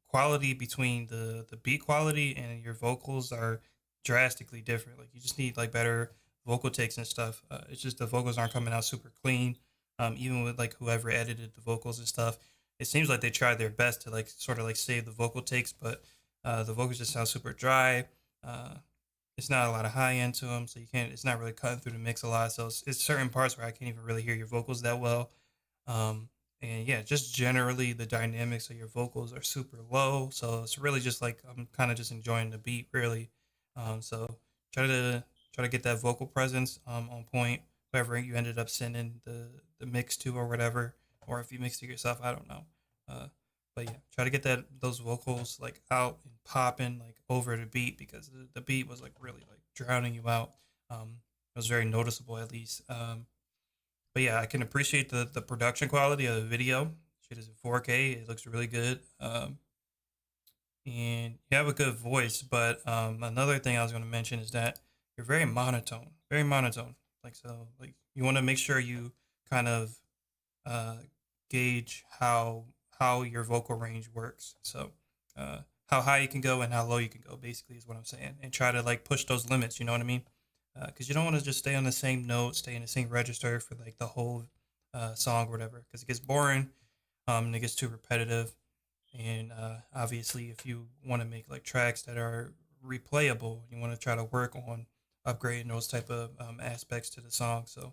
quality between the beat quality and your vocals are drastically different. Like you just need like better vocal takes and stuff. It's just the vocals aren't coming out super clean. Even with like whoever edited the vocals and stuff, it seems like they tried their best to like sort of like save the vocal takes, but the vocals just sound super dry. It's not a lot of high end to them, so you can't. It's not really cutting through the mix a lot. So it's certain parts where I can't even really hear your vocals that well. And yeah, just generally the dynamics of your vocals are super low. So it's really just like I'm kind of just enjoying the beat really. So try to get that vocal presence on point whoever you ended up sending the mix to or whatever, or if you mixed it yourself, I don't know. But yeah, try to get those vocals like out and popping like over the beat, because the beat was like really like drowning you out. It was very noticeable at least. But yeah, I can appreciate the production quality of the video. Shit is in 4K. It looks really good. And you have a good voice, but another thing I was going to mention is that you're very monotone, very monotone. Like, so like you want to make sure you kind of gauge how your vocal range works. So how high you can go and how low you can go, basically, is what I'm saying, and try to like push those limits. You know what I mean? Because you don't want to just stay on the same note, stay in the same register for like the whole song or whatever, because it gets boring, and it gets too repetitive. And obviously, if you want to make like tracks that are replayable, you want to try to work on upgrading those type of aspects to the song. So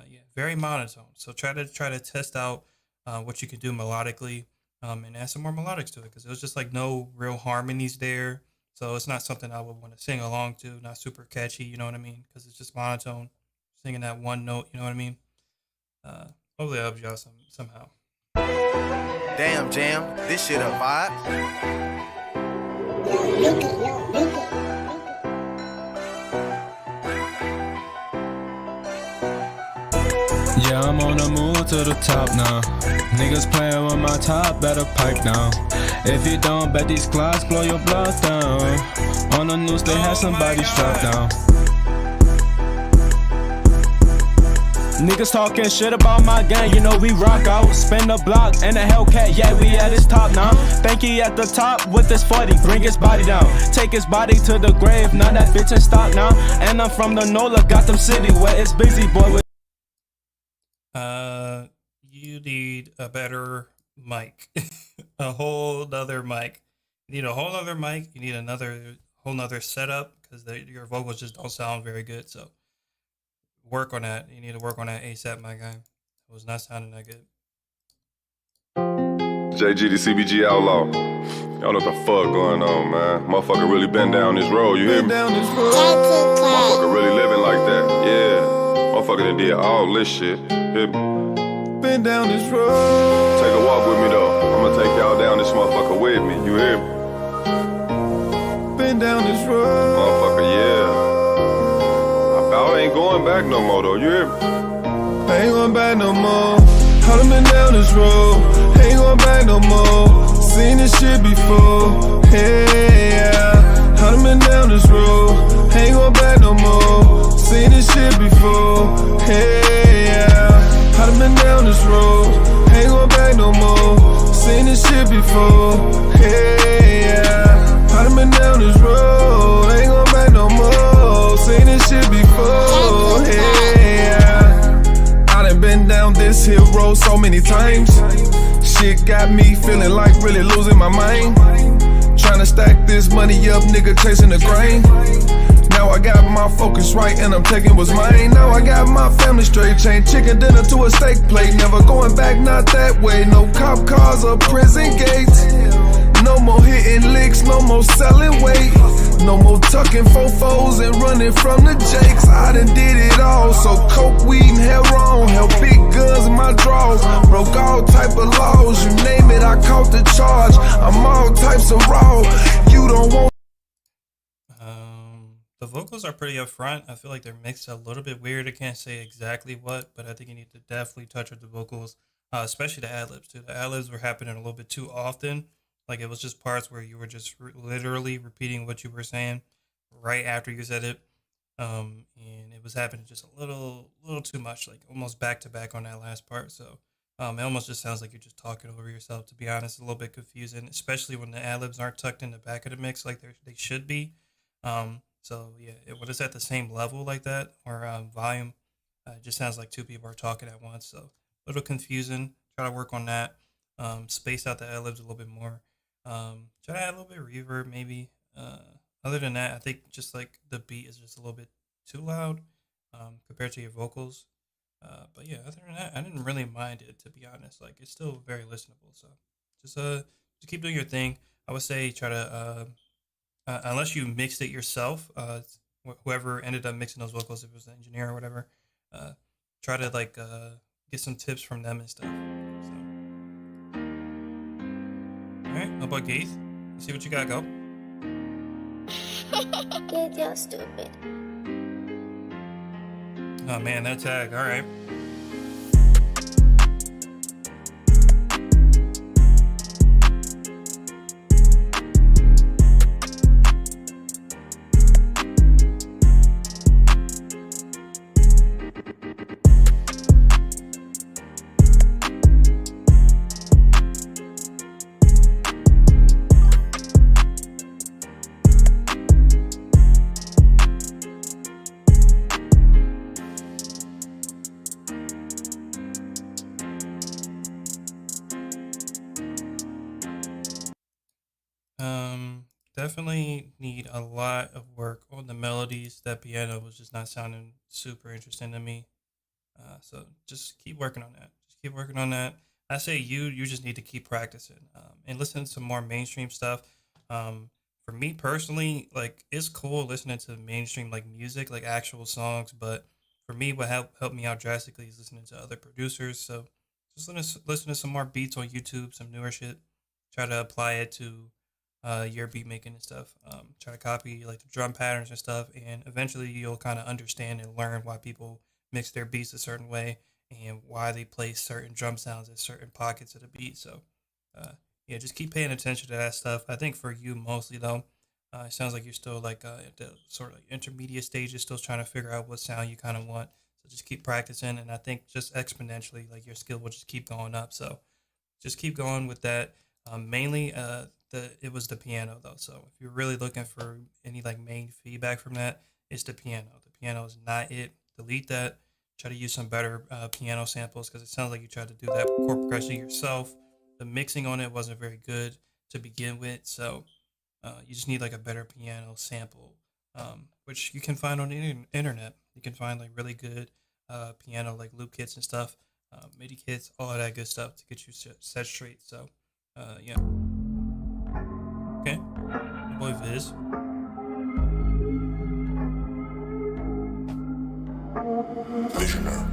yeah, very monotone. So try to test out what you can do melodically, and add some more melodics to it, because there's just like no real harmonies there. So it's not something I would want to sing along to. Not super catchy, you know what I mean? Because it's just monotone, singing that one note. You know what I mean? Hopefully, that helps y'all somehow. Damn, Jam, this shit a vibe. Yeah, I'm on the move to the top now. Niggas playing with my top, better pipe down. If you don't, bet these clocks blow your blood down. On the news, they had somebody strapped down. Niggas talking shit about my gang, you know we rock out. Spin the block and a Hellcat, yeah, we at his top now. Think he at the top with this 40, bring his body down. Take his body to the grave, now that bitch in stock now. And I'm from the NOLA, Gotham City, where it's busy, boy. You need a better mic. A whole nother mic. You need a whole nother mic. You need another whole nother setup, because your vocals just don't sound very good. So work on that. You need to work on that ASAP, my guy. It was not sounding that good. JG the CBG Outlaw. Y'all know what the fuck going on, man. Motherfucker really been down this road, you hear me? Motherfucker really living like that, yeah. Motherfucker done did all this shit, hear me? Been down this road. Take a walk with me though. I'ma take y'all down this motherfucker with me, you hear me? Been down this road. Motherfucker, yeah. I ain't going back no more though, you hear me? I ain't going back no more. I done been down this road. Ain't going back no more. Seen this shit before. Hey, yeah. I done been down this road. Ain't going back no more. Seen this shit before. Hey, yeah. I done been down this road. Ain't going back no more. Seen this shit before. Hey, yeah. I done been down this road. Ain't going back no more. Seen this shit before. Hey, yeah. I done been down this hill road so many times. Shit got me feeling like really losing my mind. Tryna stack this money up, nigga chasing the grain. Now I got my focus right and I'm taking what's mine. Now I got my family straight, chain chicken dinner to a steak plate. Never going back, not that way. No cop cars or prison gates. No more hitting licks, no more selling weight. No more tucking fofos and running from the jakes. I done did it all, so coke, weed, and heroin. Held big guns in my drawers, broke all type of laws. You name it, I caught the charge. I'm all types of raw. You don't want. The vocals are pretty upfront. I feel like they're mixed a little bit weird. I can't say exactly what, but I think you need to definitely touch with the vocals, especially the ad-libs too. The ad-libs were happening a little bit too often. Like it was just parts where you were just literally repeating what you were saying right after you said it. And it was happening just a little too much, like almost back to back on that last part. So it almost just sounds like you're just talking over yourself, to be honest. A little bit confusing, especially when the ad-libs aren't tucked in the back of the mix like they should be. So yeah, when it's at the same level like that, or volume, it just sounds like two people are talking at once. So a little confusing. Try to work on that. Space out the ad-libs a little bit more. Try to add a little bit of reverb maybe. Other than that, I think just like the beat is just a little bit too loud compared to your vocals. But yeah, other than that, I didn't really mind it, to be honest. Like it's still very listenable. So just keep doing your thing. I would say try to unless you mixed it yourself, whoever ended up mixing those vocals, if it was the engineer or whatever, try to like get some tips from them and stuff. So, all right, how about Gaith? Let's see what you got. Go. You're stupid. Oh man, that tag. All right. Definitely need a lot of work on the melodies. That piano was just not sounding super interesting to me. So just keep working on that. Just keep working on that. I say you just need to keep practicing and listen to some more mainstream stuff. For me personally, like it's cool listening to mainstream like music, like actual songs. But for me, what helped me out drastically is listening to other producers. So just listen to some more beats on YouTube, some newer shit. Try to apply it to your beat making and stuff. Try to copy like the drum patterns and stuff, and eventually you'll kind of understand and learn why people mix their beats a certain way and why they play certain drum sounds at certain pockets of the beat. So, yeah, just keep paying attention to that stuff. I think for you mostly though, it sounds like you're still like at the sort of like intermediate stages, still trying to figure out what sound you kind of want. So just keep practicing, and I think just exponentially, like your skill will just keep going up. So just keep going with that. Mainly, it was the piano though. So if you're really looking for any like main feedback from that, it's the piano. The piano is not it. Delete that. Try to use some better piano samples because it sounds like you tried to do that chord progression yourself. The mixing on it wasn't very good to begin with, so you just need like a better piano sample, which you can find on the internet. You can find like really good piano like loop kits and stuff, MIDI kits, all of that good stuff to get you set straight. So, yeah. Okay, boy Viz. Visionaire.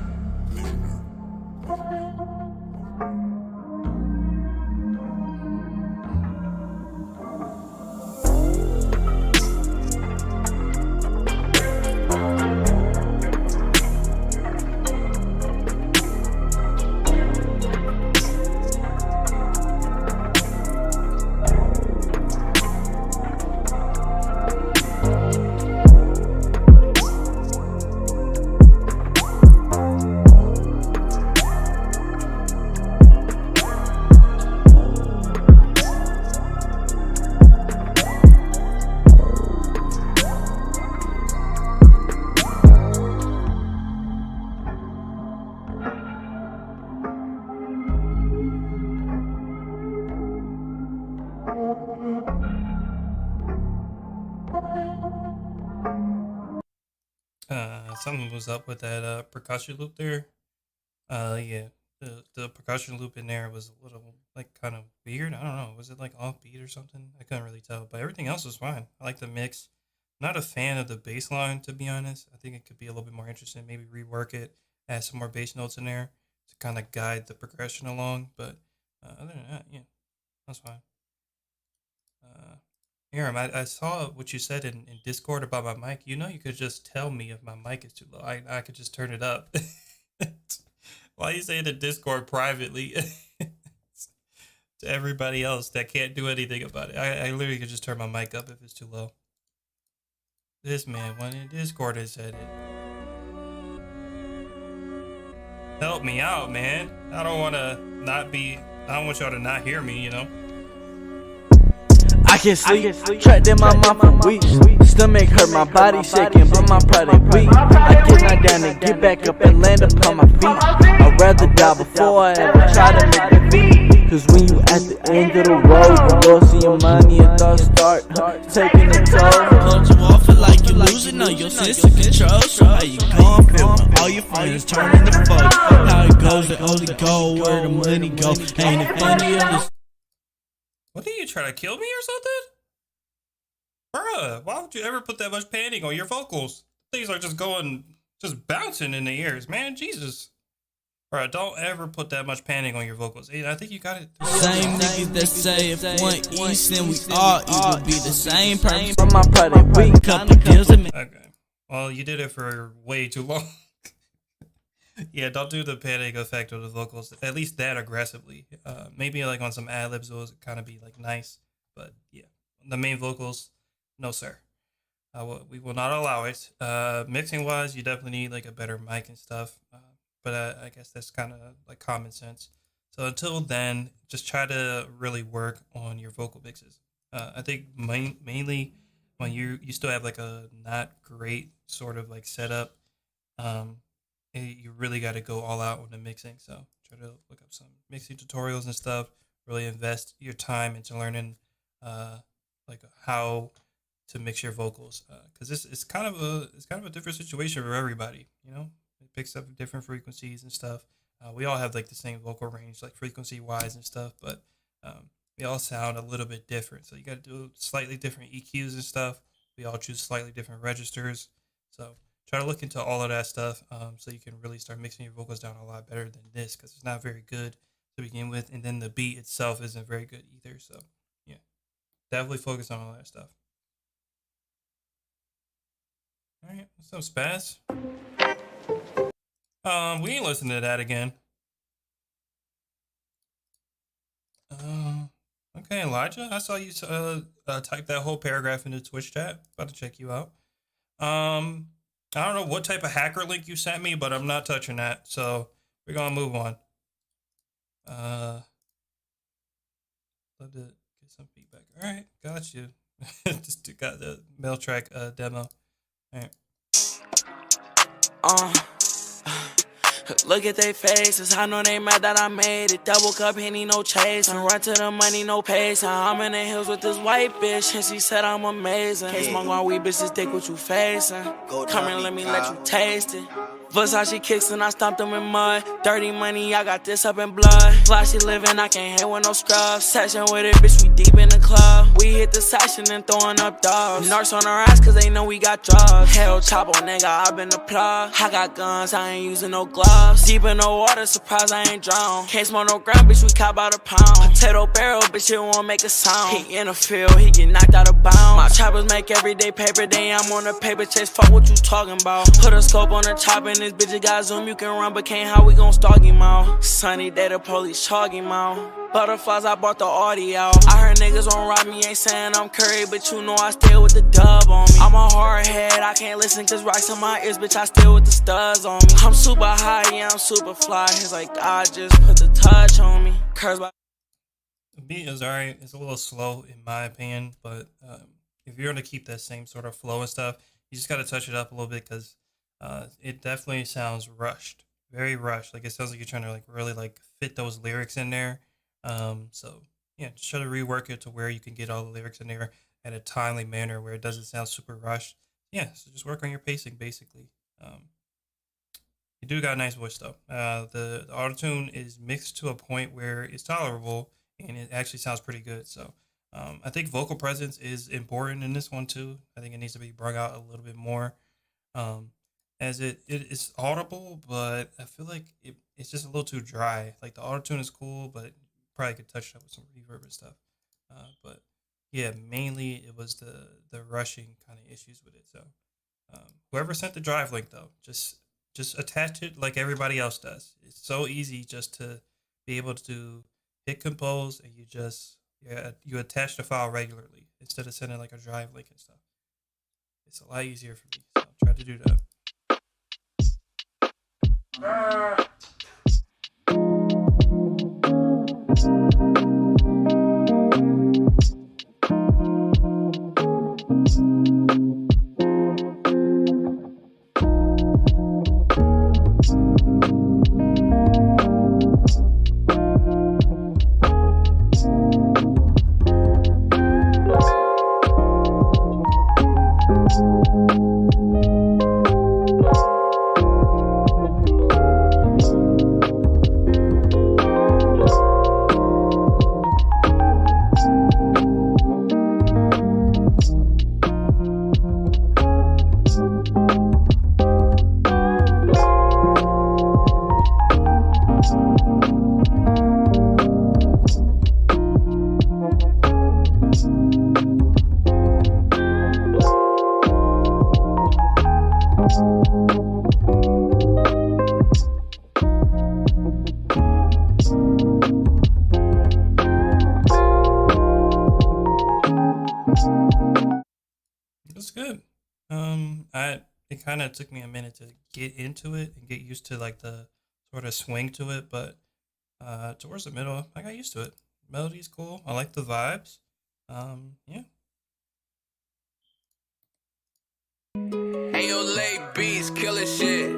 Something was up with that percussion loop there. Yeah, the percussion loop in there was a little like kind of weird. I don't know. Was it like offbeat or something? I couldn't really tell, but everything else was fine. I like the mix. Not a fan of the bass line, to be honest. I think it could be a little bit more interesting. Maybe rework it, add some more bass notes in there to kind of guide the progression along. But other than that, yeah, that's fine. Aram, I saw what you said in Discord about my mic. You know, you could just tell me if my mic is too low. I could just turn it up. Why you say it in Discord privately to everybody else that can't do anything about it? I literally could just turn my mic up if it's too low. This man went in Discord and said it. Help me out, man. I don't want y'all to not hear me, you know? I can't sleep, trapped in my mind for weeks. Stomach hurt, my body shaking, but my pride is weak. I get knocked down and get back up and land upon my feet. I'd rather die before I ever try to make a beat. Cause when you at the end of the road, you losing your money and thoughts start taking a toll. Don't you all feel like you're losing all your sense of control? So how you gon' feel when all your friends turning to fuck? How it goes, they only go where the money go. Ain't it funny? What are you trying to kill me or something? Bruh, why would you ever put that much panning on your vocals? Things are just going just bouncing in the ears, man. Jesus. Bro, don't ever put that much panning on your vocals. I think you got it. Same niggas that say if one east, then we all eat, be the same person. From my product, we Couple deals in me. Okay. Well, you did it for way too long. Yeah, don't do the panning effect of the vocals, at least that aggressively. Maybe like on some ad-libs, those kind of be like nice. But yeah, the main vocals, no sir. We will not allow it. Mixing wise, you definitely need like a better mic and stuff. But I guess that's kind of like common sense. So until then, just try to really work on your vocal mixes. I think mainly when you still have like a not great sort of like setup, you really got to go all out on the mixing. So try to look up some mixing tutorials and stuff. Really invest your time into learning like how to mix your vocals, because it's kind of a different situation for everybody. You know, it picks up different frequencies and stuff. We all have like the same vocal range, like frequency wise and stuff, but we all sound a little bit different. So you got to do slightly different EQs and stuff. We all choose slightly different registers. So try to look into all of that stuff, so you can really start mixing your vocals down a lot better than this, because it's not very good to begin with, and then the beat itself isn't very good either. So yeah, definitely focus on all that stuff. All right, what's up, Spaz? We ain't listening to that again. Okay, Elijah, I saw you type that whole paragraph into Twitch chat. About to check you out. I don't know what type of hacker link you sent me, but I'm not touching that. So we're gonna move on. Love to get some feedback. All right, got you. Just got the mail track demo. All right. Look at they faces, I know they mad that I made it. Double cup, Henny, no chasing. Run to the money, no pacing. I'm in the hills with this white bitch, and she said I'm amazing. Can't smoke my weed, bitches, take what you facing. Come here, let me let you taste it. Versace kicks and I stomped them in mud. Dirty money, I got this up in blood. Flashy living, I can't hang with no scrubs. Session with it, bitch, we deep in the club. We hit the session and throwing up dogs. Narcs on our ass cause they know we got drugs. Hell chop on nigga, I been the plug. I got guns, I ain't using no gloves. Deep in the water, surprised I ain't drown. Can't smoke no ground, bitch, we cop out a pound. Potato barrel, bitch, it won't make a sound. He in the field, he get knocked out of bounds. My choppers make everyday paper, day I'm on the paper chase. Fuck what you talking about. Put a scope on the chopper, this bitch, you got zoom, you can run, but can't how we gon' stalk him out. Sunny day, the police chalk him out. Butterflies, I bought the Audi out. I heard niggas won't rob me, ain't saying I'm Curry, but you know I still with the dub on me. I'm a hard head, I can't listen cause rocks in my ears, bitch, I still with the studs on me. I'm super high, yeah, I'm super fly. It's like God just put the touch on me. Curse by the beat is alright, it's a little slow in my opinion, but if you're gonna keep that same sort of flow and stuff, you just gotta touch it up a little bit, because it definitely sounds rushed, very rushed. Like it sounds like you're trying to like really like fit those lyrics in there. So yeah, just try to rework it to where you can get all the lyrics in there in a timely manner where it doesn't sound super rushed. Yeah, so just work on your pacing basically. You do got a nice voice though. The auto-tune is mixed to a point where it's tolerable and it actually sounds pretty good. So I think vocal presence is important in this one too. I think it needs to be brought out a little bit more. As it is audible, but I feel like it's just a little too dry. Like the auto-tune is cool, but probably could touch it up with some reverb and stuff. But yeah, mainly it was the rushing kind of issues with it. So whoever sent the drive link though, just attach it like everybody else does. It's so easy just to be able to hit compose and you attach the file regularly instead of sending like a drive link and stuff. It's a lot easier for me. So try to do that. It kind of took me a minute to get into it and get used to like the sort of swing to it, but towards the middle, I got used to it. Melody's cool. I like the vibes. Yeah. Hey, yo, late beats, killer shit.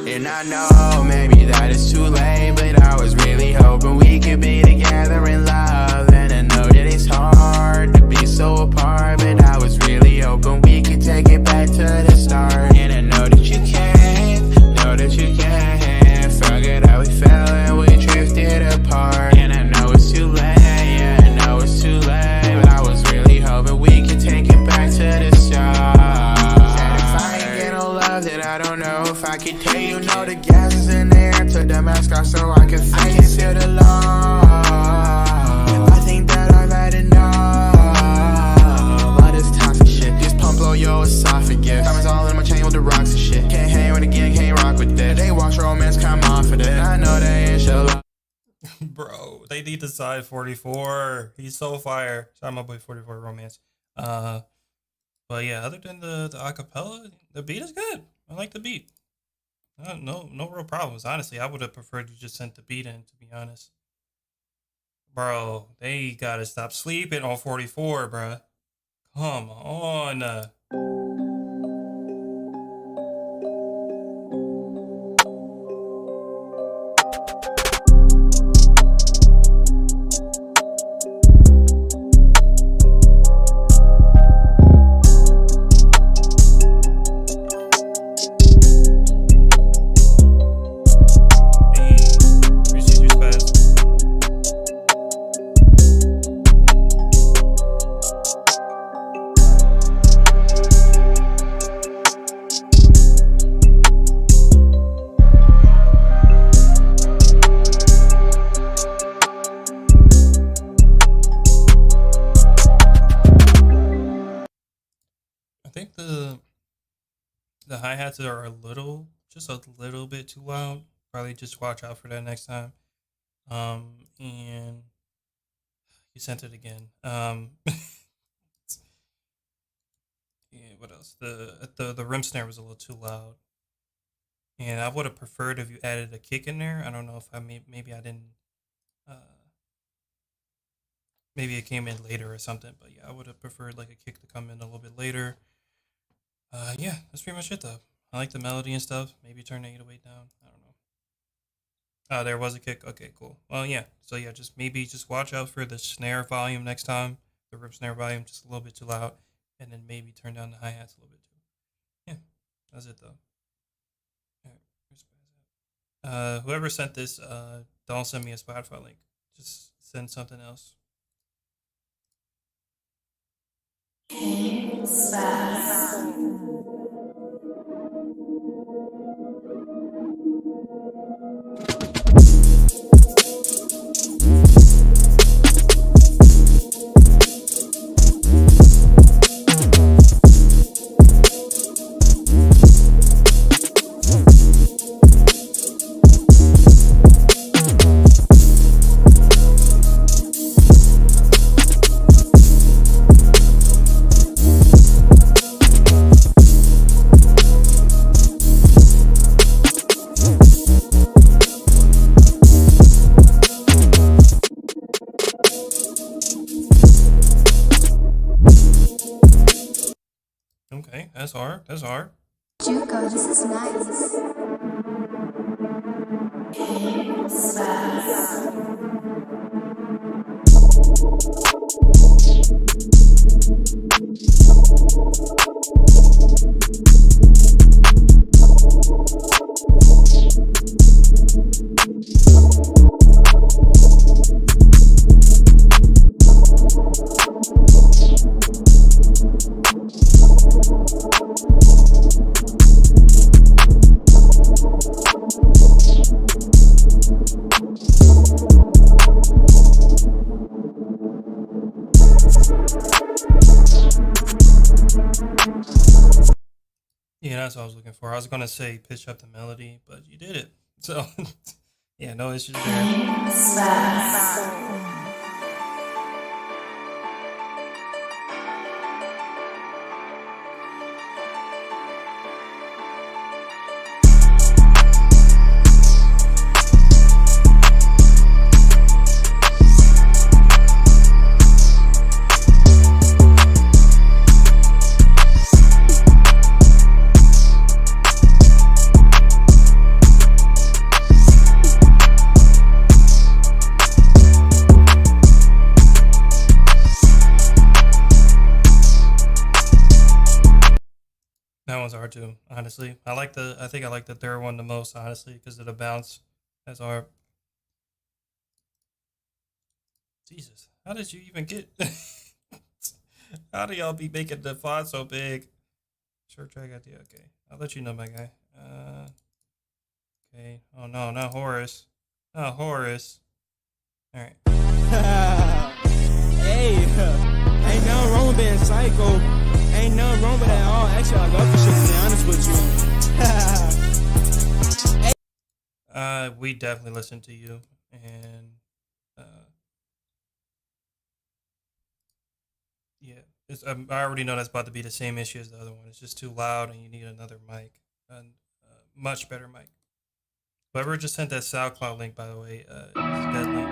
And I know maybe that it's too late, but I was really hoping we could be together in love. And I know that it's hard to be so apart, but I was really hoping we could take it back to the start. And I know that you can't, know that you can't forget how we fell and we drifted apart. And I know it's too late, yeah, I know it's too late, but I was really hoping we could take it back to the start. And if I ain't get no love, then I don't know if I could tell you no. The gas is in the air, took the mask off so I can feel the love. I think that I've had enough. All this toxic shit, this pump blow your esophagus. Diamonds all in my chain with the rocks and shit. Can't hang with the gang, can't rock with that. They watch romance come off of that. I know they ain't show love. Bro, they need to side 44. He's so fire. Sorry, my boy 44 romance. But yeah, other than the acapella, the beat is good. I like the beat. No real problems. Honestly, I would have preferred you just sent the beat in, to be honest. Bro, they gotta stop sleeping on 44, bro. Come on. The hi-hats are just a little bit too loud. Probably just watch out for that next time. And you sent it again. Yeah, what else? The rim snare was a little too loud. And I would have preferred if you added a kick in there. I don't know if maybe I didn't maybe it came in later or something, but yeah, I would have preferred like a kick to come in a little bit later. Yeah, that's pretty much it though. I like the melody and stuff. Maybe turn the 808 down. I don't know. There was a kick. Okay, cool. Well, yeah. So yeah, just watch out for the snare volume next time. The rip snare volume just a little bit too loud, and then maybe turn down the hi-hats a little bit too. Yeah, that's it though. All right, whoever sent this, don't send me a Spotify link. Just send something else. Okay, that's hard. That's hard. Juco, this is nice. Yeah, that's what I was looking for. I was gonna say pitch up the melody, but you did it. So Yeah, no issues there. That one's hard too, honestly. I think I like the third one the most, honestly, because of the bounce. That's hard. Jesus, how did you even get? How do y'all be making the font so big? Short track idea. Okay, I'll let you know, my guy. Okay. Oh no, not Horace. Not Horace. All right. Hey, ain't nothing wrong with being psycho. Ain't nothing wrong with that at all. Actually, I love the shit, to be honest with you. We definitely listen to you, and yeah, I already know that's about to be the same issue as the other one. It's just too loud, and you need another mic, and much better mic. Whoever just sent that SoundCloud link, by the way, is deadly.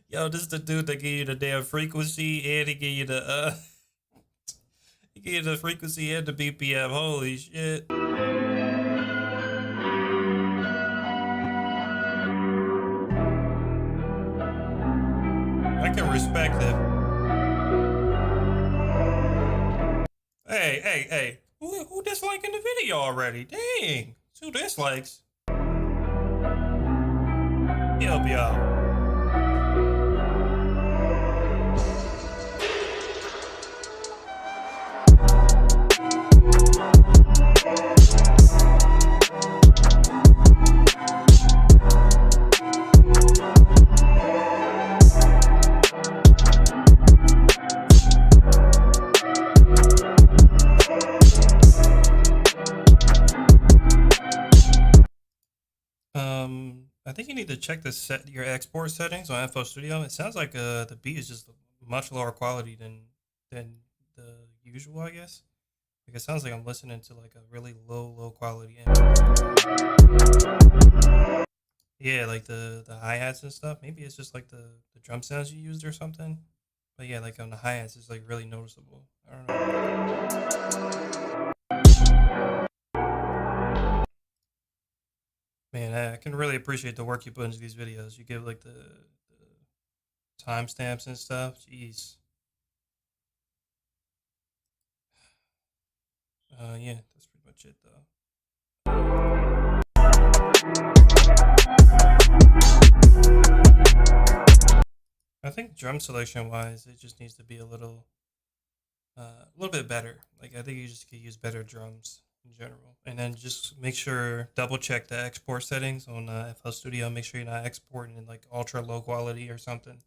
Yo, this is the dude that gave you the damn frequency, and he gave you the he gave you the frequency and the BPM. Holy shit. I can respect it. Hey. Who disliking the video already? Dang. 2 dislikes. Help y'all. I think you need to check your export settings on FL Studio. It sounds like the beat is just much lower quality than the usual, I guess. Like it sounds like I'm listening to like a really low quality image. Yeah, like the hi-hats and stuff. Maybe it's just like the drum sounds you used or something. But yeah, like on the hi-hats, it's like really noticeable. I don't know. Man, I can really appreciate the work you put into these videos. You give like the timestamps and stuff. Jeez. Yeah, that's pretty much it though. I think drum selection wise, it just needs to be a little bit better. Like I think you just could use better drums in general, and then just make sure double check the export settings on FL Studio. Make sure you're not exporting in like ultra low quality or something.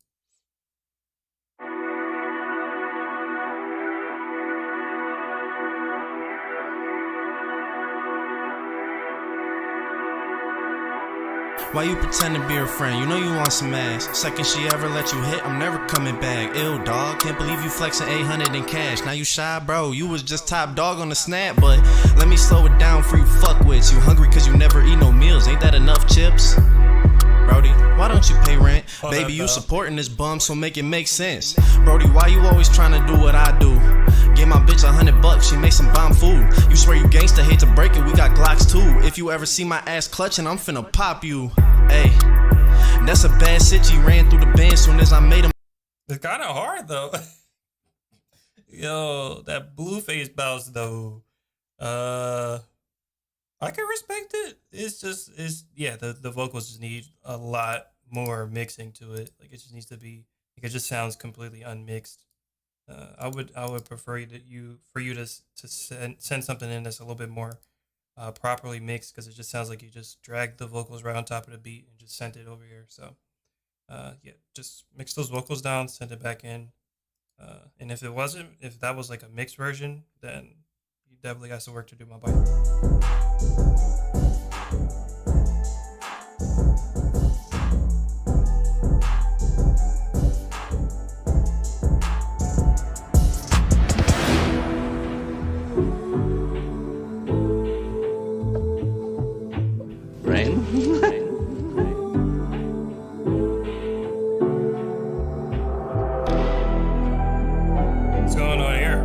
Why you pretend to be her friend? You know you want some ass. Second she ever let you hit, I'm never coming back. Ew, dog, can't believe you flexing 800 in cash. Now you shy, bro, you was just top dog on the snap. But let me slow it down for you fuckwits. You hungry cause you never eat no meals, ain't that enough chips? Brody, why don't you pay rent? Baby, you supporting this bum, so make it make sense. Brody, why you always trying to do what I do? Give my bitch $100, she makes some bomb food. You swear you gangsta, hate to break it, we got Glocks too. If you ever see my ass clutching, I'm finna pop you. Hey, that's a bad sit, you ran through the band soon as I made him. It's kind of hard though. Yo, that blue face bounce though. I can respect it. Yeah, the vocals just need a lot more mixing to it. Like it just needs to be like it just sounds completely unmixed. I would prefer for you to send something in that's a little bit more properly mixed, because it just sounds like you just dragged the vocals right on top of the beat and just sent it over here. So yeah, just mix those vocals down, send it back in. And if it wasn't, if that was like a mixed version, then you definitely got some work to do, my boy. What's going on here?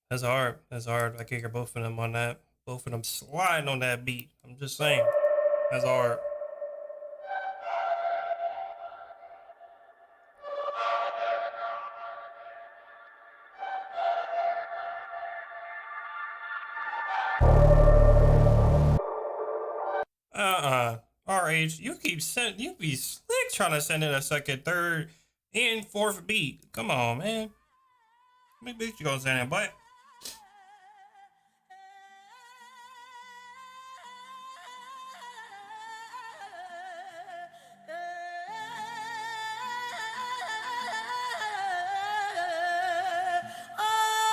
That's hard. That's hard. I can hear both of them on that. Both of them sliding on that beat. I'm just saying. That's hard. RH, you be slick trying to send in a second, third, and fourth beat. Come on, man. How many beats you gonna send in, but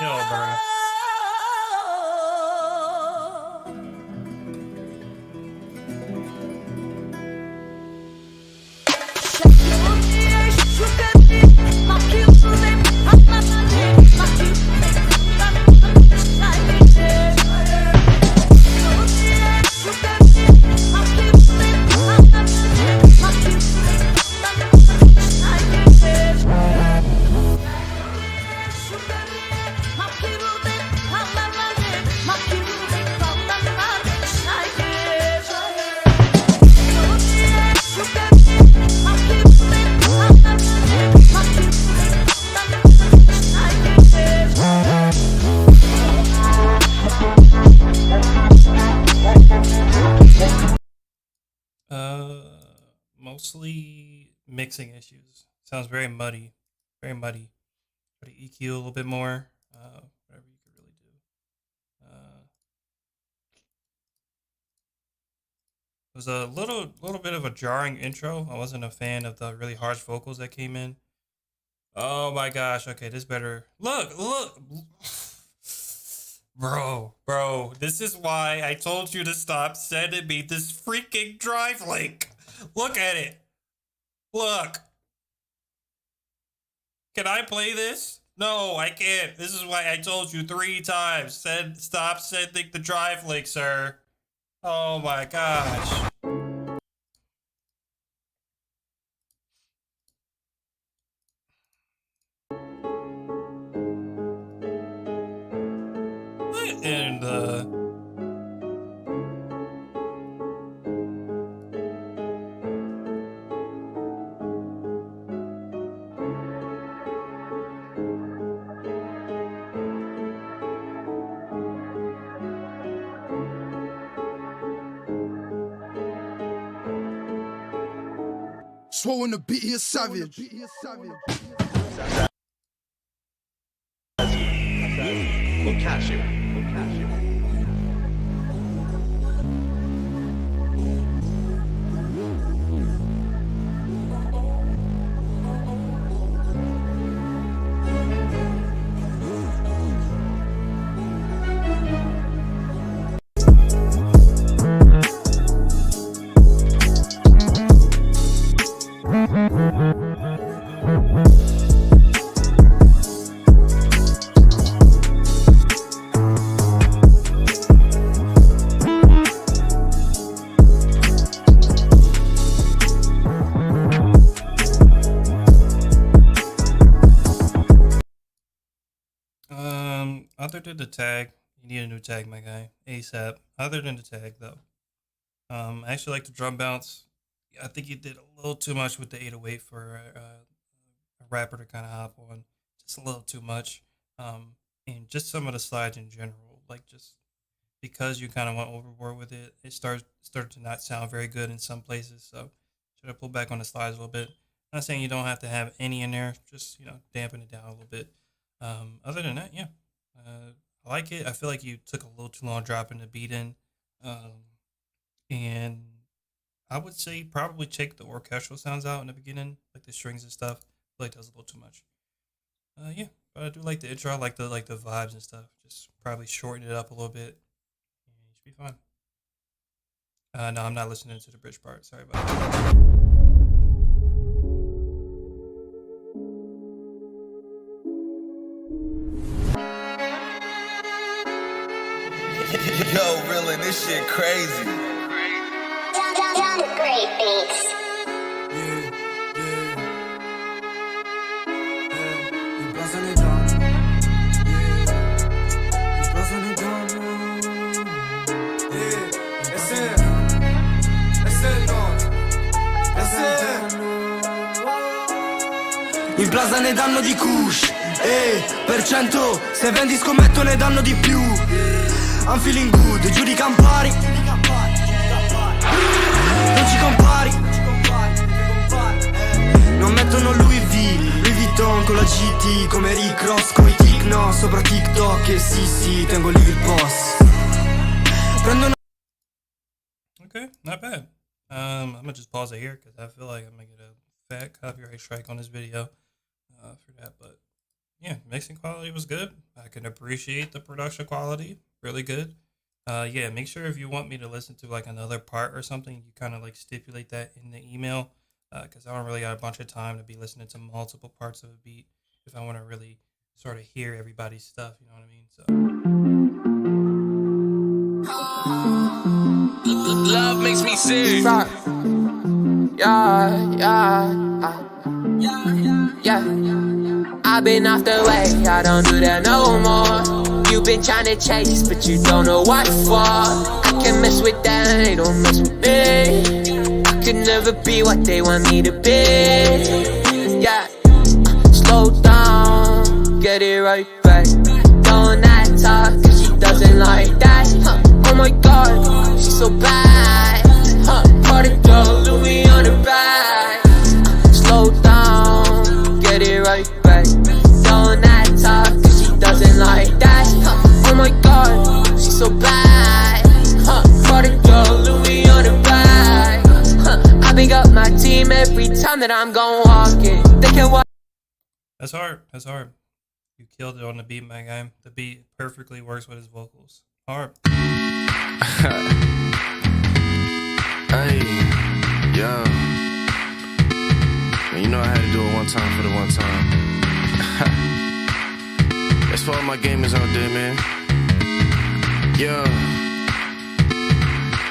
yo, bro. Mostly mixing issues. Sounds very muddy. Very muddy. Try to EQ a little bit more. Whatever you could really do. It was a little bit of a jarring intro. I wasn't a fan of the really harsh vocals that came in. Oh my gosh. Okay, this better. Look. Bro, this is why I told you to stop sending me this freaking drive link. Look at it. Look. Can I play this? No, I can't. This is why I told you 3 times. Stop sending the drive link, sir. Oh my gosh. What in the... Swollen the beat, he is savage. We'll catch you. did the tag. You need a new tag, my guy, ASAP. Other than the tag, though. I actually like the drum bounce. I think you did a little too much with the 808 for a rapper to kind of hop on. Just a little too much. And just some of the slides in general, like just because you kind of went overboard with it, it started to not sound very good in some places. So should have pulled back on the slides a little bit. I'm not saying you don't have to have any in there, just dampen it down a little bit. Other than that, yeah, I like it. I feel like you took a little too long dropping the beat in, and I would say probably check the orchestral sounds out in the beginning, like the strings and stuff. I feel like that was a little too much. Yeah, but I do like the intro. I like the vibes and stuff. Just probably shorten it up a little bit. And you should be fine. No, I'm not listening to the bridge part. Sorry about that. Yo, really, this shit crazy. Down the great beats. In plaza ne danno di kush, per 100 se vendi scommetto ne danno di più. I'm feeling good, giù di Campari, non ci compari. Non mettono Louis Vuitton con la GT, come Rick Ross coi tic, no, sopra TikTok e sì, tengo lì il boss. Prendo una... Okay, not bad. I'm gonna just pause it here because I feel like I'm gonna get a fat copyright strike on this video for that. But yeah, mixing quality was good. I can appreciate the production quality, really good. Yeah, make sure if you want me to listen to like another part or something, you kind of like stipulate that in the email because I don't really got a bunch of time to be listening to multiple parts of a beat if I want to really sort of hear everybody's stuff. You know what I mean? So. Love makes me sick. Yeah. I've been off the way, I don't do that no more. You've been trying to chase, but you don't know what for. I can mess with them, they don't mess with me. I could never be what they want me to be. Yeah, slow down, get it right back. Don't act talk, cause she doesn't like that. Oh my god, she's so bad. Party girl, Louis on her back. Slow down, get it right back. Don't act talk, cause she doesn't like that. Oh my god, she's so bad. Party girl, Louis on her back. I pick up my team every time that I'm gon' walk it. They can walk. That's hard. That's hard. You killed it on the beat, my guy. The beat perfectly works with his vocals. Hard. Hey, yo. Man, you know I had to do it one time for the one time. That's for all my gamers out there, man. Yo.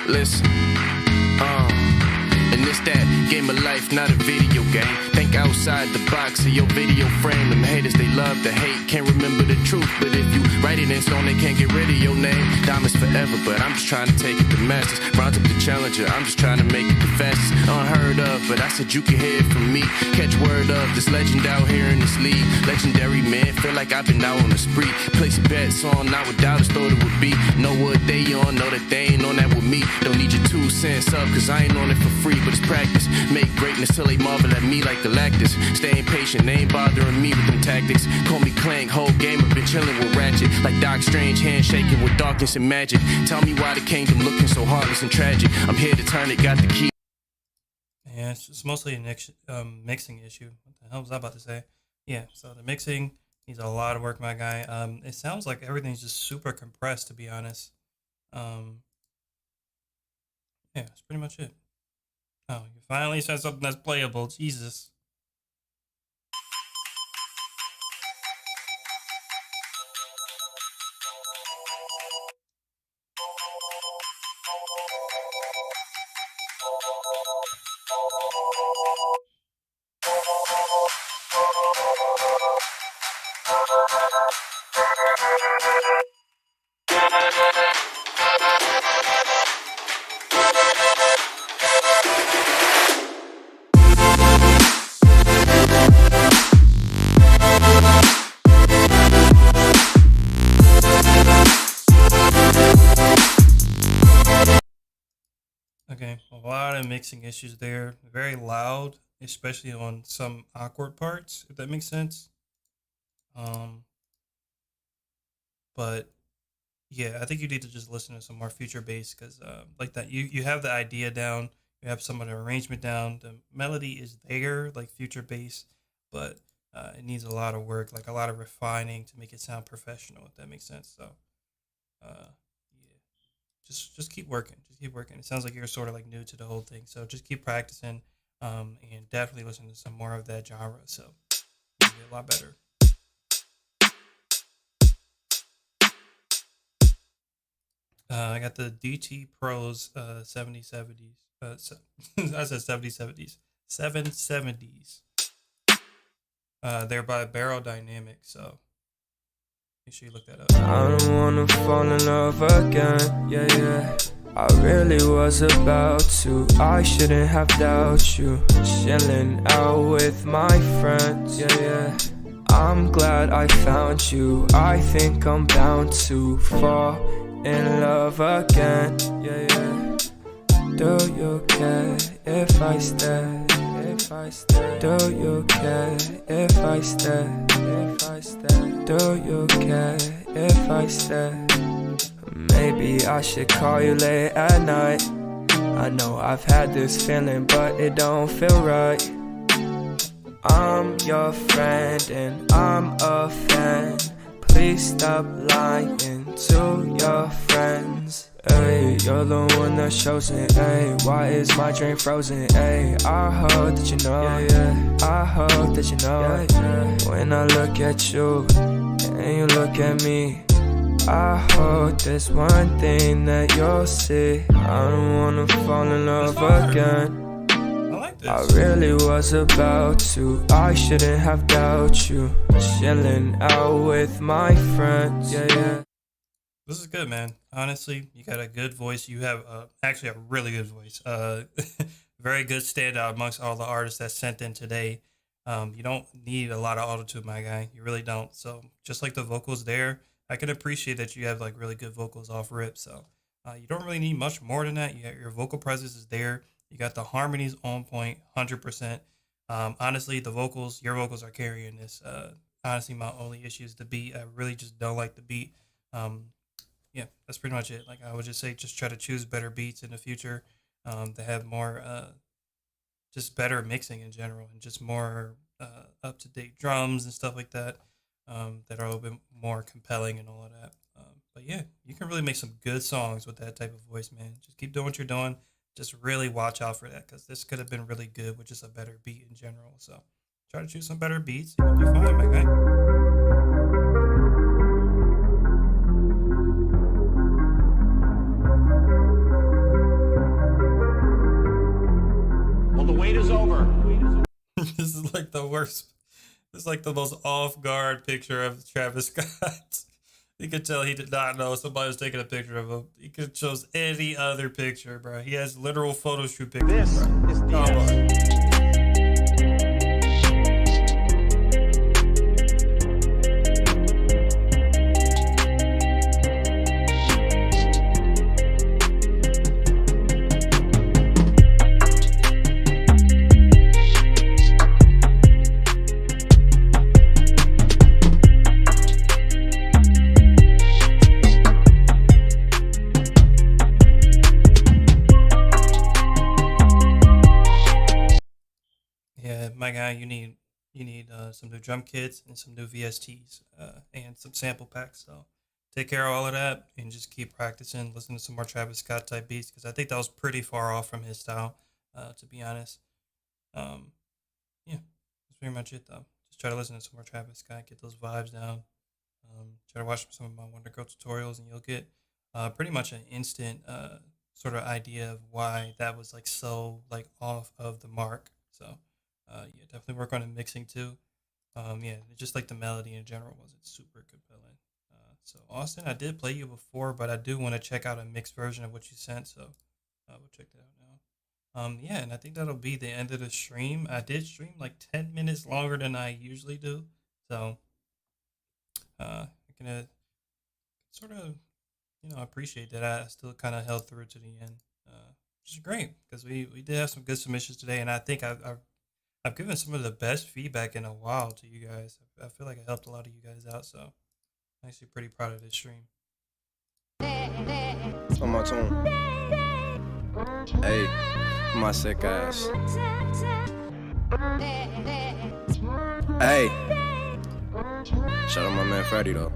Listen. And it's that game of life, not a video game. Think outside the box of your video frame. Them haters, they love to hate, can't remember the truth. But if you write it in stone, they can't get rid of your name. Diamonds forever, but I'm just trying to take it to masters. Round up the challenger, I'm just trying to make it the fastest. Unheard of, but I said you can hear it from me. Catch word of this legend out here in this league. Legendary, man, feel like I've been out on a spree. Place bets on, not what doubters thought it would be. Know what they on, know that they ain't on that with me. Don't need your 2 cents up, cause I ain't on it for free. But it's practice, make greatness till they marvel at me like Galactus. Staying patient, they ain't bothering me with them tactics. Call me Clank, whole game I've been chilling with Ratchet. Like Doc Strange, handshaking with darkness and magic. Tell me why the kingdom looking so heartless and tragic. I'm here to turn it, got the key. Yeah, it's mostly a mixing issue. What the hell was I about to say? Yeah, so the mixing needs a lot of work, my guy. It sounds like everything's just super compressed, to be honest. Yeah, that's pretty much it. Oh, you finally said something that's playable. Jesus. mixing issues there. Very loud, especially on some awkward parts, if that makes sense. Um, but yeah, I think you need to just listen to some more future bass because like that you have the idea down, you have some of the arrangement down, the melody is there like future bass, but it needs a lot of work, like a lot of refining to make it sound professional, if that makes sense. So yeah, just keep working, just keep working. It sounds like you're sort of like new to the whole thing, so just keep practicing, and definitely listen to some more of that genre. So you'll be a lot better. I got the DT Pros 7070s. I said 7070s. 770s. They're by Barrel Dynamics, so make sure you look that up. I don't wanna fall in love again, yeah, yeah. I really was about to, I shouldn't have doubted you. Chilling out with my friends, yeah, yeah. I'm glad I found you, I think I'm bound to fall in love again, yeah, yeah. Do you care if I stay? If I stay? Do you care if I stay? If I stay? Do you care if I stay? Maybe I should call you late at night. I know I've had this feeling, but it don't feel right. I'm your friend and I'm a fan. Please stop lying to your friends. Ay, you're the one that shows it. Ay, why is my dream frozen? Ay, I hope that you know. Yeah, yeah. I hope that you know. Yeah, yeah. When I look at you and you look at me, I hope there's one thing that you'll see. I don't wanna fall in love again. I really was about to, I shouldn't have doubted you. Chilling out with my friends, yeah, yeah. This is good, man. Honestly, you got a good voice. You have actually a really good voice. Very good standout amongst all the artists that sent in today. You don't need a lot of auto-tune, my guy. You really don't. So just like the vocals there, I can appreciate that you have like really good vocals off rip. So you don't really need much more than that. Your vocal presence is there. You got the harmonies on point, 100%. Honestly, your vocals are carrying this. Honestly, my only issue is the beat. I really just don't like the beat. Yeah, that's pretty much it. Like I would just say, just try to choose better beats in the future to have more, just better mixing in general, and just more up to date drums and stuff like that that are a little bit more compelling and all of that. But yeah, you can really make some good songs with that type of voice, man. Just keep doing what you're doing. Just really watch out for that because this could have been really good with just a better beat in general. So try to choose some better beats. You'll be fine, my guy. Well, the wait is over. This is like the worst. This is like the most off guard picture of Travis Scott. You could tell he did not know somebody was taking a picture of him. He could have chose any other picture, bro. He has literal photo shoot pictures. This bro. is the Come on. Yeah, my guy, you need some new drum kits and some new VSTs and some sample packs. So take care of all of that and just keep practicing. Listen to some more Travis Scott type beats because I think that was pretty far off from his style, to be honest. Yeah, that's pretty much it though. Just try to listen to some more Travis Scott, get those vibes down. Try to watch some of my Wonder Girl tutorials, and you'll get pretty much an instant sort of idea of why that was like so like off of the mark. So. Yeah, definitely work on the mixing too. Yeah, just like the melody in general wasn't super compelling. So Austin, I did play you before, but I do want to check out a mixed version of what you sent. So we'll check that out now. Yeah, and I think that'll be the end of the stream. I did stream like 10 minutes longer than I usually do, so I can sort of appreciate that. I still kind of held through to the end. is great because we did have some good submissions today, and I think I've given some of the best feedback in a while to you guys. I feel like I helped a lot of you guys out, so I'm actually pretty proud of this stream. On my tune. Hey, my sick ass. Hey. Shout out my man Freddy though.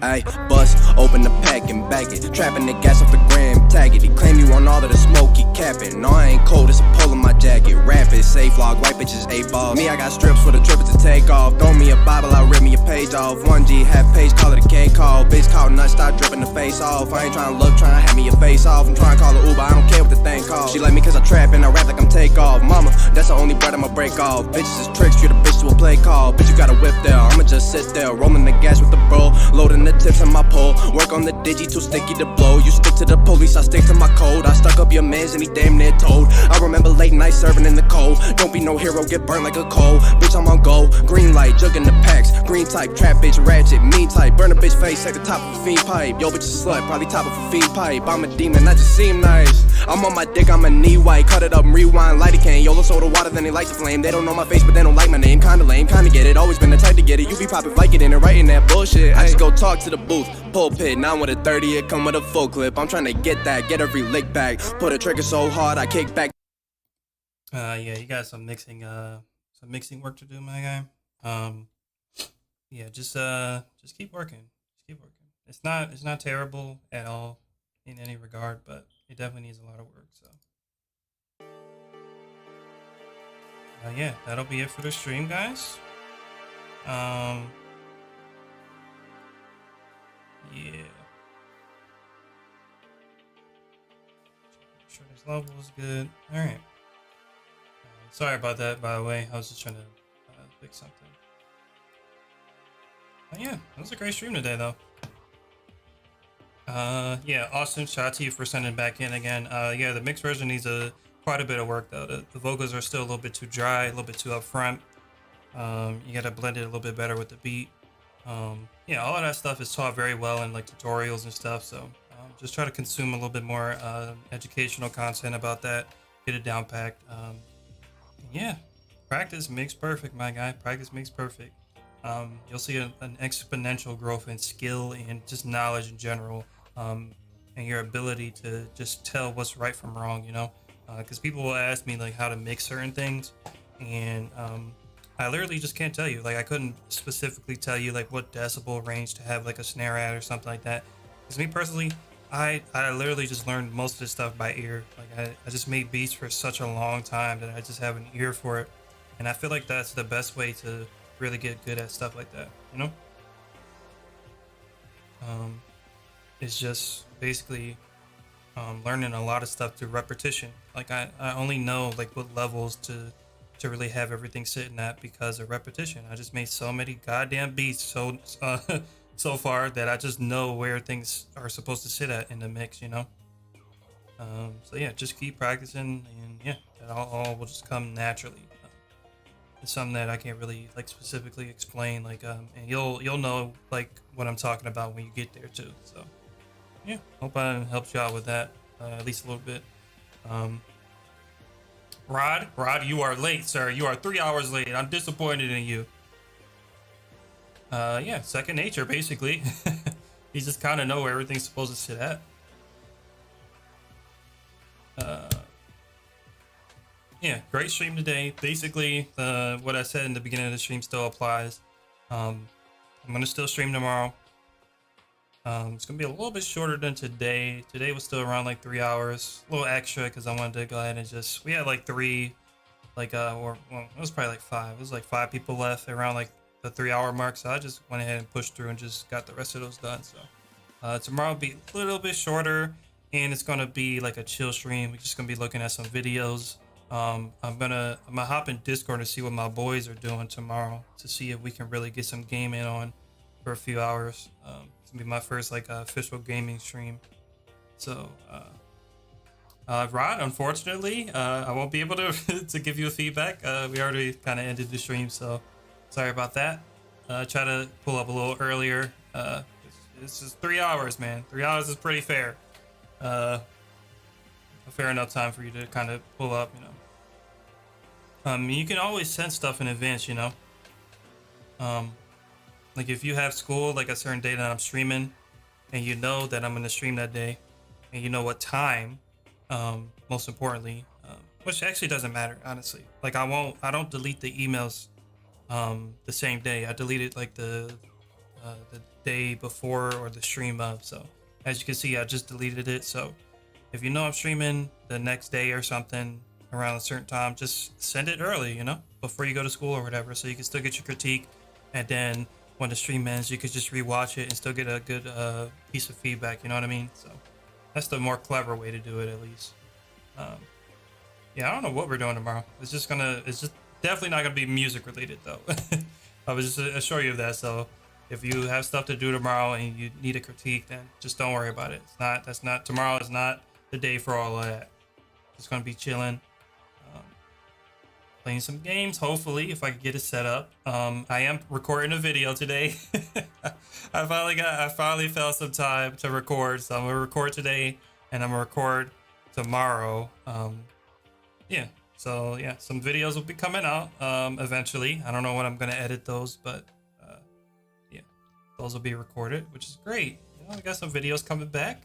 Ay, bust, open the pack and bag it. Trapping the gas off the gram, tag it. He claim you want all of the smoke, he capping. No, I ain't cold, it's a pull in my jacket. Rapid, safe log, white bitches, 8 ball. Me, I got strips for the trippers to take off. Throw me a Bible, I rip me a page off. 1G, half page, call it a K call. Bitch called nuts, start dripping the face off. I ain't trying to look, trying to have me a face off. I'm trying to call her Uber, I don't care what the thing called. She like me cause I trap and I rap like I'm take off. Mama, that's the only bread I'ma break off. Bitches is tricks, you're the bitch to a play call. Bitch, you got a whip there, I'ma just sit there. Rolling the gas with the bro, loading the tips on my pole. Work on the digi, too sticky to blow. You stick to the police, I stick to my code. I stuck up your mans and he damn near told. I remember late night serving in the cold. Don't be no hero, get burnt like a coal. Bitch, I'm on go, green light, jugging the packs. Green type, trap bitch, ratchet, mean type. Burn a bitch face at the top of a fiend pipe. Yo, bitch a slut, probably top of a fiend pipe. I'm a demon, I just seem nice. I'm on my dick, I'm a knee white. Cut it up and rewind, light a can. Yola soda water, then they light the flame. They don't know my face, but they don't like my name. Kinda lame, kinda get it. Always been the type to get it. You be popping Vicodin and writing that bullshit. I just go talk to the booth, pulpit. Now with a 30, it come with a full clip. I'm trying to get that, get every lick back. Put a trigger so hard, I kick back. Yeah, you got some mixing work to do, my guy. Yeah, just keep working. Just keep working. It's not terrible at all in any regard, but it definitely needs a lot of work. So, yeah, that'll be it for the stream, guys. Yeah. Make sure this level is good. All right. Sorry about that, by the way. I was just trying to fix something. But yeah, that was a great stream today, though. Yeah, Austin, shout out to you for sending back in again. Yeah, the mixed version needs quite a bit of work, though. The vocals are still a little bit too dry, a little bit too upfront. You gotta blend it a little bit better with the beat. Yeah, all of that stuff is taught very well in like tutorials and stuff. So just try to consume a little bit more educational content about that. Get it down packed. Yeah, practice makes perfect, my guy. Practice makes perfect. You'll see an exponential growth in skill and just knowledge in general, and your ability to just tell what's right from wrong, you know, because people will ask me like how to mix certain things, and I literally just can't tell you. Like, I couldn't specifically tell you like what decibel range to have like a snare at or something like that, because me personally, I literally just learned most of this stuff by ear. Like, I just made beats for such a long time that I just have an ear for it, and I feel like that's the best way to really get good at stuff like that, you know. It's just basically learning a lot of stuff through repetition. Like, I only know like what levels to really have everything sitting at because of repetition. I just made so many goddamn beats so far that I just know where things are supposed to sit at in the mix, you know. So yeah, just keep practicing, and yeah, that all will just come naturally. It's something that I can't really like specifically explain, like and you'll know like what I'm talking about when you get there too. So yeah, hope I helped you out with that at least a little bit. Rod, you are late, sir. You are 3 hours late. I'm disappointed in you. Yeah, second nature basically. You just kind of know where everything's supposed to sit at. Yeah, great stream today. Basically, what I said in the beginning of the stream still applies. I'm gonna still stream tomorrow. It's gonna be a little bit shorter than today. Today was still around like 3 hours, a little extra because I wanted to go ahead and we had like three, like well, it was probably like five. It was like 5 people left around like the 3 hour mark, so I just went ahead and pushed through and just got the rest of those done. So tomorrow will be a little bit shorter, and it's gonna be like a chill stream. We're just gonna be looking at some videos. I'm gonna hop in Discord to see what my boys are doing tomorrow to see if we can really get some gaming on for a few hours. It's gonna be my first like official gaming stream. So Rod, unfortunately, I won't be able to to give you a feedback. We already kind of ended the stream, so sorry about that. Try to pull up a little earlier. It's just 3 hours, man. 3 hours is pretty fair. a fair enough time for you to kind of pull up, you know. You can always send stuff in advance, you know. Like if you have school like a certain day that I'm streaming, and you know that I'm gonna stream that day, and you know what time, most importantly, which actually doesn't matter, honestly. Like I don't delete the emails the same day. I delete it like the day before or the stream of. So as you can see, I just deleted it. So if you know I'm streaming the next day or something around a certain time, just send it early, you know, before you go to school or whatever, so you can still get your critique, and then when the stream ends, you could just rewatch it and still get a good piece of feedback. You know what I mean? So that's the more clever way to do it, at least. Yeah, I don't know what we're doing tomorrow. It's just definitely not gonna be music related though. I was just assure you of that. So if you have stuff to do tomorrow and you need a critique, then just don't worry about it. Tomorrow is not the day for all of that. Just gonna be chilling, playing some games, hopefully, if I could get it set up. I am recording a video today. I finally found some time to record, so I'm gonna record today and I'm gonna record tomorrow. Yeah, so yeah, some videos will be coming out eventually. I don't know when I'm gonna edit those, but yeah, those will be recorded, which is great. You know, we got some videos coming back.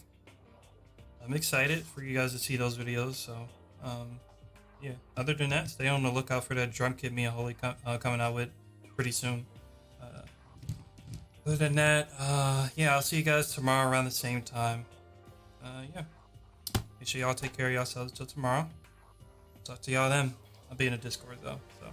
I'm excited for you guys to see those videos. So yeah, other than that, stay on the lookout for that Drum Kit me and Holy coming out with pretty soon. Other than that, yeah, I'll see you guys tomorrow around the same time. Yeah, make sure y'all take care of yourselves till tomorrow. Talk to y'all then. I'll be in a Discord though. So